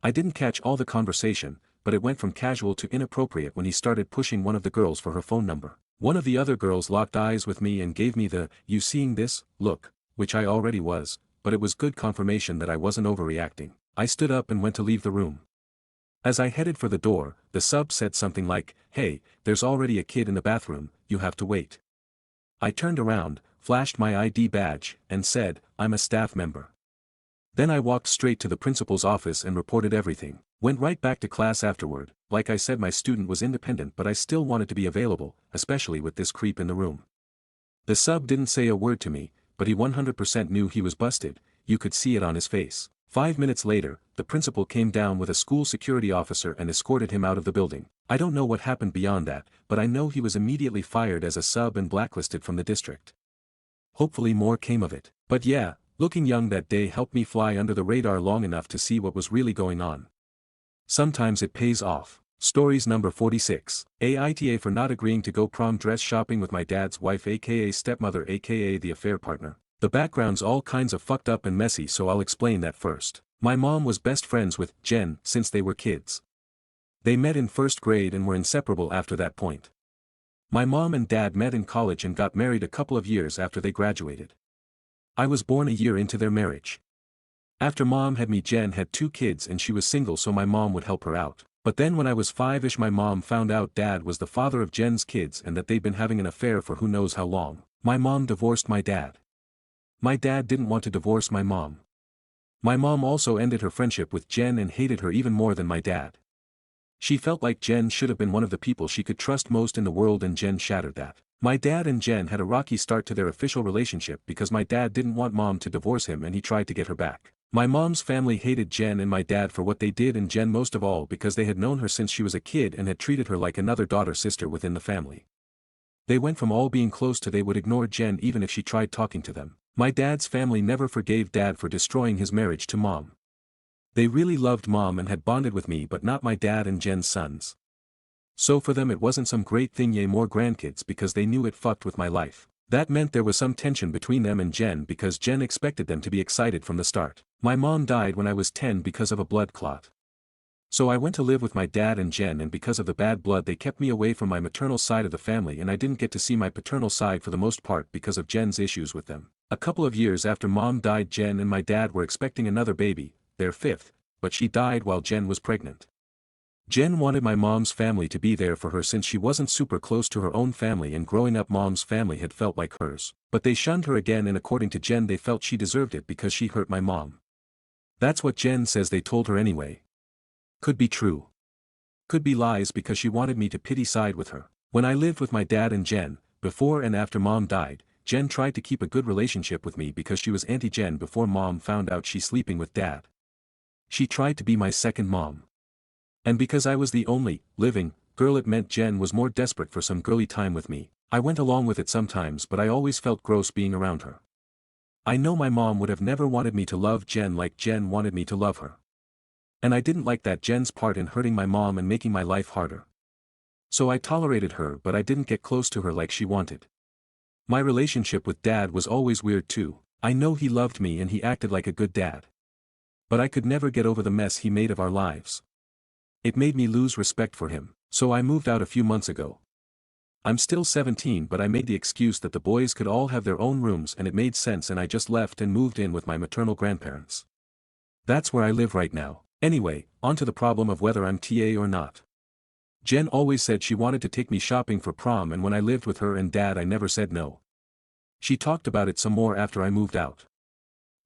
I didn't catch all the conversation, but it went from casual to inappropriate when he started pushing one of the girls for her phone number. One of the other girls locked eyes with me and gave me the, "You seeing this?" look, which I already was, but it was good confirmation that I wasn't overreacting. I stood up and went to leave the room. As I headed for the door, the sub said something like, "Hey, there's already a kid in the bathroom, you have to wait." I turned around, flashed my ID badge, and said, "I'm a staff member." Then I walked straight to the principal's office and reported everything. Went right back to class afterward. Like I said, my student was independent, but I still wanted to be available, especially with this creep in the room. The sub didn't say a word to me, but he 100% knew he was busted. You could see it on his face. 5 minutes later, the principal came down with a school security officer and escorted him out of the building. I don't know what happened beyond that, but I know he was immediately fired as a sub and blacklisted from the district. Hopefully more came of it. But yeah, looking young that day helped me fly under the radar long enough to see what was really going on. Sometimes it pays off. Stories number 46. Aita for not agreeing to go prom dress shopping with my dad's wife aka stepmother aka the affair partner. The background's all kinds of fucked up and messy, so I'll explain that first. My mom was best friends with Jen since they were kids. They met in first grade and were inseparable after that point. My mom and dad met in college and got married a couple of years after they graduated. I was born a year into their marriage. After mom had me, Jen had 2 kids and she was single, so my mom would help her out. But then when I was 5-ish, my mom found out dad was the father of Jen's kids and that they'd been having an affair for who knows how long. My mom divorced my dad. My dad didn't want to divorce my mom. My mom also ended her friendship with Jen and hated her even more than my dad. She felt like Jen should have been one of the people she could trust most in the world, and Jen shattered that. My dad and Jen had a rocky start to their official relationship because my dad didn't want mom to divorce him and he tried to get her back. My mom's family hated Jen and my dad for what they did, and Jen most of all because they had known her since she was a kid and had treated her like another daughter-sister within the family. They went from all being close to they would ignore Jen even if she tried talking to them. My dad's family never forgave dad for destroying his marriage to mom. They really loved mom and had bonded with me, but not my dad and Jen's sons. So for them it wasn't some great thing, yay more grandkids, because they knew it fucked with my life. That meant there was some tension between them and Jen because Jen expected them to be excited from the start. My mom died when I was 10 because of a blood clot. So I went to live with my dad and Jen, and because of the bad blood they kept me away from my maternal side of the family, and I didn't get to see my paternal side for the most part because of Jen's issues with them. A couple of years after mom died, Jen and my dad were expecting another baby, their 5th, but she died while Jen was pregnant. Jen wanted my mom's family to be there for her since she wasn't super close to her own family, and growing up mom's family had felt like hers. But they shunned her again, and according to Jen they felt she deserved it because she hurt my mom. That's what Jen says they told her anyway. Could be true. Could be lies because she wanted me to pity side with her. When I lived with my dad and Jen, before and after mom died, Jen tried to keep a good relationship with me because she was anti-Jen before mom found out she's sleeping with dad. She tried to be my second mom. And because I was the only, living, girl, it meant Jen was more desperate for some girly time with me. I went along with it sometimes, but I always felt gross being around her. I know my mom would have never wanted me to love Jen like Jen wanted me to love her. And I didn't like that Jen's part in hurting my mom and making my life harder. So I tolerated her, but I didn't get close to her like she wanted. My relationship with dad was always weird too. I know he loved me and he acted like a good dad. But I could never get over the mess he made of our lives. It made me lose respect for him, so I moved out a few months ago. I'm still 17, but I made the excuse that the boys could all have their own rooms and it made sense, and I just left and moved in with my maternal grandparents. That's where I live right now. Anyway, onto the problem of whether I'm TA or not. Jen always said she wanted to take me shopping for prom, and when I lived with her and dad I never said no. She talked about it some more after I moved out.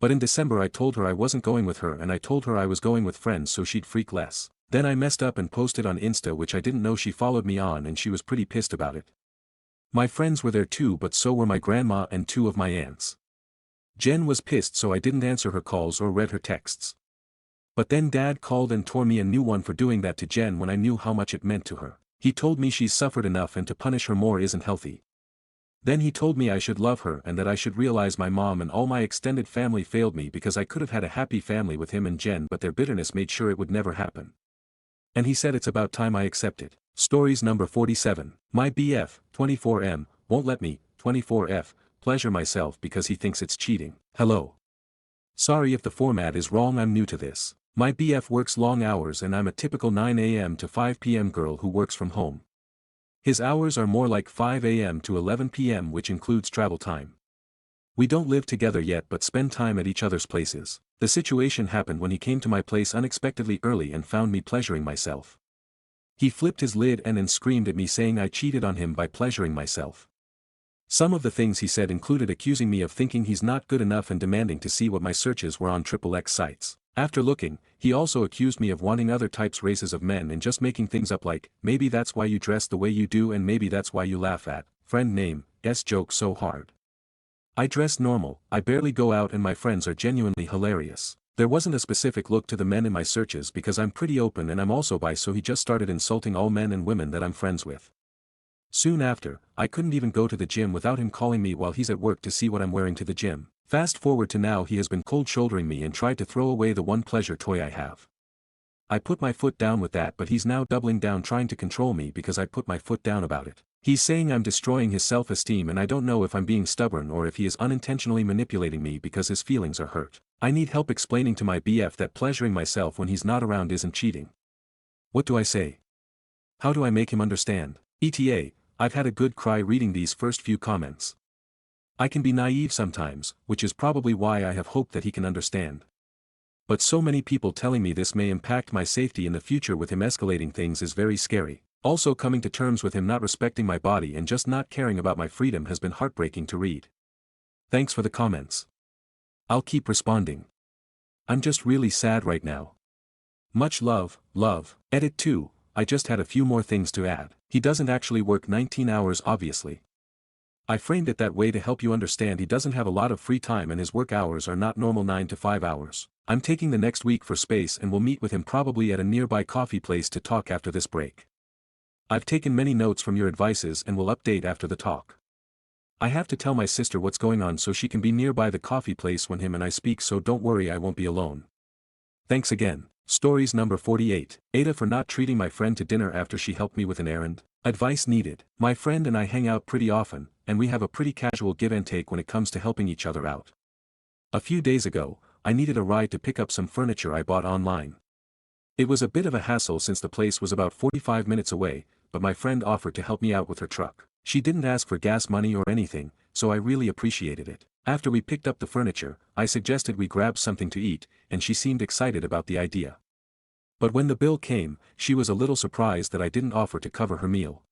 But in December I told her I wasn't going with her, and I told her I was going with friends so she'd freak less. Then I messed up and posted on Insta, which I didn't know she followed me on, and she was pretty pissed about it. My friends were there too, but so were my grandma and 2 of my aunts. Jen was pissed, so I didn't answer her calls or read her texts. But then dad called and tore me a new one for doing that to Jen when I knew how much it meant to her. He told me she's suffered enough and to punish her more isn't healthy. Then he told me I should love her and that I should realize my mom and all my extended family failed me because I could have had a happy family with him and Jen, but their bitterness made sure it would never happen. And he said it's about time I accepted. Stories number 47. My BF, 24M, won't let me, 24F, pleasure myself because he thinks it's cheating. Hello. Sorry if the format is wrong, I'm new to this. My BF works long hours and I'm a typical 9 a.m. to 5 p.m. girl who works from home. His hours are more like 5 a.m. to 11 p.m. which includes travel time. We don't live together yet but spend time at each other's places. The situation happened when he came to my place unexpectedly early and found me pleasuring myself. He flipped his lid and then screamed at me saying I cheated on him by pleasuring myself. Some of the things he said included accusing me of thinking he's not good enough and demanding to see what my searches were on XXX sites. After looking, he also accused me of wanting other types races of men and just making things up like, maybe that's why you dress the way you do and maybe that's why you laugh at, friend name, S joke so hard. I dress normal, I barely go out and my friends are genuinely hilarious. There wasn't a specific look to the men in my searches because I'm pretty open and I'm also bi, so he just started insulting all men and women that I'm friends with. Soon after, I couldn't even go to the gym without him calling me while he's at work to see what I'm wearing to the gym. Fast forward to now, he has been cold shouldering me and tried to throw away the one pleasure toy I have. I put my foot down with that, but he's now doubling down trying to control me because I put my foot down about it. He's saying I'm destroying his self-esteem and I don't know if I'm being stubborn or if he is unintentionally manipulating me because his feelings are hurt. I need help explaining to my BF that pleasuring myself when he's not around isn't cheating. What do I say? How do I make him understand? ETA, I've had a good cry reading these first few comments. I can be naive sometimes, which is probably why I have hope that he can understand. But so many people telling me this may impact my safety in the future with him escalating things is very scary. Also, coming to terms with him not respecting my body and just not caring about my freedom has been heartbreaking to read. Thanks for the comments. I'll keep responding. I'm just really sad right now. Much love, love. Edit 2, I just had a few more things to add. He doesn't actually work 19 hours obviously. I framed it that way to help you understand he doesn't have a lot of free time and his work hours are not normal 9 to 5 hours. I'm taking the next week for space and will meet with him probably at a nearby coffee place to talk after this break. I've taken many notes from your advices and will update after the talk. I have to tell my sister what's going on so she can be nearby the coffee place when him and I speak, so don't worry, I won't be alone. Thanks again. Stories number 48. Aita for not treating my friend to dinner after she helped me with an errand. Advice needed. My friend and I hang out pretty often, and we have a pretty casual give and take when it comes to helping each other out. A few days ago, I needed a ride to pick up some furniture I bought online. It was a bit of a hassle since the place was about 45 minutes away, but my friend offered to help me out with her truck. She didn't ask for gas money or anything, so I really appreciated it. After we picked up the furniture, I suggested we grab something to eat, and she seemed excited about the idea. But when the bill came, she was a little surprised that I didn't offer to cover her meal.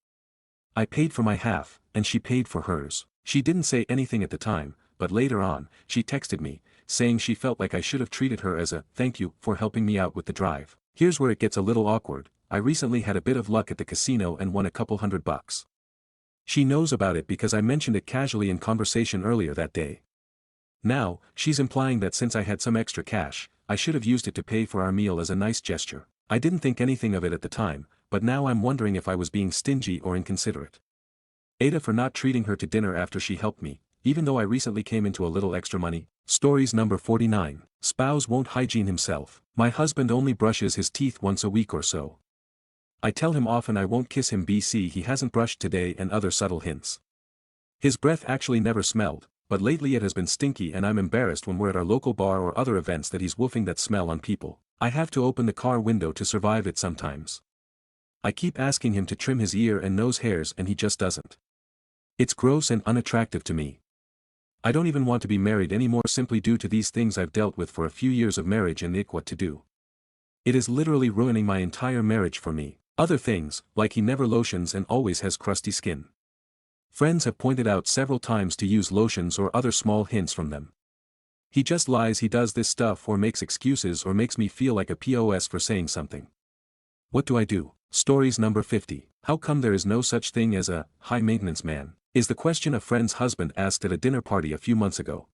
I paid for my half, and she paid for hers. She didn't say anything at the time, but later on, she texted me, saying she felt like I should have treated her as a thank you for helping me out with the drive. Here's where it gets a little awkward. I recently had a bit of luck at the casino and won a couple $100. She knows about it because I mentioned it casually in conversation earlier that day. Now, she's implying that since I had some extra cash, I should have used it to pay for our meal as a nice gesture. I didn't think anything of it at the time, but now I'm wondering if I was being stingy or inconsiderate. Aita for not treating her to dinner after she helped me, even though I recently came into a little extra money. Stories number 49. Spouse won't hygiene himself. My husband only brushes his teeth once a week or so. I tell him often I won't kiss him BC he hasn't brushed today and other subtle hints. His breath actually never smelled, but lately it has been stinky and I'm embarrassed when we're at our local bar or other events that he's woofing that smell on people. I have to open the car window to survive it sometimes. I keep asking him to trim his ear and nose hairs and he just doesn't. It's gross and unattractive to me. I don't even want to be married anymore simply due to these things I've dealt with for a few years of marriage and what to do. It is literally ruining my entire marriage for me. Other things, like he never lotions and always has crusty skin. Friends have pointed out several times to use lotions or other small hints from them. He just lies he does this stuff or makes excuses or makes me feel like a POS for saying something. What do I do? Stories number 50. How come there is no such thing as a high-maintenance man? Is the question a friend's husband asked at a dinner party a few months ago.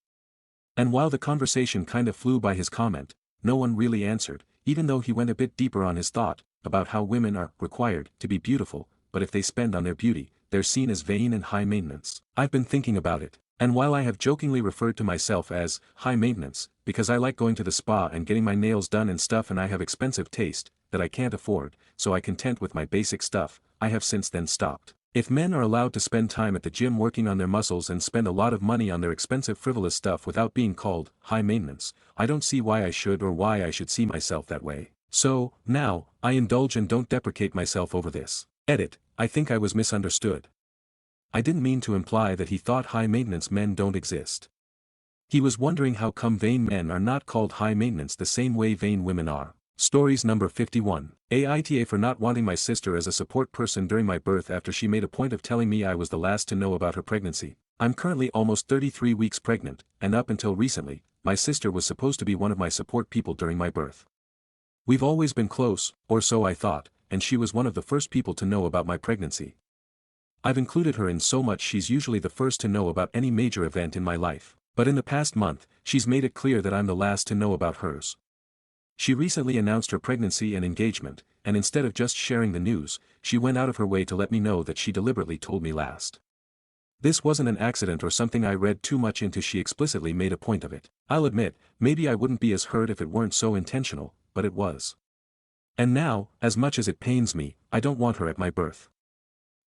And while the conversation kind of flew by his comment, no one really answered, even though he went a bit deeper on his thought about how women are required to be beautiful, but if they spend on their beauty, they're seen as vain and high maintenance. I've been thinking about it, and while I have jokingly referred to myself as high maintenance, because I like going to the spa and getting my nails done and stuff and I have expensive taste that I can't afford, so I content with my basic stuff, I have since then stopped. If men are allowed to spend time at the gym working on their muscles and spend a lot of money on their expensive frivolous stuff without being called high maintenance, I don't see why I should or why I should see myself that way. So, now, I indulge and don't deprecate myself over this. Edit, I think I was misunderstood. I didn't mean to imply that he thought high maintenance men don't exist. He was wondering how come vain men are not called high maintenance the same way vain women are. Stories number 51. Aita for not wanting my sister as a support person during my birth after she made a point of telling me I was the last to know about her pregnancy. I'm currently almost 33 weeks pregnant, and up until recently, my sister was supposed to be one of my support people during my birth. We've always been close, or so I thought, and she was one of the first people to know about my pregnancy. I've included her in so much she's usually the first to know about any major event in my life, but in the past month, she's made it clear that I'm the last to know about hers. She recently announced her pregnancy and engagement, and instead of just sharing the news, she went out of her way to let me know that she deliberately told me last. This wasn't an accident or something I read too much into, she explicitly made a point of it. I'll admit, maybe I wouldn't be as hurt if it weren't so intentional, but it was. And now, as much as it pains me, I don't want her at my birth.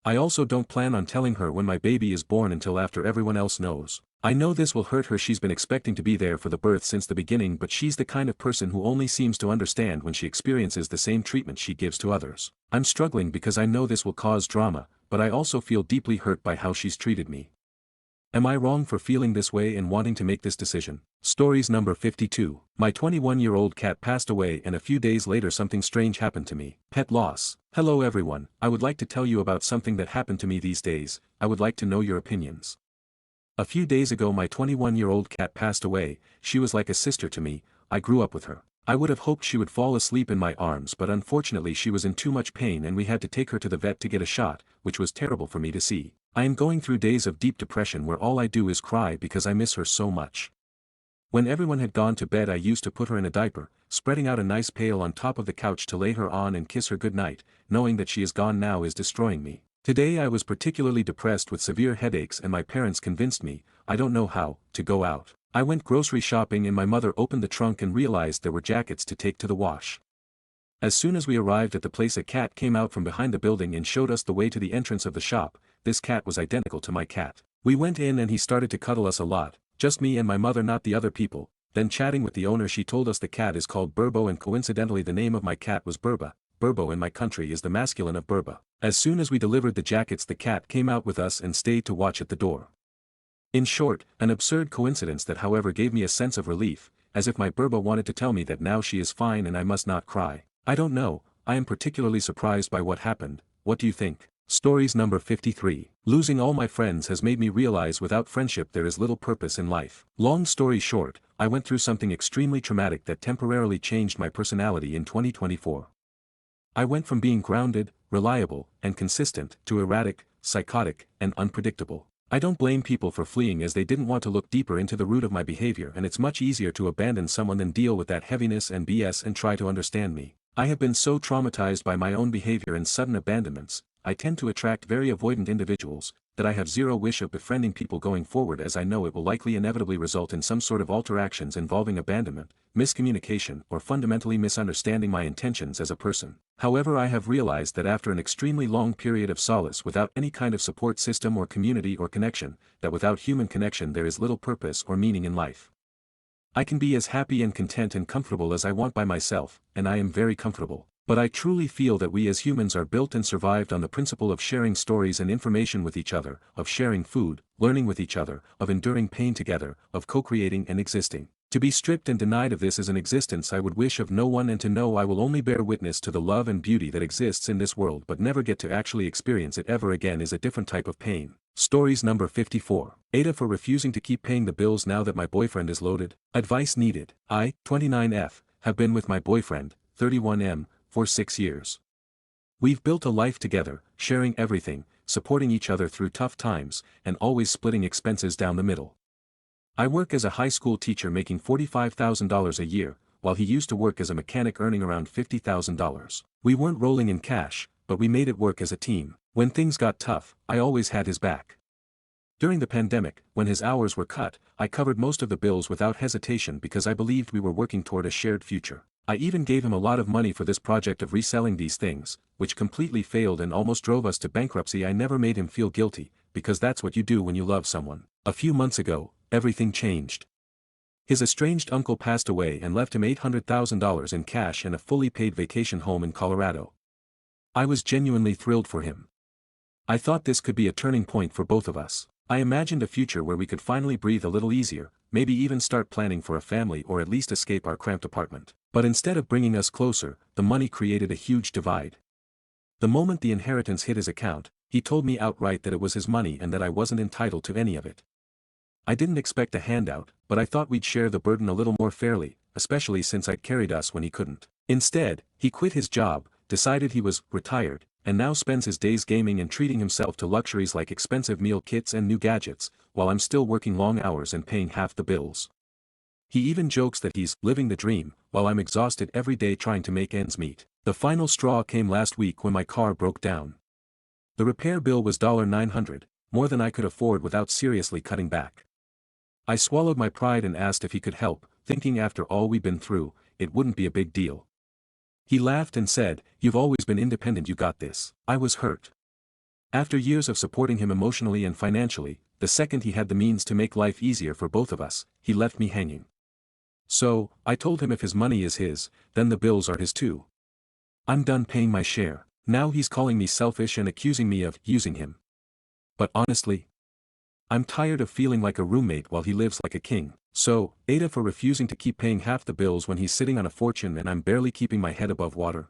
I also don't plan on telling her when my baby is born until after everyone else knows. I know this will hurt her, she's been expecting to be there for the birth since the beginning, but she's the kind of person who only seems to understand when she experiences the same treatment she gives to others. I'm struggling because I know this will cause drama, but I also feel deeply hurt by how she's treated me. Am I wrong for feeling this way and wanting to make this decision? Stories number 52. My 21-year-old cat passed away and a few days later something strange happened to me. Pet loss. Hello everyone, I would like to tell you about something that happened to me these days. I would like to know your opinions. A few days ago my 21-year-old cat passed away. She was like a sister to me. I grew up with her. I would have hoped she would fall asleep in my arms, but unfortunately she was in too much pain and we had to take her to the vet to get a shot, which was terrible for me to see. I am going through days of deep depression where all I do is cry because I miss her so much. When everyone had gone to bed I used to put her in a diaper, spreading out a nice pail on top of the couch to lay her on and kiss her goodnight. Knowing that she is gone now is destroying me. Today I was particularly depressed with severe headaches and my parents convinced me, I don't know how, to go out. I went grocery shopping and my mother opened the trunk and realized there were jackets to take to the wash. As soon as we arrived at the place a cat came out from behind the building and showed us the way to the entrance of the shop. This cat was identical to my cat. We went in and he started to cuddle us a lot, just me and my mother, not the other people. Then chatting with the owner she told us the cat is called Burbo and coincidentally the name of my cat was Burba. Burbo in my country is the masculine of Burba. As soon as we delivered the jackets the cat came out with us and stayed to watch at the door. In short, an absurd coincidence that however gave me a sense of relief, as if my Burba wanted to tell me that now she is fine and I must not cry. I don't know, I am particularly surprised by what happened. What do you think? Stories number 53. Losing all my friends has made me realize without friendship there is little purpose in life. Long story short, I went through something extremely traumatic that temporarily changed my personality in 2024. I went from being grounded, reliable, and consistent to erratic, psychotic, and unpredictable. I don't blame people for fleeing as they didn't want to look deeper into the root of my behavior, and it's much easier to abandon someone than deal with that heaviness and BS and try to understand me. I have been so traumatized by my own behavior and sudden abandonments, I tend to attract very avoidant individuals, that I have zero wish of befriending people going forward as I know it will likely inevitably result in some sort of interactions involving abandonment, miscommunication, or fundamentally misunderstanding my intentions as a person. However, I have realized that after an extremely long period of solace without any kind of support system or community or connection, that without human connection there is little purpose or meaning in life. I can be as happy and content and comfortable as I want by myself, and I am very comfortable. But I truly feel that we as humans are built and survived on the principle of sharing stories and information with each other, of sharing food, learning with each other, of enduring pain together, of co-creating and existing. To be stripped and denied of this as an existence I would wish of no one, and to know I will only bear witness to the love and beauty that exists in this world but never get to actually experience it ever again is a different type of pain. Stories number 54. Aita for refusing to keep paying the bills now that my boyfriend is loaded. Advice needed. I, 29F, have been with my boyfriend, 31M, for 6 years. We've built a life together, sharing everything, supporting each other through tough times, and always splitting expenses down the middle. I work as a high school teacher making $45,000 a year, while he used to work as a mechanic earning around $50,000. We weren't rolling in cash, but we made it work as a team. When things got tough, I always had his back. During the pandemic, when his hours were cut, I covered most of the bills without hesitation because I believed we were working toward a shared future. I even gave him a lot of money for this project of reselling these things, which completely failed and almost drove us to bankruptcy. I never made him feel guilty, because that's what you do when you love someone. A few months ago, everything changed. His estranged uncle passed away and left him $800,000 in cash and a fully paid vacation home in Colorado. I was genuinely thrilled for him. I thought this could be a turning point for both of us. I imagined a future where we could finally breathe a little easier, maybe even start planning for a family or at least escape our cramped apartment. But instead of bringing us closer, the money created a huge divide. The moment the inheritance hit his account, he told me outright that it was his money and that I wasn't entitled to any of it. I didn't expect a handout, but I thought we'd share the burden a little more fairly, especially since I'd carried us when he couldn't. Instead, he quit his job, decided he was retired, and now spends his days gaming and treating himself to luxuries like expensive meal kits and new gadgets, while I'm still working long hours and paying half the bills. He even jokes that he's living the dream, while I'm exhausted every day trying to make ends meet. The final straw came last week when my car broke down. The repair bill was $900, more than I could afford without seriously cutting back. I swallowed my pride and asked if he could help, thinking after all we'd been through, it wouldn't be a big deal. He laughed and said, "You've always been independent, you got this." I was hurt. After years of supporting him emotionally and financially, the second he had the means to make life easier for both of us, he left me hanging. So, I told him if his money is his, then the bills are his too. I'm done paying my share. Now he's calling me selfish and accusing me of using him. But honestly, I'm tired of feeling like a roommate while he lives like a king. So, Aita for refusing to keep paying half the bills when he's sitting on a fortune and I'm barely keeping my head above water.